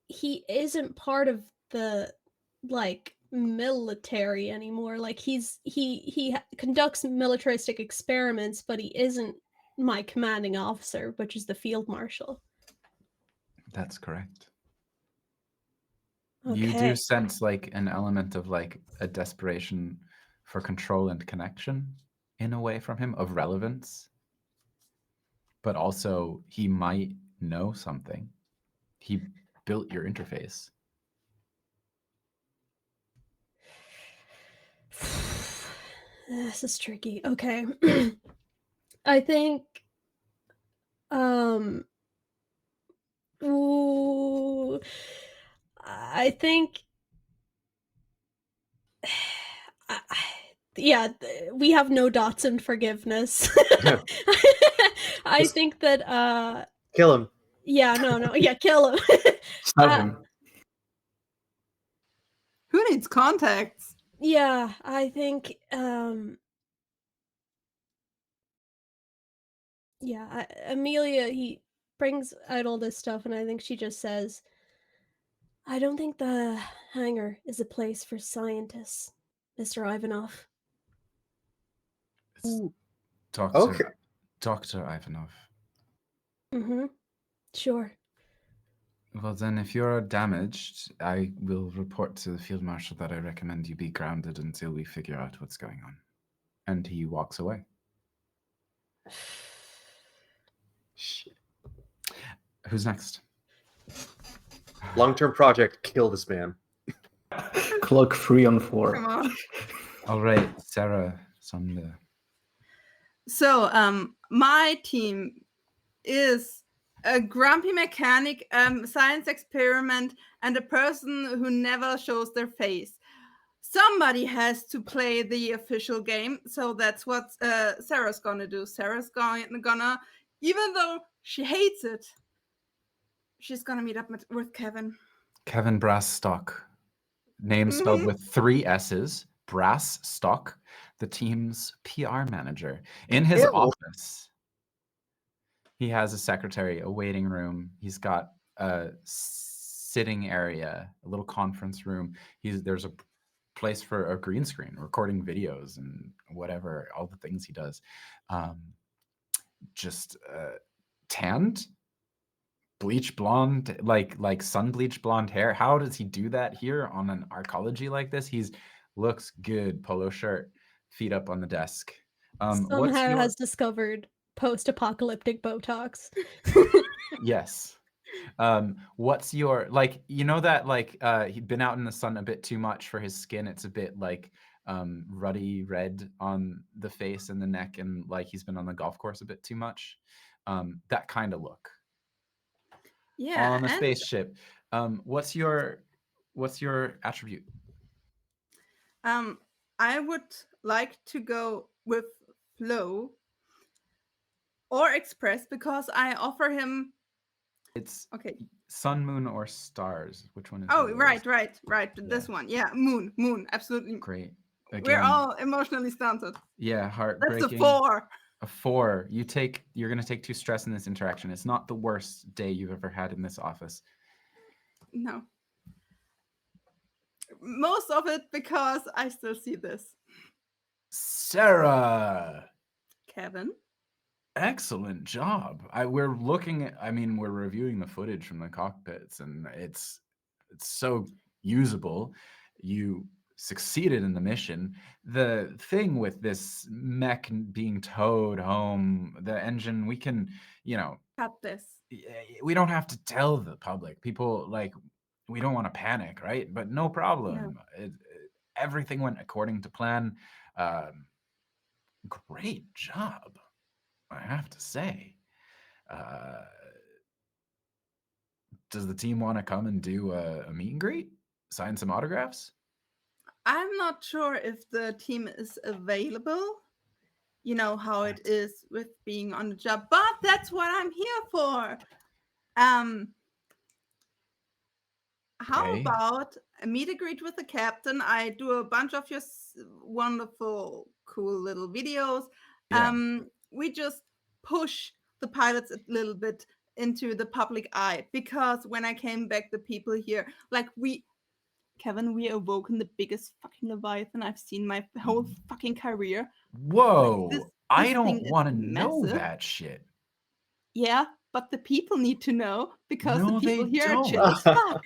he isn't part of the like military anymore. Like he conducts militaristic experiments, but he isn't my commanding officer, which is the field marshal. That's correct. Okay. You do sense like an element of like a desperation for control and connection in a way from him, of relevance. But also he might know something. He built your interface. This is tricky. Okay. I think um ooh, I think yeah, we have no dots in forgiveness. I think that Kill him. yeah, no, yeah, kill him. Shove him. Who needs contacts? Yeah, I think yeah, Amelia, he brings out all this stuff, and I think she just says, I don't think the hangar is a place for scientists, Mr. Ivanov. It's Dr. Okay. Dr. Ivanov. Mm-hmm. Sure. Well, then, if you're damaged, I will report to the field marshal that I recommend you be grounded until we figure out what's going on. And he walks away. Shit. Who's next? Long-term project, kill this man. Clock 3 on 4. Come on. All right, Sarah Sonde. So, my team is a grumpy mechanic, science experiment, and a person who never shows their face. Somebody has to play the official game, so that's what Sarah's gonna do. Sarah's gonna, even though she hates it, she's gonna meet up with Kevin. Kevin Brassstock. Name spelled with 3 S's. Brassstock, the team's PR manager. In his Ew. office, he has a secretary, a waiting room. He's got a sitting area, a little conference room. There's a place for a green screen, recording videos and whatever, all the things he does. Just tanned, bleach blonde, like sun bleached blonde hair. How does he do that here on an arcology like this? He's looks good, polo shirt, feet up on the desk. Somehow has discovered post-apocalyptic Botox. Yes. What's your, like, you know that, like, he'd been out in the sun a bit too much for his skin. It's a bit like ruddy red on the face and the neck, and like he's been on the golf course a bit too much. That kind of look. Yeah. On a spaceship. What's your attribute? I would like to go with flow or express because I offer him. It's okay. Sun, moon, or stars. Which one is? Oh, yours? right. Yeah. This one. Yeah, moon. Absolutely. Great. Again, we're all emotionally stunted. Yeah, heartbreaking. That's a 4. A 4. You're going to take 2 stress in this interaction. It's not the worst day you've ever had in this office. No. Most of it because I still see this. Sarah. Kevin. Excellent job. We're reviewing the footage from the cockpits, and it's so usable. You succeeded in the mission. The thing with this mech being towed home, the engine, we can, cut this. We don't have to tell the public. People, like, we don't want to panic, right? But no problem. No. Everything went according to plan. Great job, I have to say. Does the team want to come and do a meet and greet? Sign some autographs? I'm not sure if the team is available. You know how it is with being on the job, but that's what I'm here for. How about a meet and greet with the captain? I do a bunch of your wonderful, cool little videos. Yeah. We just push the pilots a little bit into the public eye, because when I came back, the people here, like Kevin, we awoken the biggest fucking Leviathan I've seen my whole fucking career. Whoa, like this I don't want to know that shit. Yeah, but the people need to know, because the people here are chill as fuck.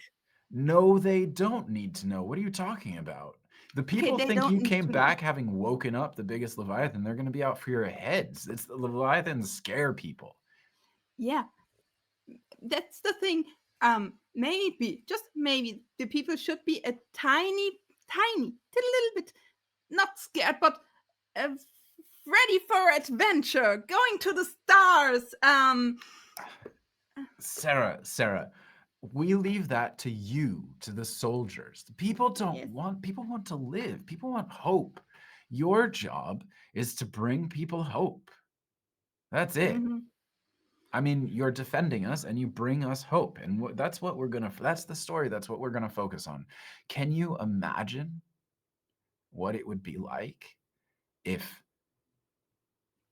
No, they don't need to know. What are you talking about? The people think you came back having woken up the biggest Leviathan. They're going to be out for your heads. It's the Leviathans scare people. Yeah, that's the thing. Maybe, just maybe, the people should be a tiny, little bit, not scared, but ready for adventure, going to the stars. Sarah, we leave that to you, to the soldiers. People don't want, people want to live. People want hope. Your job is to bring people hope. That's it. Mm-hmm. I mean, you're defending us and you bring us hope. And that's what that's the story. That's what we're going to focus on. Can you imagine what it would be like if,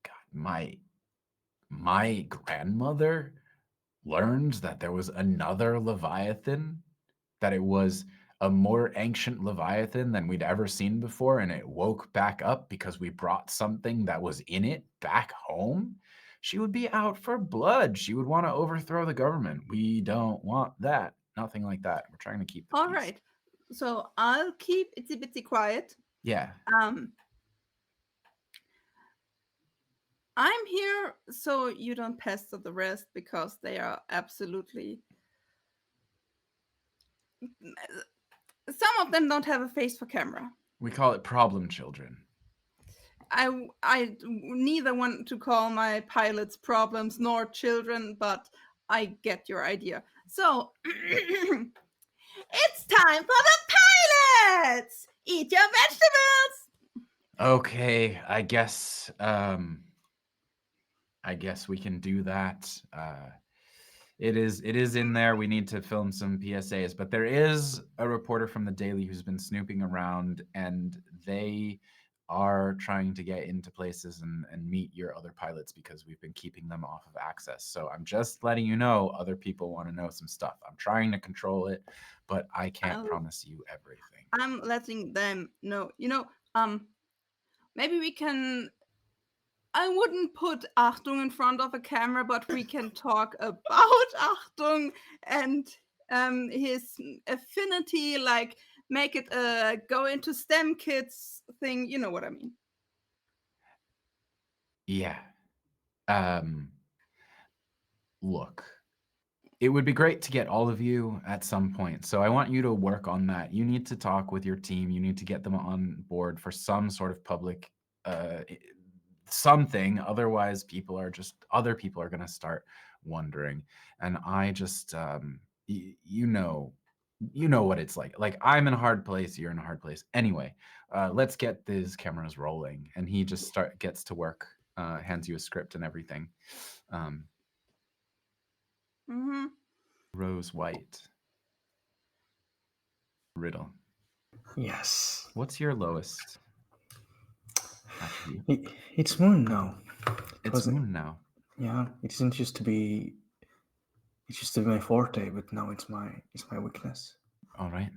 God, my grandmother learned that there was another Leviathan, that it was a more ancient Leviathan than we'd ever seen before, and it woke back up because we brought something that was in it back home? She would be out for blood. She would want to overthrow the government. We don't want that. Nothing like that. We're trying to keep the All peace. Right. So I'll keep itsy bitsy quiet. Yeah. I'm here so you don't pester the rest because they are absolutely. Some of them don't have a face for camera. We call it problem children. I neither want to call my pilots problems nor children, but I get your idea. So it's time for the pilots. Eat your vegetables. Okay, I guess we can do that. It is in there. We need to film some PSAs, but there is a reporter from the Daily who's been snooping around, and they are trying to get into places and meet your other pilots because we've been keeping them off of access. So I'm just letting you know other people want to know some stuff. I'm trying to control it, but I can't promise you everything. I'm letting them know. Maybe we can. I wouldn't put Achtung in front of a camera, but we can talk about Achtung and his affinity, like make it go into STEM kids thing. You know what I mean? Yeah. Look, it would be great to get all of you at some point. So I want you to work on that. You need to talk with your team. You need to get them on board for some sort of public something. Otherwise, other people are going to start wondering. And I just, you know what it's like. Like, I'm in a hard place. You're in a hard place. Anyway, let's get these cameras rolling. And he just gets to work, hands you a script and everything. Rose White. Riddle. Yes. What's your lowest attribute? It's Moon now. It's Moon now. Yeah, it didn't used to be. It used to be my forte, but now it's my weakness. All right.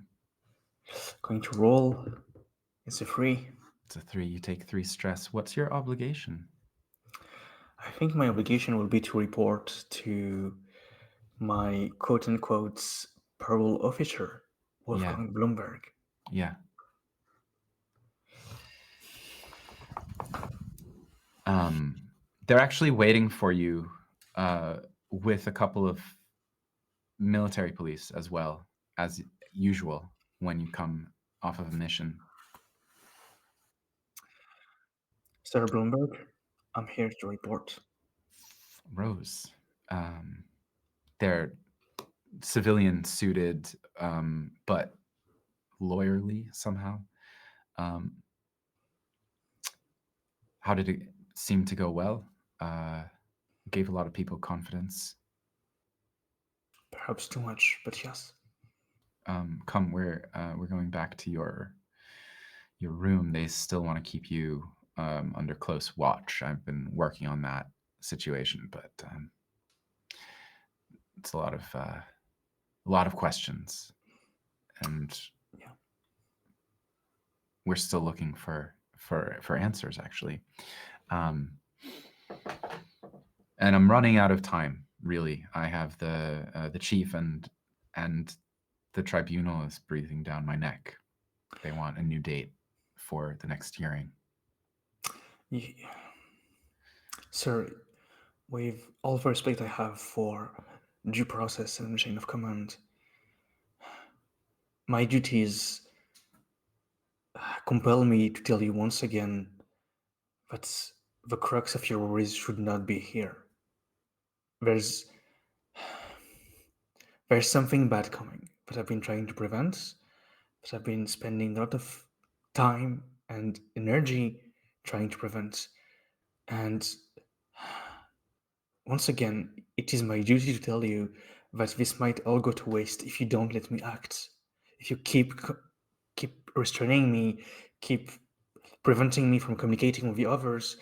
Going to roll. It's a 3. It's a 3. You take 3 stress. What's your obligation? I think my obligation will be to report to my quote-unquote parole officer, Wolfgang Bloomberg. Yeah. They're actually waiting for you with a couple of military police as well, as usual when you come off of a mission. Sir Bloomberg, I'm here to report. Rose, they're civilian suited, but lawyerly somehow. How did it seem to go? Well, gave a lot of people confidence. Perhaps too much, but yes. Come, we're going back to your room. They still want to keep you under close watch. I've been working on that situation, but it's a lot of questions, and we're still looking for answers, actually. And I'm running out of time. Really, I have the chief and the tribunal is breathing down my neck. They want a new date for the next hearing. Sir, with all the respect I have for due process and chain of command, my duties compel me to tell you once again that the crux of your worries should not be here. There's something bad coming that I've been trying to prevent, that I've been spending a lot of time and energy trying to prevent. And once again, it is my duty to tell you that this might all go to waste if you don't let me act. If you keep restraining me, keep preventing me from communicating with the others,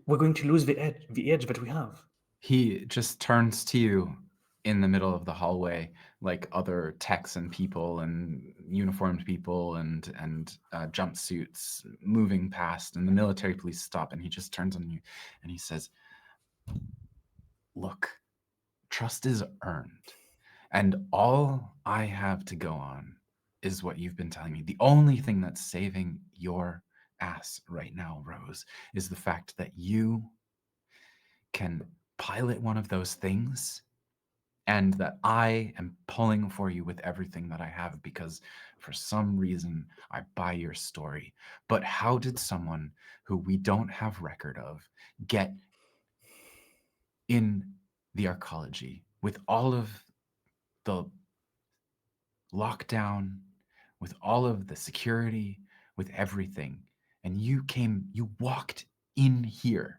we're going to lose the edge that we have. He just turns to you in the middle of the hallway, like other techs and people and uniformed people and jumpsuits moving past, and the military police stop, and he just turns on you and he says, "Look, trust is earned, and all I have to go on is what you've been telling me. The only thing that's saving your ass right now, Rose, is the fact that you can pilot one of those things and that I am pulling for you with everything that I have because for some reason I buy your story. But how did someone who we don't have record of get in the arcology with all of the lockdown, with all of the security, with everything? And you walked in here.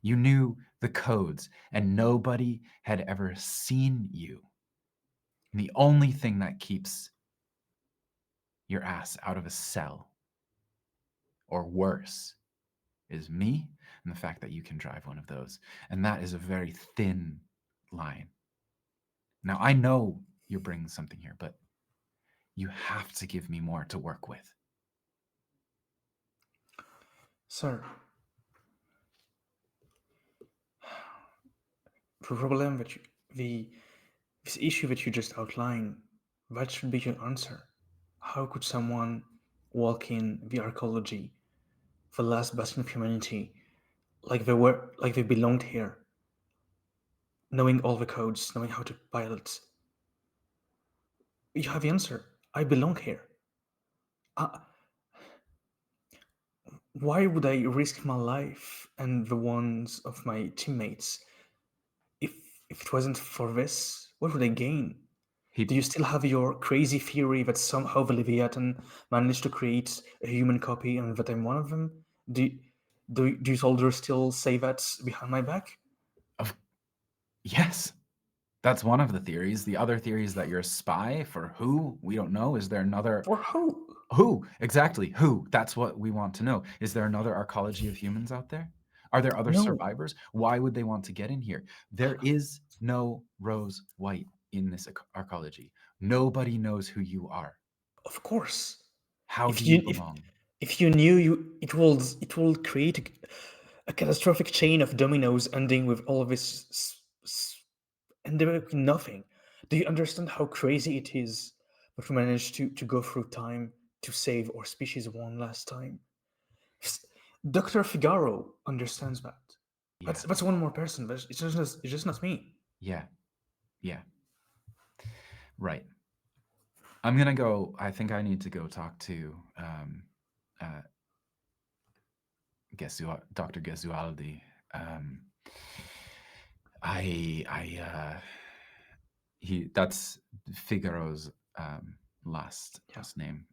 You knew the codes, and nobody had ever seen you. And the only thing that keeps your ass out of a cell, or worse, is me and the fact that you can drive one of those. And that is a very thin line. Now, I know you're bringing something here, but you have to give me more to work with. Sir, the problem that this issue that you just outlined, that should be your answer. How could someone walk in the arcology, the last bastion of humanity, like they belonged here, knowing all the codes, knowing how to pilot? You have the answer. I belong here. Why would I risk my life and the ones of my teammates if it wasn't for this? What would I gain? Do you still have your crazy theory that somehow the Leviathan managed to create a human copy and that I'm one of them? Do you soldiers still say that behind my back? Yes, that's one of the theories. The other theory is that you're a spy for who? We don't know. Is there another? For who? Who? Exactly. Who? That's what we want to know. Is there another arcology of humans out there? Are there other No. survivors? Why would they want to get in here? There is no Rose White in this arcology. Nobody knows who you are. Of course. How If do you you belong? if you knew, it will create a catastrophic chain of dominoes ending with all of this and there will be nothing. Do you understand how crazy it is that we managed to go through time to save our species one last time? Dr. Figaro understands that. Yeah. That's one more person, but it's just not me. Yeah. Yeah. Right. I'm gonna go. I think I need to go talk to Dr. Gesualdi. That's Figaro's last name.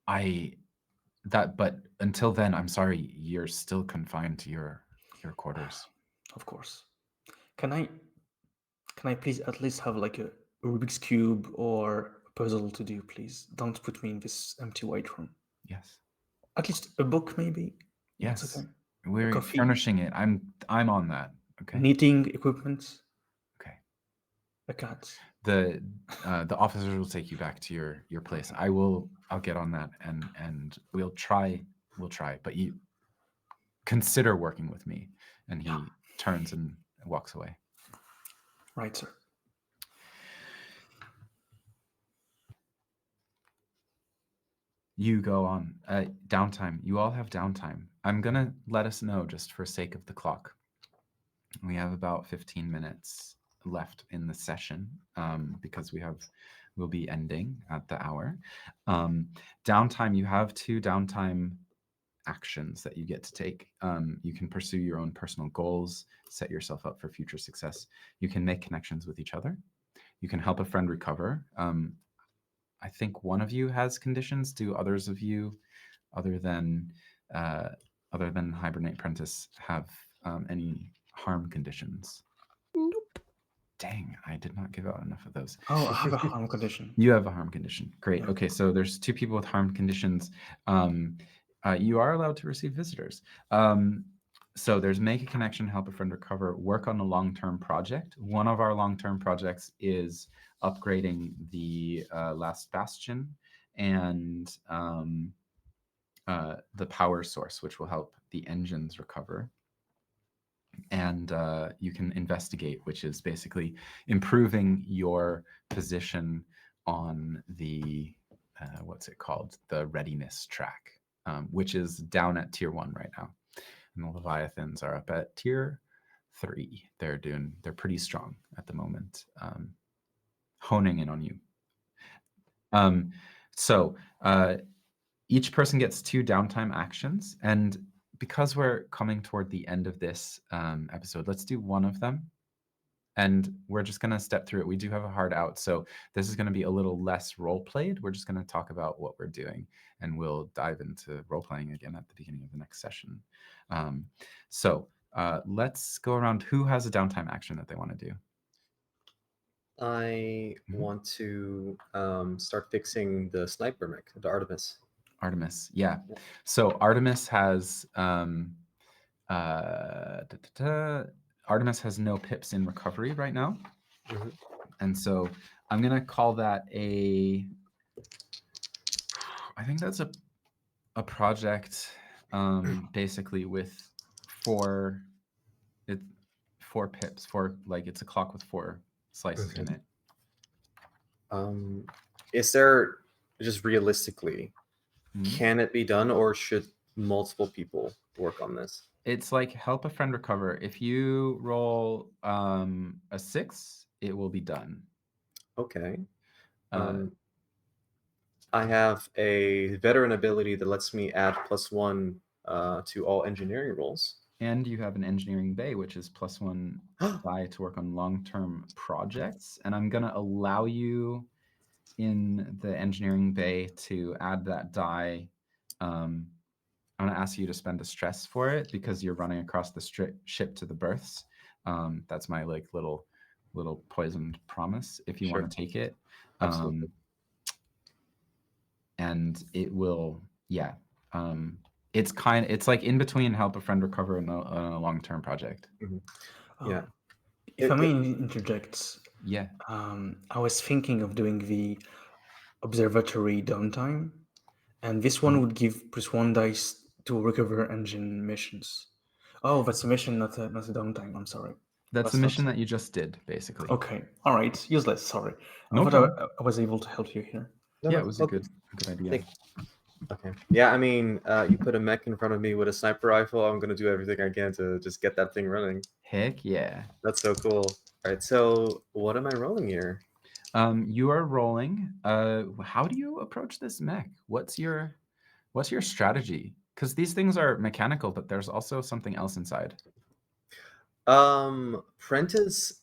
Right. But until then, I'm sorry, you're still confined to your quarters. Of course. Can I please at least have like a Rubik's Cube or a puzzle to do, please? Don't put me in this empty white room. Yes. At least a book, maybe. Yes. That's okay. We're coffee. furnishing it. I'm on that. Okay. Knitting equipment. Okay. A cat. The officers will take you back to your place. I'll get on that and we'll try, but you consider working with me. And he turns and walks away. Right, sir. You go on. Downtime. You all have downtime. I'm gonna let us know just for sake of the clock. We have about 15 minutes left in the session because we'll be ending at the hour. Downtime. You have 2 downtime actions that you get to take. You can pursue your own personal goals, set yourself up for future success. You can make connections with each other. You can help a friend recover. I think one of you has conditions. Do others of you, other than Hibernate Apprentice, have any harm conditions? Nope. Dang, I did not give out enough of those. Oh, I have a harm condition. You have a harm condition. Great. Yeah. Okay, so there's 2 people with harm conditions. You are allowed to receive visitors. So there's make a connection, help a friend recover, work on a long-term project. One of our long-term projects is upgrading the last bastion and the power source, which will help the engines recover. And you can investigate, which is basically improving your position on the what's it called? The readiness track. which is down at tier 1 right now. And the Leviathans are up at tier 3. They're pretty strong at the moment, honing in on you. So each person gets 2 downtime actions, and because we're coming toward the end of this episode, let's do one of them. And we're just going to step through it. We do have a hard out, so this is going to be a little less role-played. We're just going to talk about what we're doing, and we'll dive into role-playing again at the beginning of the next session. So let's go around. Who has a downtime action that they want to do? I want to start fixing the sniper mech, the Artemis. Artemis, yeah. So Artemis has Artemis has no pips in recovery right now. And so I'm going to call that I think that's a project basically with 4 pips, it's a clock with 4 slices in it. Is there, just realistically, can it be done, or should multiple people work on this? It's like help a friend recover. If you roll a 6, it will be done. Okay. I have a veteran ability that lets me add +1 to all engineering rolls. And you have an engineering bay, which is +1 die to work on long-term projects. And I'm going to allow you in the engineering bay to add that die. I'm going to ask you to spend a stress for it because you're running across the ship to the berths. That's my little poisoned promise if you want to take it. Absolutely. And it will, it's like in between help a friend recover and a long-term project. Yeah. If I may interject, yeah. I was thinking of doing the observatory downtime, and this one would give +1 dice to recover engine missions. Oh, that's a mission, not a downtime. I'm sorry. That's the mission that you just did, basically. Okay. All right. Useless. Sorry. No I thought I was able to help you here. Yeah, it was a good idea. Okay. Yeah, I mean, you put a mech in front of me with a sniper rifle. I'm gonna do everything I can to just get that thing running. Heck yeah. That's so cool. All right. So what am I rolling here? You are rolling. How do you approach this mech? What's your strategy? Because these things are mechanical, but there's also something else inside. Prentice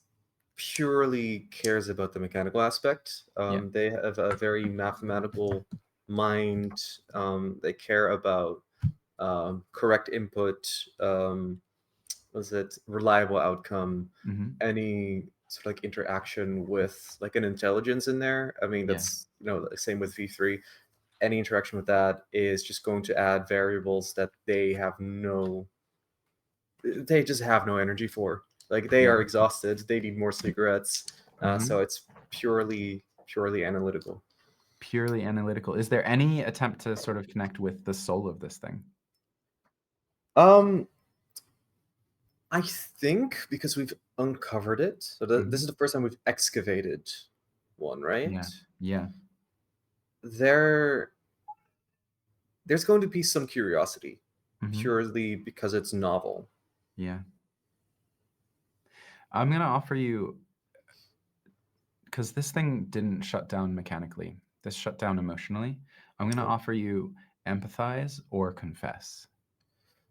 purely cares about the mechanical aspect. They have a very mathematical mind. They care about correct input, reliable outcome, any sort of like interaction with like an intelligence in there. I mean, that's same with V3. Any interaction with that is just going to add variables that they just have no energy for. Like they are exhausted. They need more cigarettes. So it's purely analytical. Purely analytical. Is there any attempt to sort of connect with the soul of this thing? I think because we've uncovered it. So this is the first time we've excavated one, right? Yeah. There's going to be some curiosity, purely because it's novel. Yeah. I'm going to offer you, because this thing didn't shut down mechanically. This shut down emotionally. I'm going to offer you empathize or confess.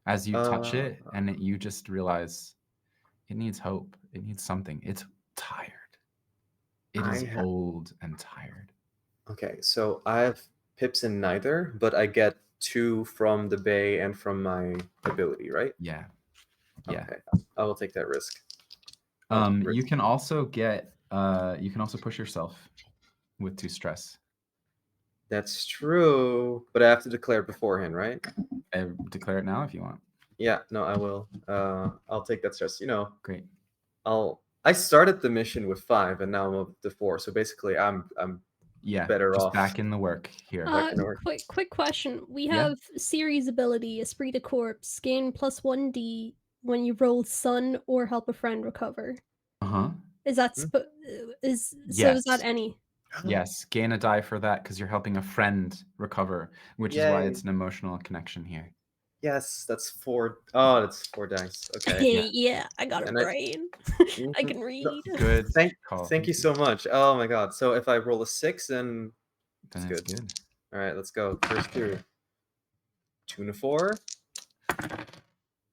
As you touch it, and you just realize it needs hope. It needs something. It's tired. It is old and tired. Okay, so I have pips in neither, but I get 2 from the bay and from my ability, right? Yeah. Okay, I will take that risk. You can also get. You can also push yourself with 2 stress. That's true, but I have to declare it beforehand, right? Declare it now if you want. Yeah, no, I will. I'll take that stress. Great. I started the mission with 5, and now I'm up to 4. So basically, I'm better just off. Back in the work here. Quick question. We have series ability, Esprit de Corps, gain +1d when you roll Sun or help a friend recover. Uh-huh. Is that is that any? Yes, gain a die for that because you're helping a friend recover, which is why Yay. it's an emotional connection here. Yes, that's 4. Oh, that's 4 dice. Okay. Yeah. Yeah, I got a And I- brain. I can No, read. Good Thank call. thank you so much. Oh my god. So if I roll a 6, then Then it's it's good. all right, let's go. First 2. 2 and a 4.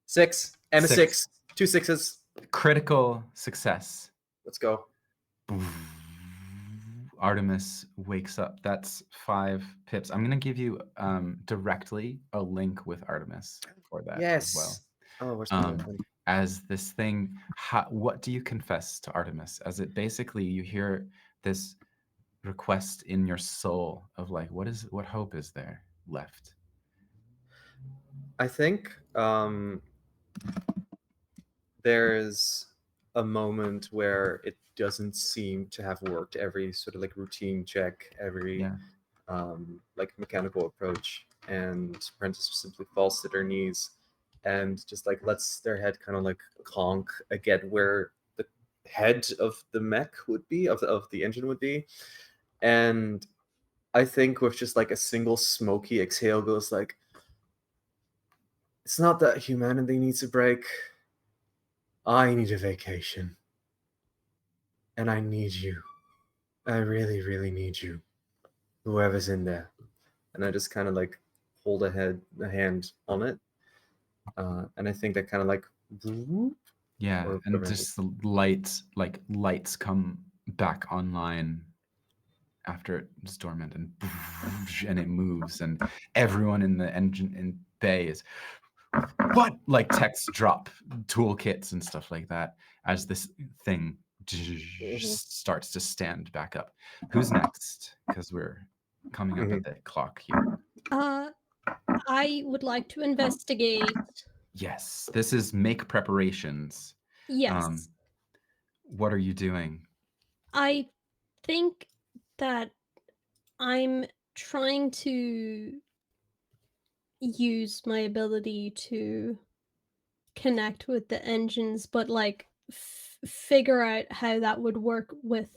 6 and a 6. 2 6s. Critical success. Let's go. Artemis wakes up. That's 5 pips. I'm going to give you directly a link with Artemis for that as well. Yes. Oh, where's my pen? As this thing, what do you confess to Artemis? As it basically, you hear this request in your soul of like, what hope is there left? I think there's a moment where it doesn't seem to have worked. Every sort of like routine check, every Yeah. like mechanical approach, and Prentice simply falls to their knees and just like lets their head kind of like conk again where the head of the mech would be, of the engine would be. And I think with just like a single smoky exhale goes like, it's not that humanity needs a break. I need a vacation. And I need you. I really, really need you. Whoever's in there. And I just kind of like hold a hand on it. And I think that kind of like, yeah, or and whatever. just the lights come back online after it's dormant, and it moves, and everyone in the engine in bay is what, like texts drop, toolkits and stuff like that as this thing starts to stand back up. Who's next? Because we're coming up at the clock here. I would like to investigate. Yes, this is make preparations. Yes. What are you doing? I think that I'm trying to use my ability to connect with the engines, but like figure out how that would work with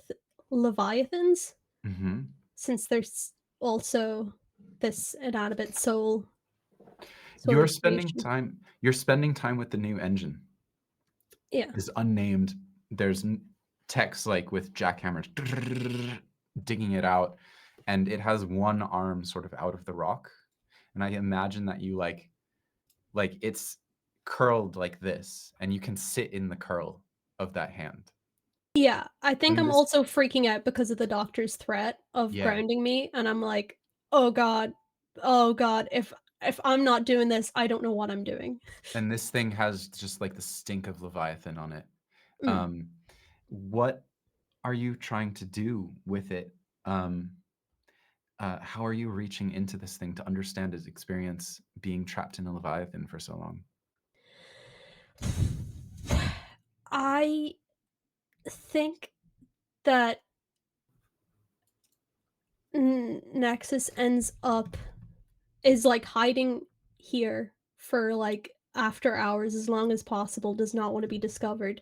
Leviathans, Mm-hmm. since there's also this inanimate soul. sort You're of spending creation. time. You're spending time with the new engine. Yeah. Is unnamed. There's text like with jackhammers digging it out, and it has one arm sort of out of the rock. And I imagine that you like it's curled like this, and you can sit in the curl of that hand. Yeah, I think And I'm this- also freaking out because of the doctor's threat of Yeah. grounding me, and I'm like, oh god, if I'm not doing this, I don't know what I'm doing. And this thing has just like the stink of Leviathan on it. Mm. What are you trying to do with it? How are you reaching into this thing to understand its experience being trapped in a Leviathan for so long? I think that Nexus is like hiding here for like after hours as long as possible, does not want to be discovered,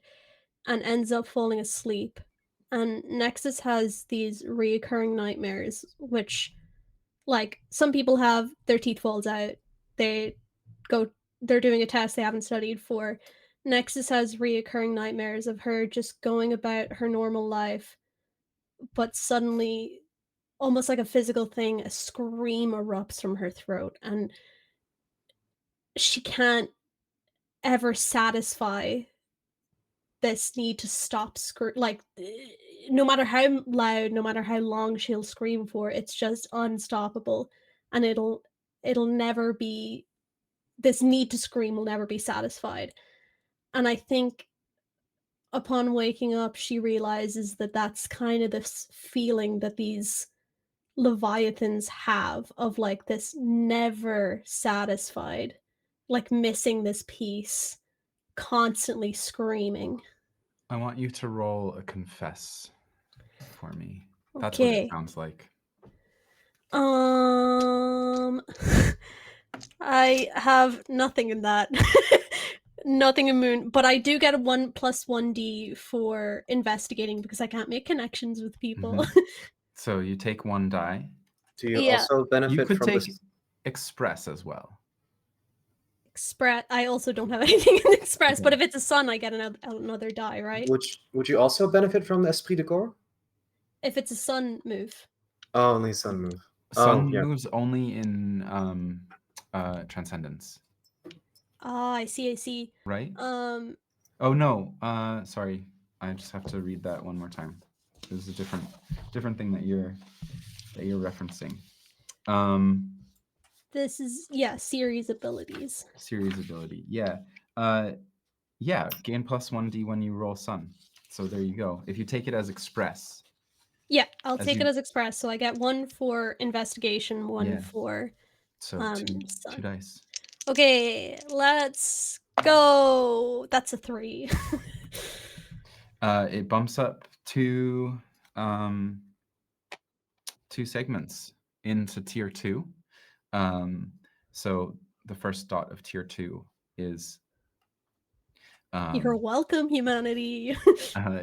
and ends up falling asleep. And Nexus has these reoccurring nightmares, which, like, some people have their teeth falls out, they're doing a test they haven't studied for. Nexus has reoccurring nightmares of her just going about her normal life, but suddenly, almost like a physical thing, a scream erupts from her throat, and she can't ever satisfy this need to stop no matter how loud, no matter how long she'll scream for, it's just unstoppable, and it'll never be, this need to scream will never be satisfied. And I think upon waking up, she realizes that that's kind of this feeling that these Leviathans have, of like this never satisfied, like missing this piece, constantly screaming. I want you to roll a confess for me. That's what it Okay. sounds like. I have nothing in that. Nothing in Moon, but I do get a 1 + 1d for investigating because I can't make connections with people. So you take 1 die. Do you Yeah. also You benefit could from take this? express as well. Express. I also don't have anything in Express, but Okay. if it's a sun, I get another die, right? Would you also benefit from Esprit de Corps? If it's a sun move. Oh, only sun move. Sun Oh, yeah. moves only in Transcendence, Ah, I see. I see. right? Um, Oh no, sorry. I just have to read that one more time. This is a different thing that you're referencing. this is series abilities. Series ability. Yeah. Yeah, gain +1d when you roll sun. So there you go. If you take it as express. Yeah, I'll As take you- it as Express. So I get 1 for investigation, 1 Yeah. for So sun. two dice. Okay, let's go. That's a 3. It bumps up two segments into tier 2. So the first dot of tier 2 is You're welcome, humanity.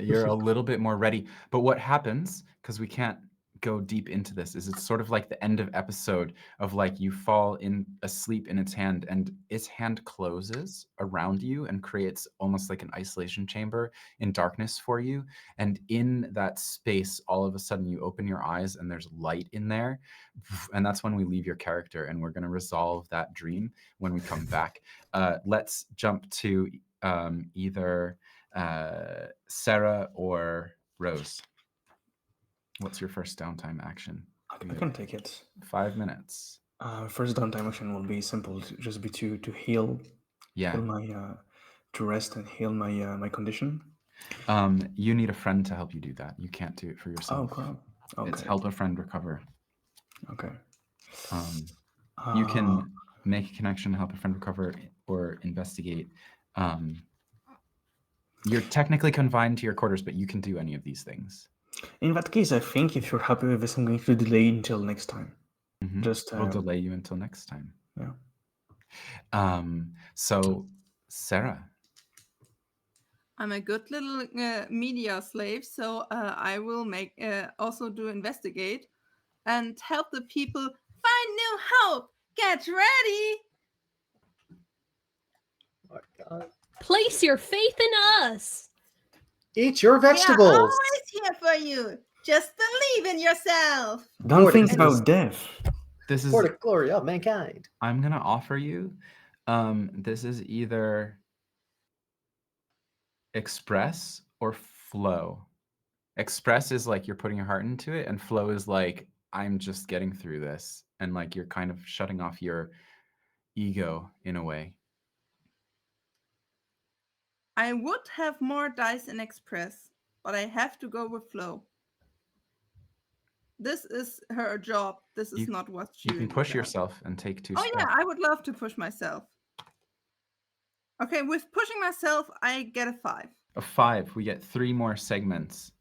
you're a little bit more ready. But what happens, because we can't go deep into this, is it's sort of like the end of episode of like you fall in asleep in its hand and its hand closes around you and creates almost like an isolation chamber in darkness for you. And in that space, all of a sudden you open your eyes and there's light in there. And that's when we leave your character, and we're going to resolve that dream when we come back. Let's jump to either Sarah or Rose. What's your first downtime action? I can take it. 5 minutes. First downtime action will be simple. Just be to heal. Yeah. Heal my to rest and heal my my condition. You need a friend to help you do that. You can't do it for yourself. Oh crap. Okay. It's help a friend recover. Okay. You can make a connection, help a friend recover, or investigate. You're technically confined to your quarters, but you can do any of these things. In that case, I think if you're happy with this, I'm going to delay until next time. Just we'll delay you until next time. Yeah. So Sarah. I'm a good little media slave, so I will also do investigate and help the people find new hope. Get ready. Oh my God. Place your faith in us. Eat your We are vegetables. always here for you. Just believe in yourself. Don't For think the- about death. This is For the glory of mankind. I'm gonna offer you. This is either express or flow. Express is like you're putting your heart into it, and flow is like I'm just getting through this, and like you're kind of shutting off your ego in a way. I would have more dice in Express, but I have to go with Flow. This is her job. This is not what she You can push yourself and take 2 steps. Oh yeah, I would love to push myself. Okay, with pushing myself, I get a 5. A 5. We get 3 more segments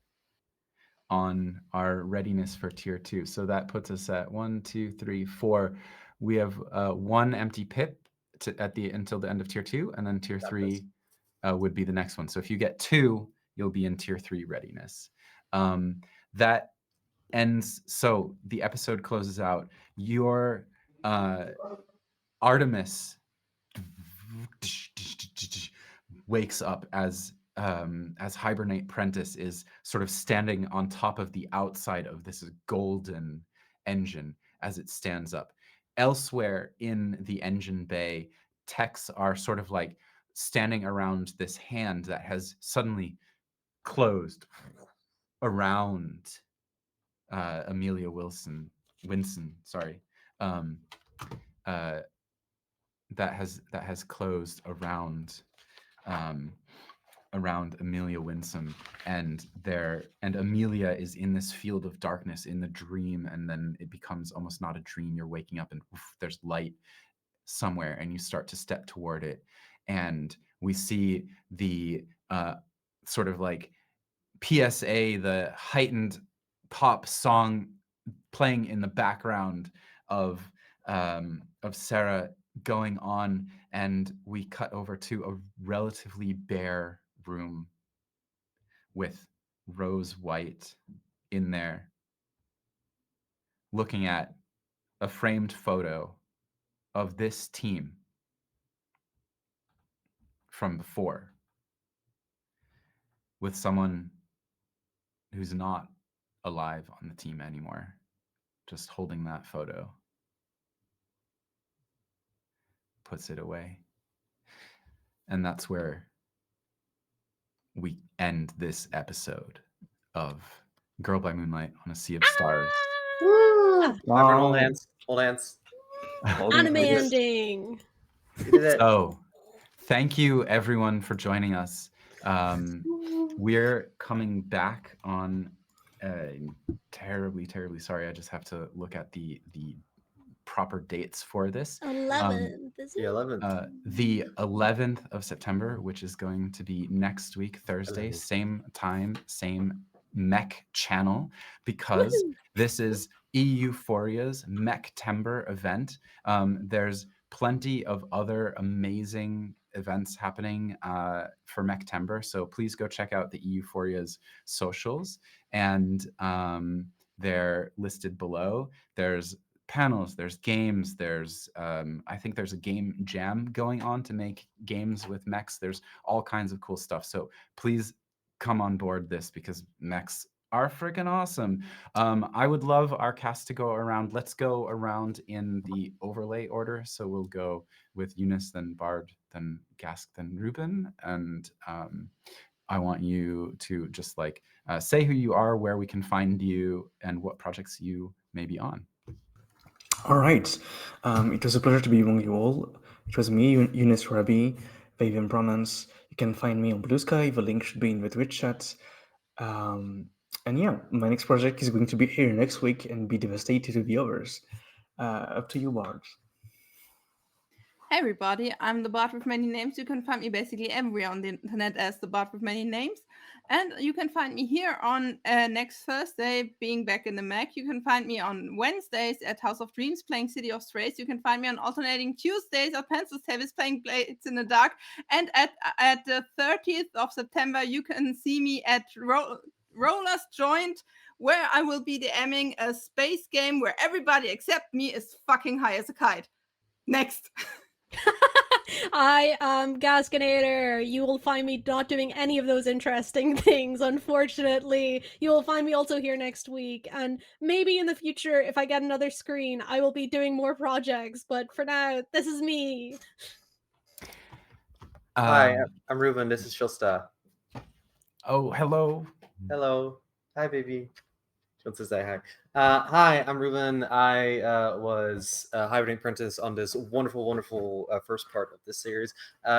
on our readiness for tier 2. So that puts us at 1, 2, 3, 4. We have 1 empty pip until the end of tier 2, and then tier 3 would be the next one. So if you get 2, you'll be in tier 3 readiness. That ends. So the episode closes out. Your Artemis wakes up as Hibernate Prentice is sort of standing on top of the outside of this golden engine as it stands up. Elsewhere in the engine bay, techs are sort of like standing around this hand that has suddenly closed around Amelia Winson, sorry. That has closed around around Amelia Winsome, and Amelia is in this field of darkness in the dream, and then it becomes almost not a dream. You're waking up and there's light somewhere, and you start to step toward it, and we see the sort of like PSA, the heightened pop song playing in the background of Sarah going on, and we cut over to a relatively bare room with Rose White in there looking at a framed photo of this team from before with someone who's not alive on the team anymore, just holding that photo, puts it away. And that's where we end this episode of Girl by Moonlight on a Sea of Stars. Ah, Everyone hold Wow. hands. Hold hands. Holding anime hands. ending. You did it. So, thank you everyone for joining us. We're coming back on. Terribly sorry. I just have to look at the proper dates for this. 11th, is The it? 11th. The 11th of September, which is going to be next week, Thursday, 11th. same time, same mech channel, because Woohoo! this is EUphoria's MECHtember event. There's plenty of other amazing events happening for MECHtember, so please go check out the EUphoria's socials, and they're listed below. There's panels, there's games, there's I think there's a game jam going on to make games with mechs. There's all kinds of cool stuff, so please come on board this because mechs are freaking awesome. I would love our cast to go around. Let's go around in the overlay order, so we'll go with Eunice, then Bard, then Gask, then Ruben, and I want you to just like say who you are, where we can find you, and what projects you may be on. All right. It was a pleasure to be among you all. It was me, Eunice Rabi, Vavian Pronouns. You can find me on Blue Sky. The link should be in the Twitch chat. And yeah, my next project is going to be here next week and be devastated to the others. Up to you, Bard. Hey everybody, I'm the bot with many names. You can find me basically everywhere on the internet as the bot with many names. And you can find me here on next Thursday, being back in the Mech. You can find me on Wednesdays at House of Dreams playing City of Strays. You can find me on alternating Tuesdays at Pencil Tables playing Blades in the Dark. And at the 30th of September, you can see me at Rollers Joint, where I will be DMing a space game where everybody except me is fucking high as a kite. Next. I am Gaskinator. You will find me not doing any of those interesting things, unfortunately. You will find me also here next week, and maybe in the future, if I get another screen, I will be doing more projects, but for now, this is me. Hi, I'm Ruben. This is Shilsta. Oh, hello. Hello. Hi, baby. She wants to say hi. Hi, I'm Ruben. I was Hybriding Apprentice on this wonderful first part of this series.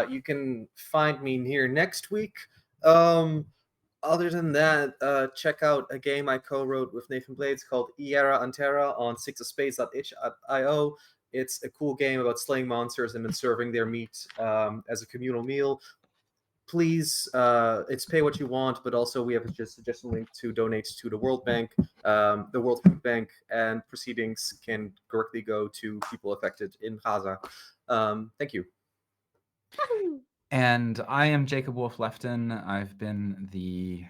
You can find me here next week. Other than that, check out a game I co-wrote with Nathan Blades called Era Antera on sixofspades.itch.io. It's a cool game about slaying monsters and then serving their meat as a communal meal. Please, it's pay what you want, but also we have just a link to donate to the World Bank, the World Food Bank, and proceedings can directly go to people affected in Gaza. Thank you. And I am Jacob Wolf Lefton. I've been the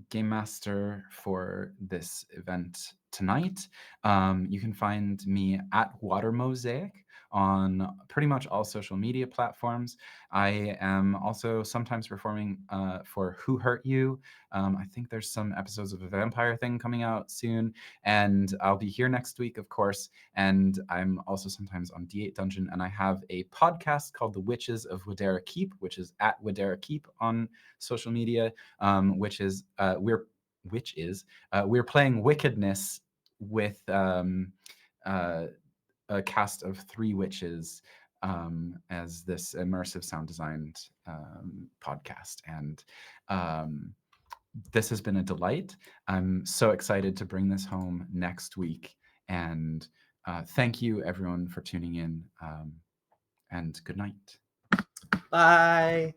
game master for this event tonight. You can find me at Water Mosaic on pretty much all social media platforms. I am also sometimes performing for Who Hurt You. I think there's some episodes of a vampire thing coming out soon, and I'll be here next week, of course. And I'm also sometimes on D8 Dungeon, and I have a podcast called The Witches of Wadera Keep, which is at Wadera Keep on social media, which is we're playing Wickedness with a cast of 3 witches as this immersive sound designed podcast. And this has been a delight. I'm so excited to bring this home next week. And thank you, everyone, for tuning in. And good night. Bye.